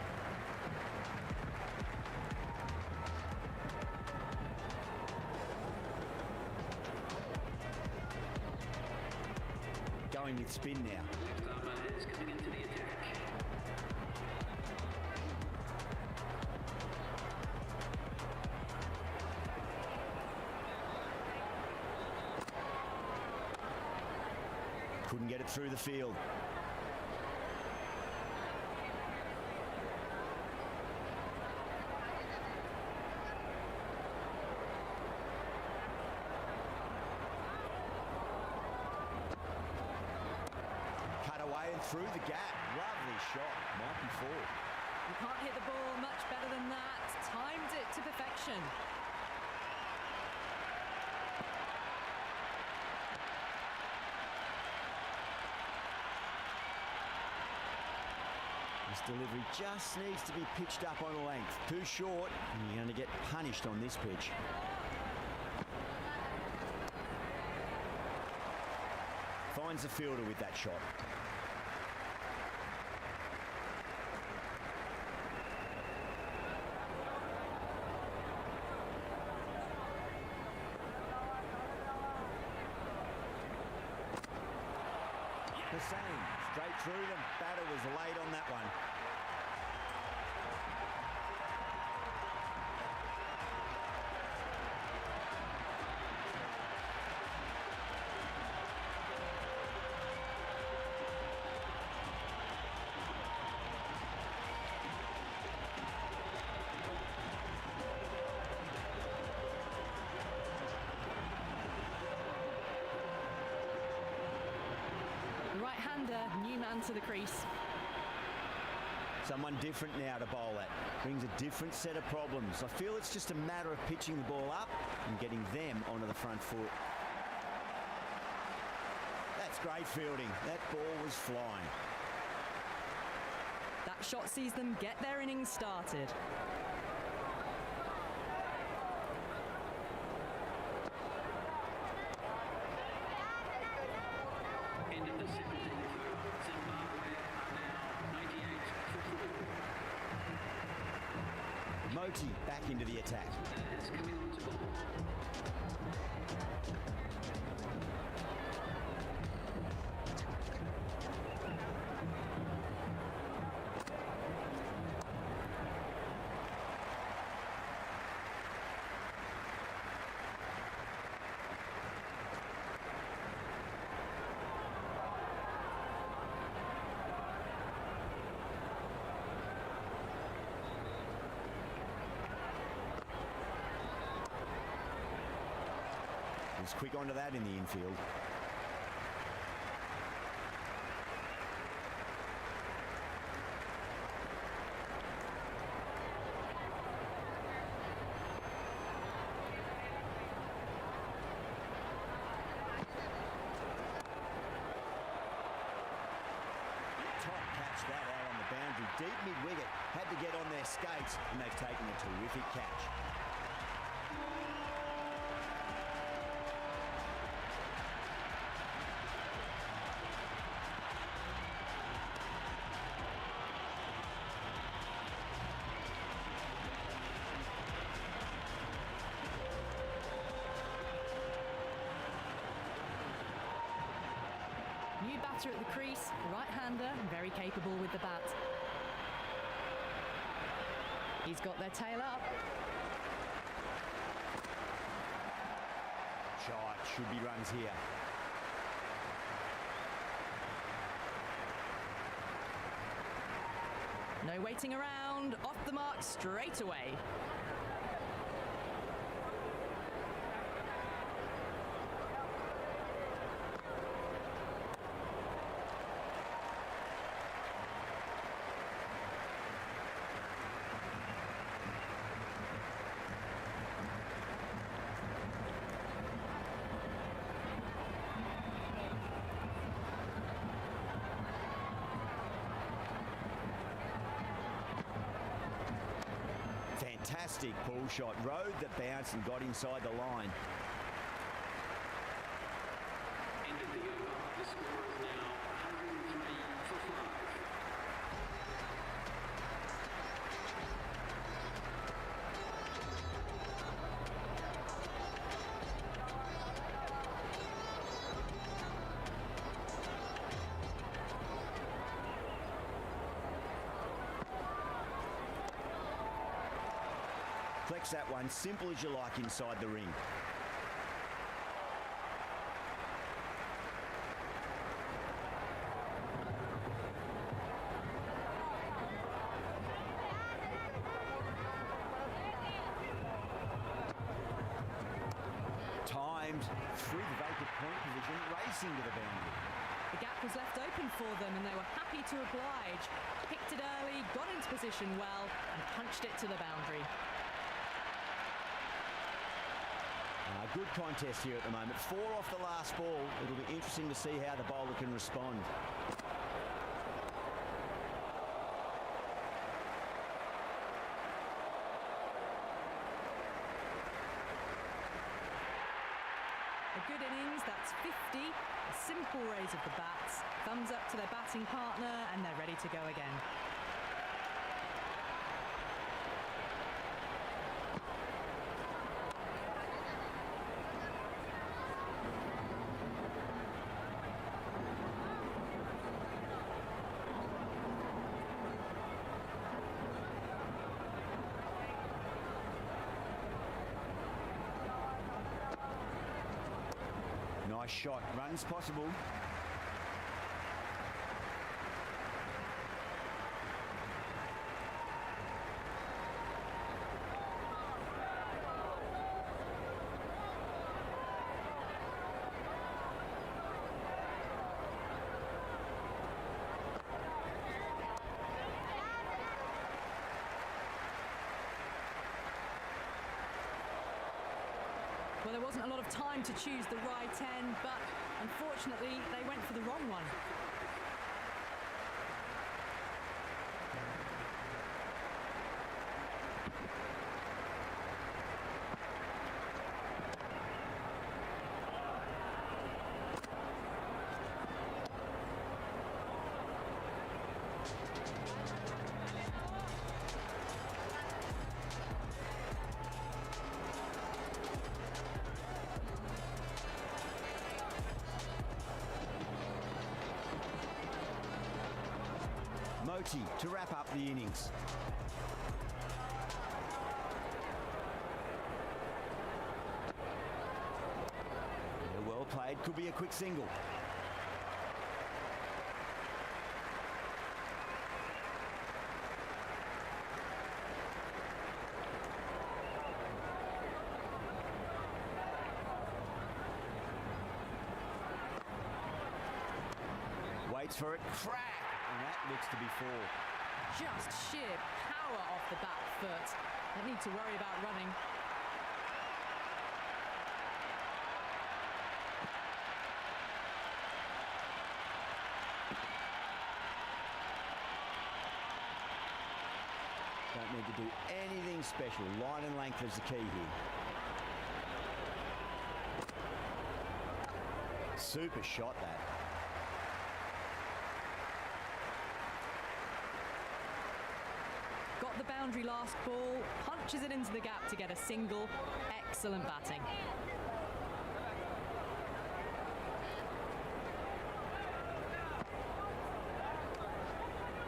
going with spin now. Left is coming into the attack. Couldn't get it through the field. Cut away and through the gap. Lovely shot. Might be four. You can't hit the ball much better than that. Timed it to perfection. This delivery just needs to be pitched up on a length. Too short, and you're going to get punished on this pitch. Finds the fielder with that shot. Hussein, straight through them. Batter was late on that one. Right-hander, new man to the crease. Someone different now to bowl at. Brings a different set of problems. I feel it's just a matter of pitching the ball up and getting them onto the front foot. That's great fielding. That ball was flying. That shot sees them get their innings started. End of the 17th over. Zimbabwe are now 98 for 4. Moti back into the attack. Is coming on to ball. He's quick onto that in the infield. Top catch that out on the boundary. Deep mid-wicket. Had to get on their skates, and they've taken a terrific catch. New batter at the crease, right-hander, very capable with the bat. He's got their tail up. Shot, should be runs here. No waiting around, off the mark straight away. Fantastic pull shot. Rode the bounce and got inside the line. End of the over. The score is now 103 for 5. Flex that one, simple as you like inside the ring. Timed through the vacant point position, racing to the boundary. The gap was left open for them and they were happy to oblige. Picked it early, got into position well and punched it to the boundary. Good contest here at the moment. 4 off the last ball. It'll be interesting to see how the bowler can respond. A good innings, that's 50. A simple raise of the bats. Thumbs up to their batting partner and they're ready to go again. Nice shot, runs possible. Well, there wasn't a lot of time to choose the right end, but unfortunately they went for the wrong one. Moti to wrap up the innings. Yeah, well played, could be a quick single. Waits for it, crack! And that looks to be 4. Just sheer power off the back foot. Don't need to worry about running. Don't need to do anything special. Line and length is the key here. Super shot that. Got the boundary last ball, punches it into the gap to get a single. Excellent batting.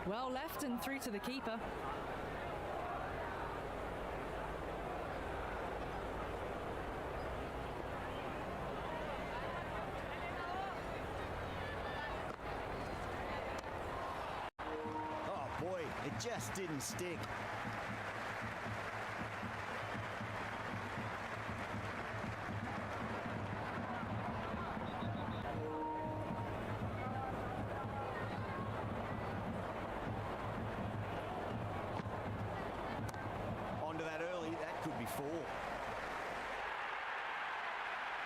Well left and through to the keeper. Boy, it just didn't stick. Onto that early, that could be 4.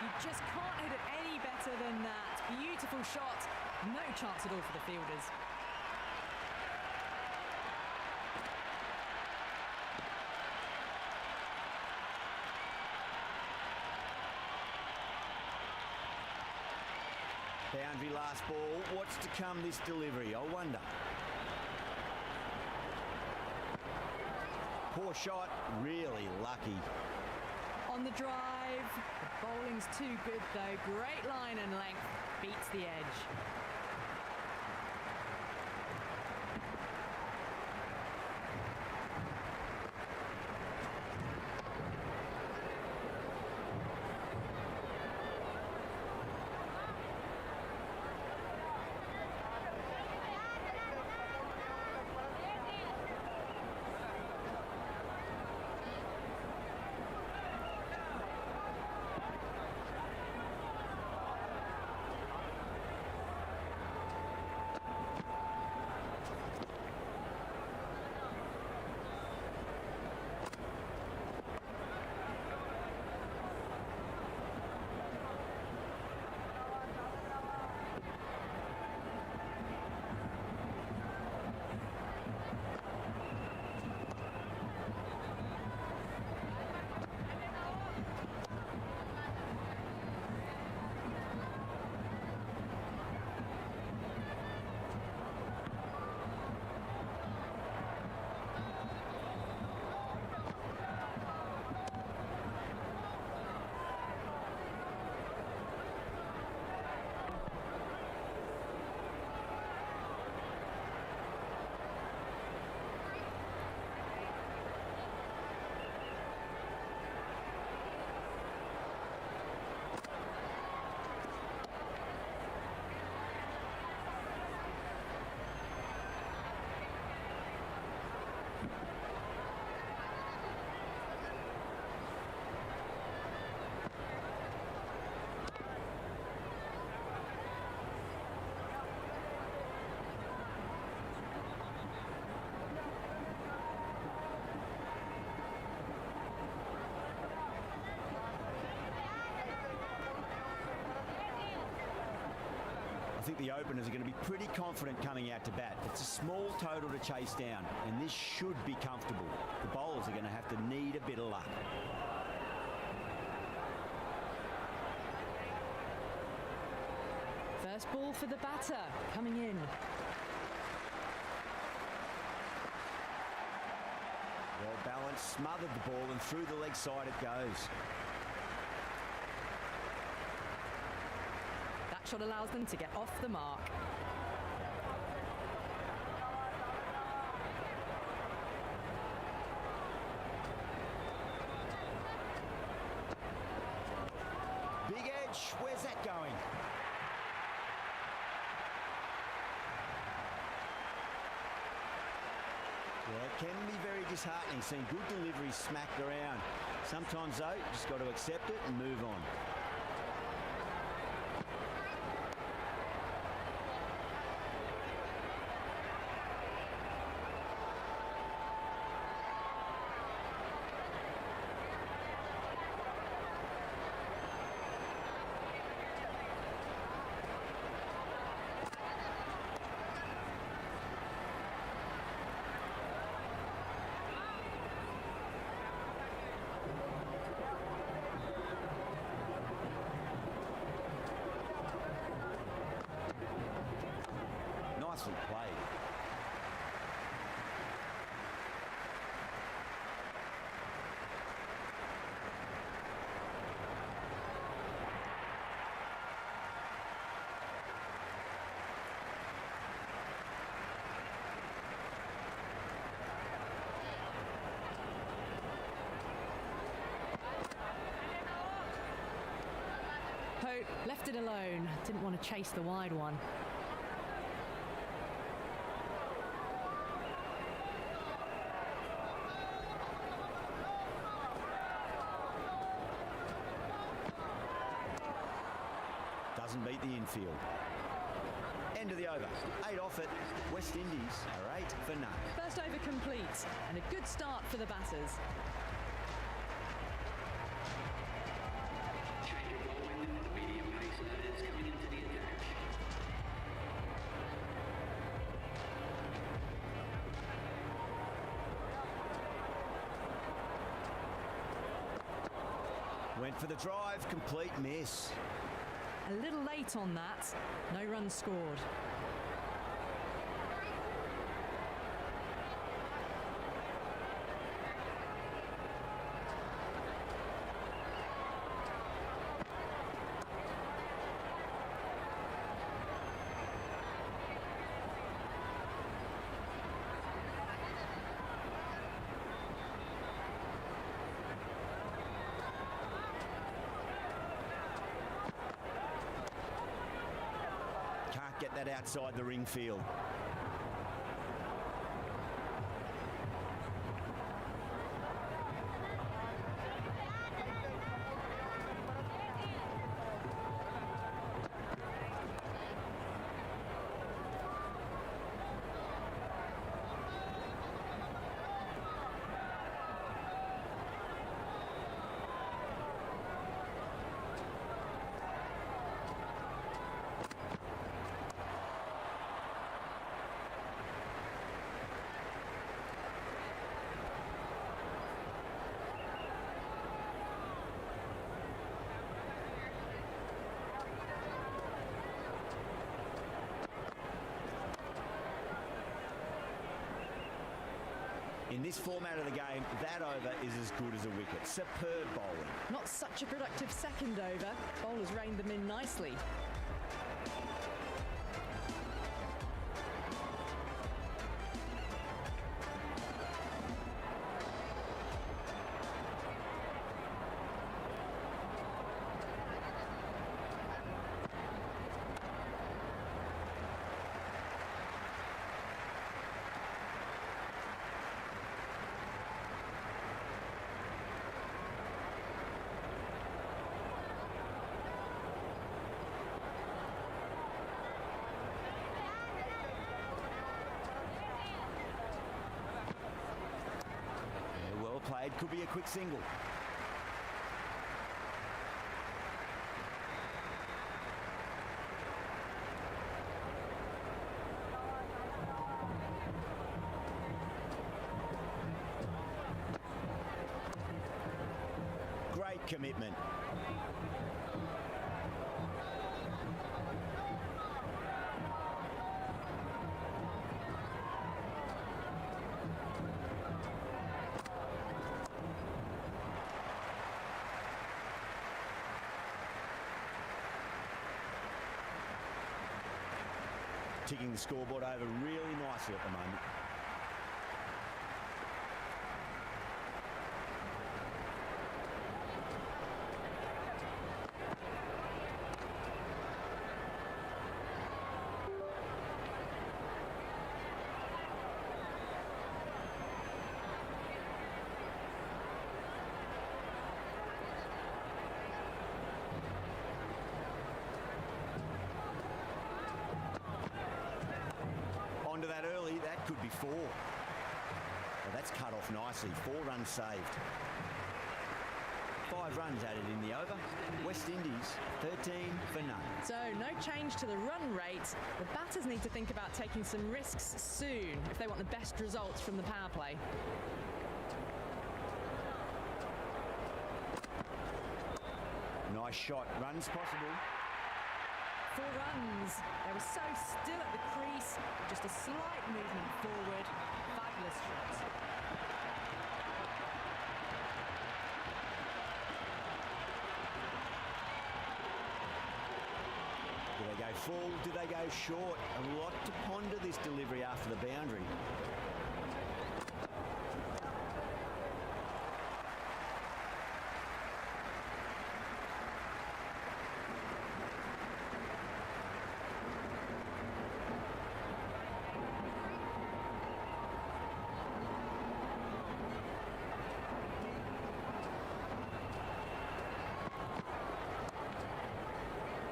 You just can't hit it any better than that. Beautiful shot. No chance at all for the fielders. Boundary last ball. What's to come this delivery? I wonder. Poor shot. Really lucky. On the drive. The bowling's too good though. Great line and length. Beats the edge. think the openers are going to be pretty confident coming out to bat. It's a small total to chase down, and this should be comfortable. The bowlers are going to have to need a bit of luck. First ball for the batter, coming in. Well balanced, smothered the ball, and through the leg side it goes. That shot allows them to get off the mark. Big edge, where's that going? Yeah, it can be very disheartening seeing good deliveries smacked around. Sometimes though, you just got to accept it and move on. Nicely played. Pope left it alone, didn't want to chase the wide one. Doesn't beat the infield. End of the over. 8 off it. West Indies are 8 for none. First over complete, and a good start for the batters. Change of bowling, the medium pacer is coming into the attack. Went for the drive, complete miss. A little late on that, no runs scored. Get that outside the ring field. In this format of the game, that over is as good as a wicket. Superb bowling. Not such a productive second over. Bowlers reined them in nicely. Played, could be a quick single. commitment. Ticking the scoreboard over really nicely at the moment. Onto that early, that could be 4. Well, that's cut off nicely. 4 runs saved. 5 runs added in the over. West Indies 13 for none. So no change to the run rate. The batters need to think about taking some risks soon if they want the best results from the power play. Nice shot. Runs possible. 4 runs. They were so still at the crease. Just a slight movement forward. Fabulous shot. Do they go full? Do they go short? A lot to ponder this delivery after the boundary.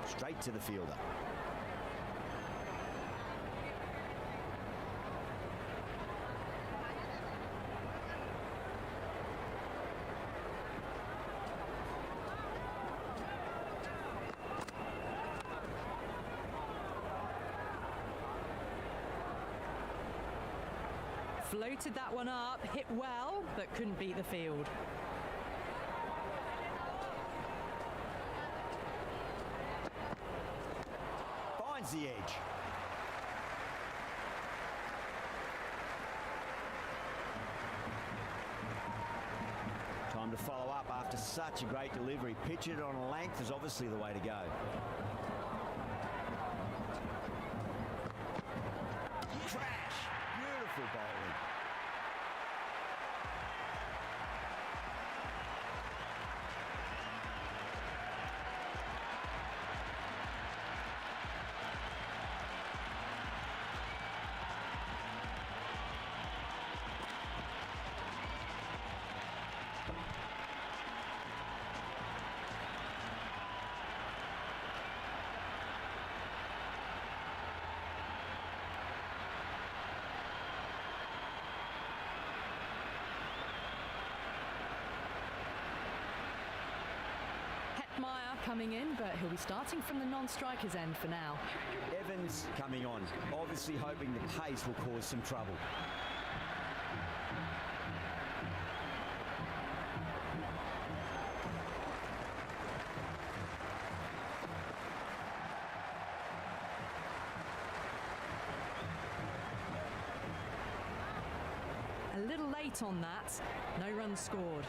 Straight to the fielder. Floated that one up, hit well, but couldn't beat the field. Finds the edge. Time to follow up after such a great delivery. Pitch it on a length is obviously the way to go. Crash! Beautiful bowling. Coming in, but he'll be starting from the non-strikers end for now. Evans coming on, obviously hoping the pace will cause some trouble. A little late on that, no runs scored.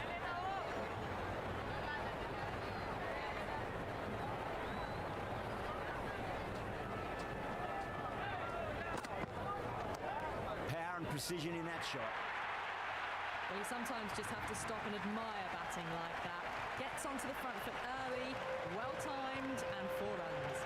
Precision in that shot. Well, you sometimes just have to stop and admire batting like that. Gets onto the front foot early, well timed, and 4 runs.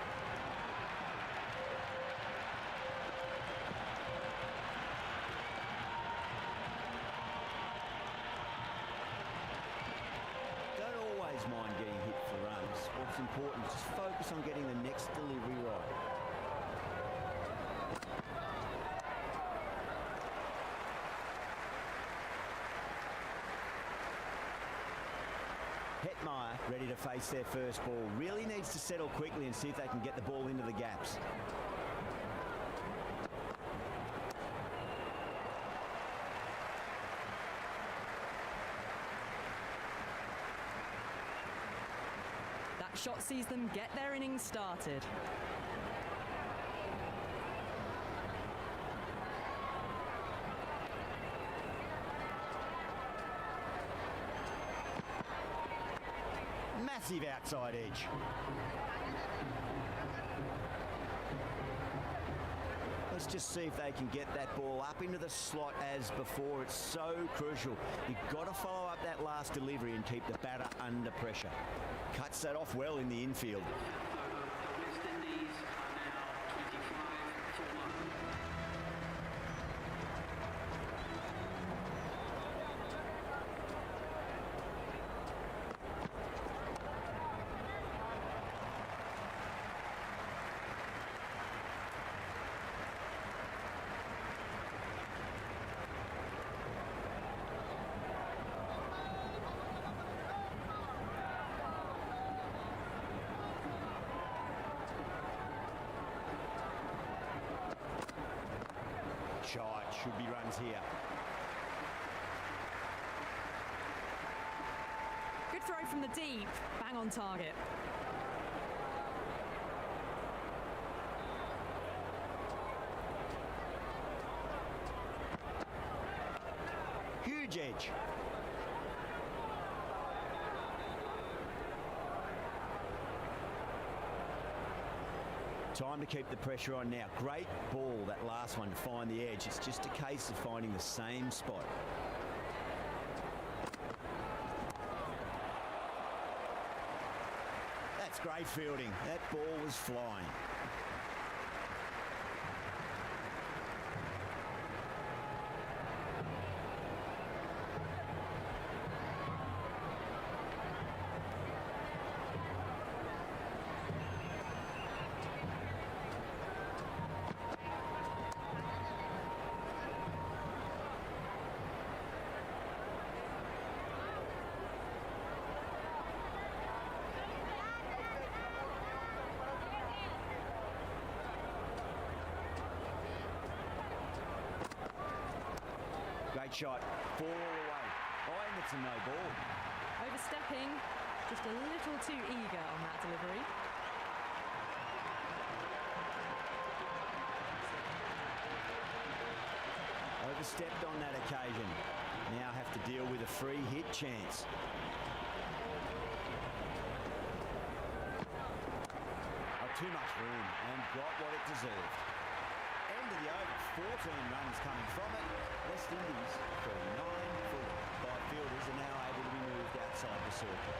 Don't always mind getting hit for runs. What's important is just focus on getting the next delivery right. Hetmeyer ready to face their first ball. Really needs to settle quickly and see if they can get the ball into the gaps. That shot sees them get their innings started. Massive outside edge. Let's just see if they can get that ball up into the slot as before. It's so crucial. You've got to follow up that last delivery and keep the batter under pressure. Cuts that off well in the infield. The West Indies are now 25 for 1. Shot, should be runs here. Good throw from the deep, bang on target. Huge edge. Time to keep the pressure on now. Great ball, that last one, to find the edge. It's just a case of finding the same spot. That's great fielding. That ball was flying. Great shot. Ball all the way. I think it's a no ball. Overstepping, just a little too eager on that delivery. Overstepped on that occasion. Now have to deal with a free hit chance. Oh, too much room and got what it deserved. End of the over, 14 runs coming from it. West Indies 39 full. Five fielders are now able to be moved outside the circle.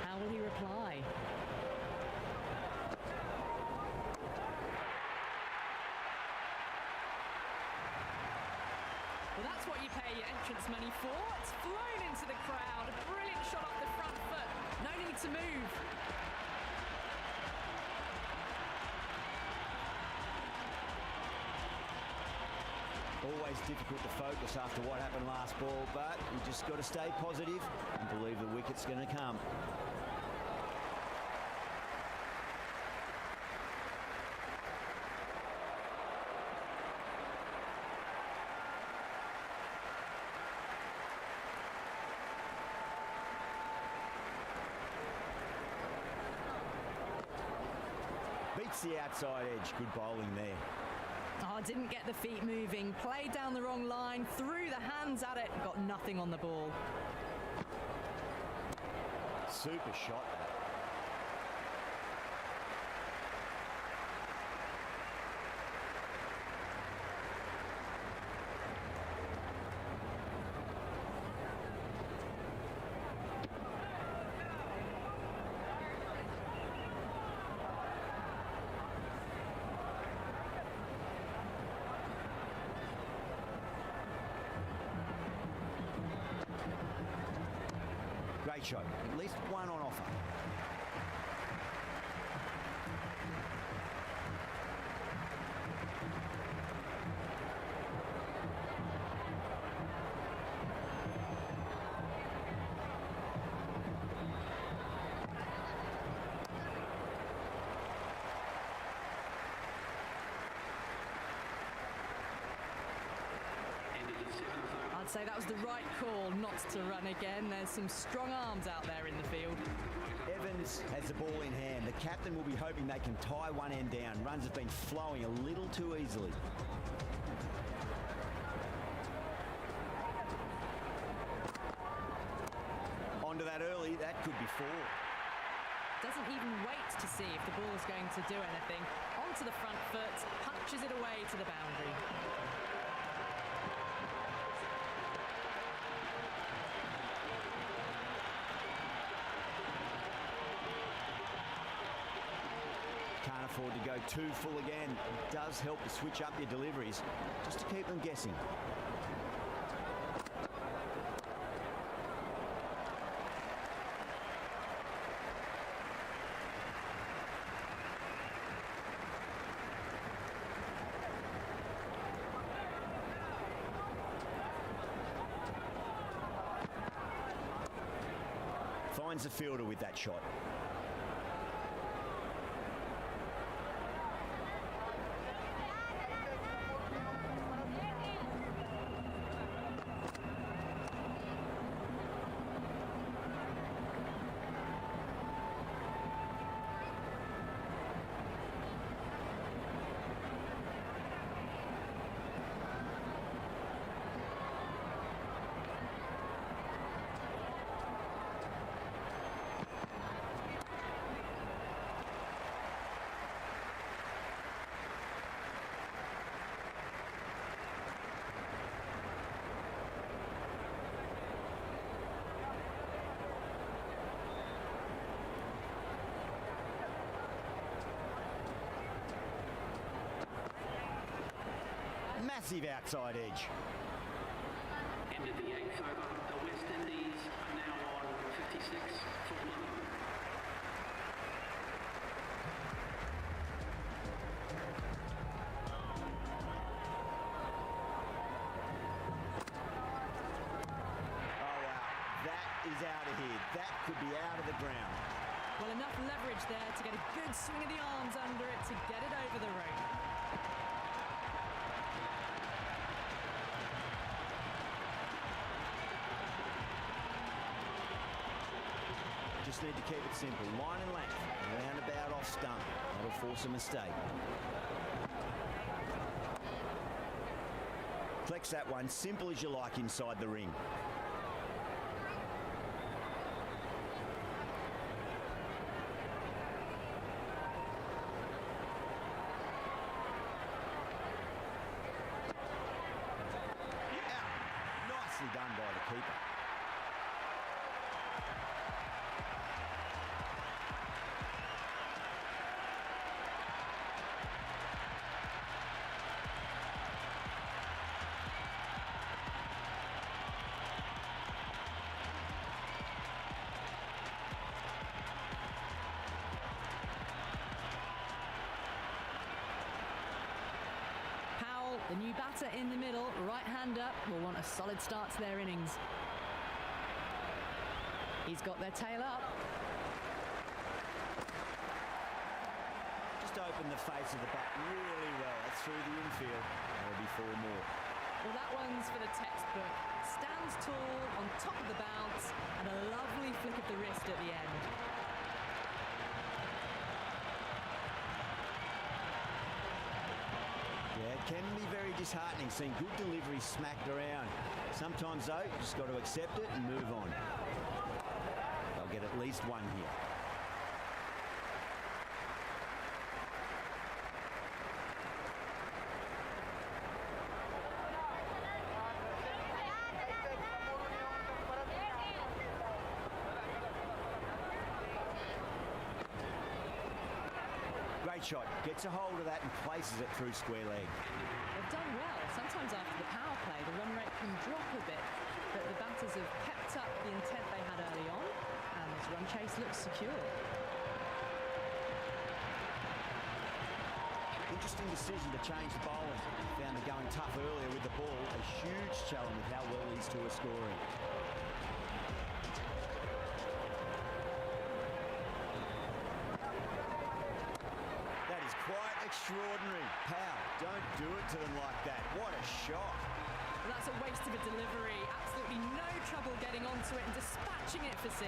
How will he reply? Well, that's what you pay your entrance money for. It's flown into the crowd. A brilliant shot off the front foot. No need to move. Always difficult to focus after what happened last ball, but you just got to stay positive and believe the wicket's going to come. Beats the outside edge. Good bowling there. Oh, didn't get the feet moving. Played down the wrong line. Threw the hands at it. Got nothing on the ball. Super shot that. Great shot. At least one on offer. say that was the right call not to run again. There's some strong arms out there in the field. Evans has the ball in hand. The captain will be hoping they can tie one end down. Runs have been flowing a little too easily. Onto that early, that could be 4. Doesn't even wait to see if the ball's going to do anything. Onto the front foot, punches it away to the boundary. Can't afford to go too full again. It does help to switch up your deliveries, just to keep them guessing. Finds the fielder with that shot. Massive outside edge. End of the 8th over. The West Indies are now on 56 for 1. Oh wow, that is out of here. That could be out of the ground. Well, enough leverage there to get a good swing of the arms under it to get it over the rope. Just need to keep it simple. Line and length. Roundabout off stump. That'll force a mistake. Flex that one. Simple as you like inside the ring. Yeah. Nicely done by the keeper. The new batter in the middle, right hand up, will want a solid start to their innings. He's got their tail up. Just opened the face of the bat really well. That's through the infield. There'll be 4 more. Well, that one's for the textbook. Stands tall on top of the bounce and a lovely flick of the wrist at the end. Yeah, it can be very disheartening seeing good delivery smacked around. Sometimes, though, you just got to accept it and move on. They'll get at least 1 here. Great shot. Gets a hold of that and places it through square leg. They've done well. Sometimes after the power play, the run rate can drop a bit, but the batters have kept up the intent they had early on, and this run chase looks secure. Interesting decision to change the bowling. Found it going tough earlier with the ball. A huge challenge with how well these two are scoring. That is quite extraordinary. Pow, don't do it to them like that. What a shot. Well, that's a waste of a delivery. Absolutely no trouble getting onto it and dispatching it for 6.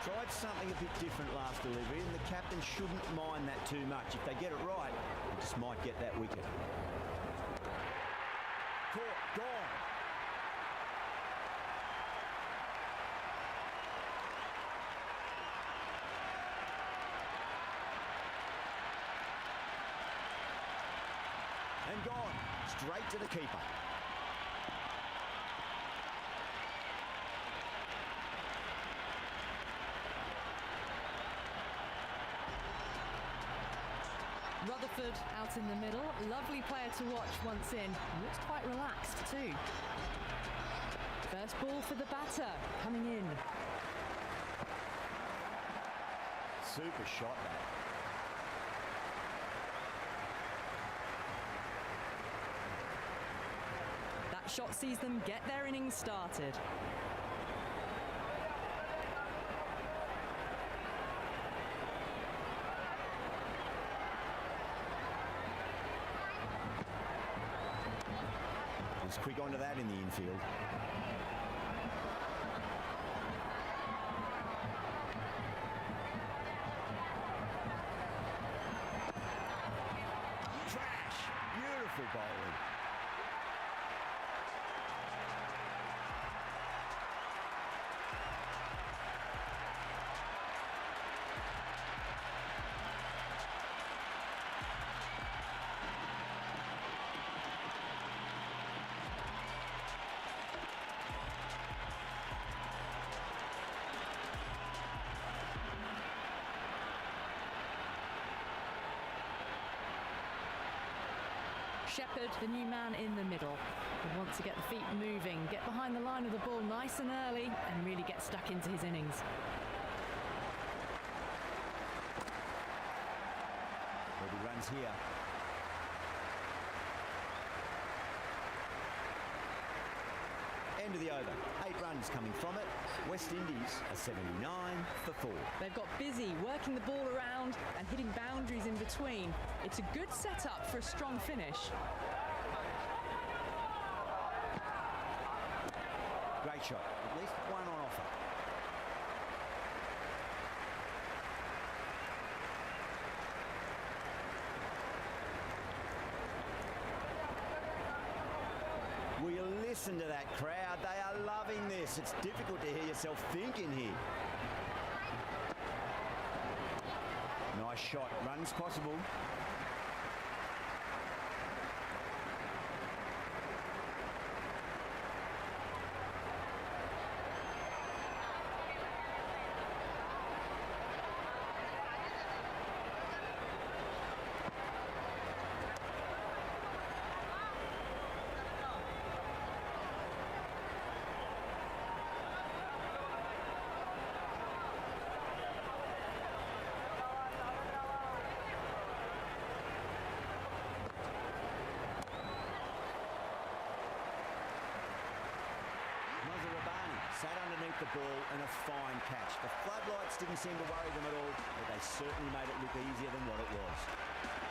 Tried something a bit different last delivery, and the captain shouldn't mind that too much. If they get it right, they just might get that wicket. Caught, gone. And gone, straight to the keeper. Rutherford out in the middle. Lovely player to watch once in. Looks quite relaxed too. First ball for the batter, coming in. Super shot, that. That shot sees them get their innings started. He's quick onto that in the infield. Trash! Beautiful bowling. Shepherd, the new man in the middle. He wants to get the feet moving, get behind the line of the ball nice and early, and really get stuck into his innings. There'll be runs here. End of the over. 8 runs coming from it. West Indies are 79 for 4. They've got busy working the ball around and hitting boundaries in between. It's a good setup for a strong finish. Great shot. At least one on offer. Will you listen to that crowd? They are loving this. It's difficult to hear yourself thinking here. Nice shot. Runs possible. Sat underneath the ball and a fine catch. The floodlights didn't seem to worry them at all, but they certainly made it look easier than what it was.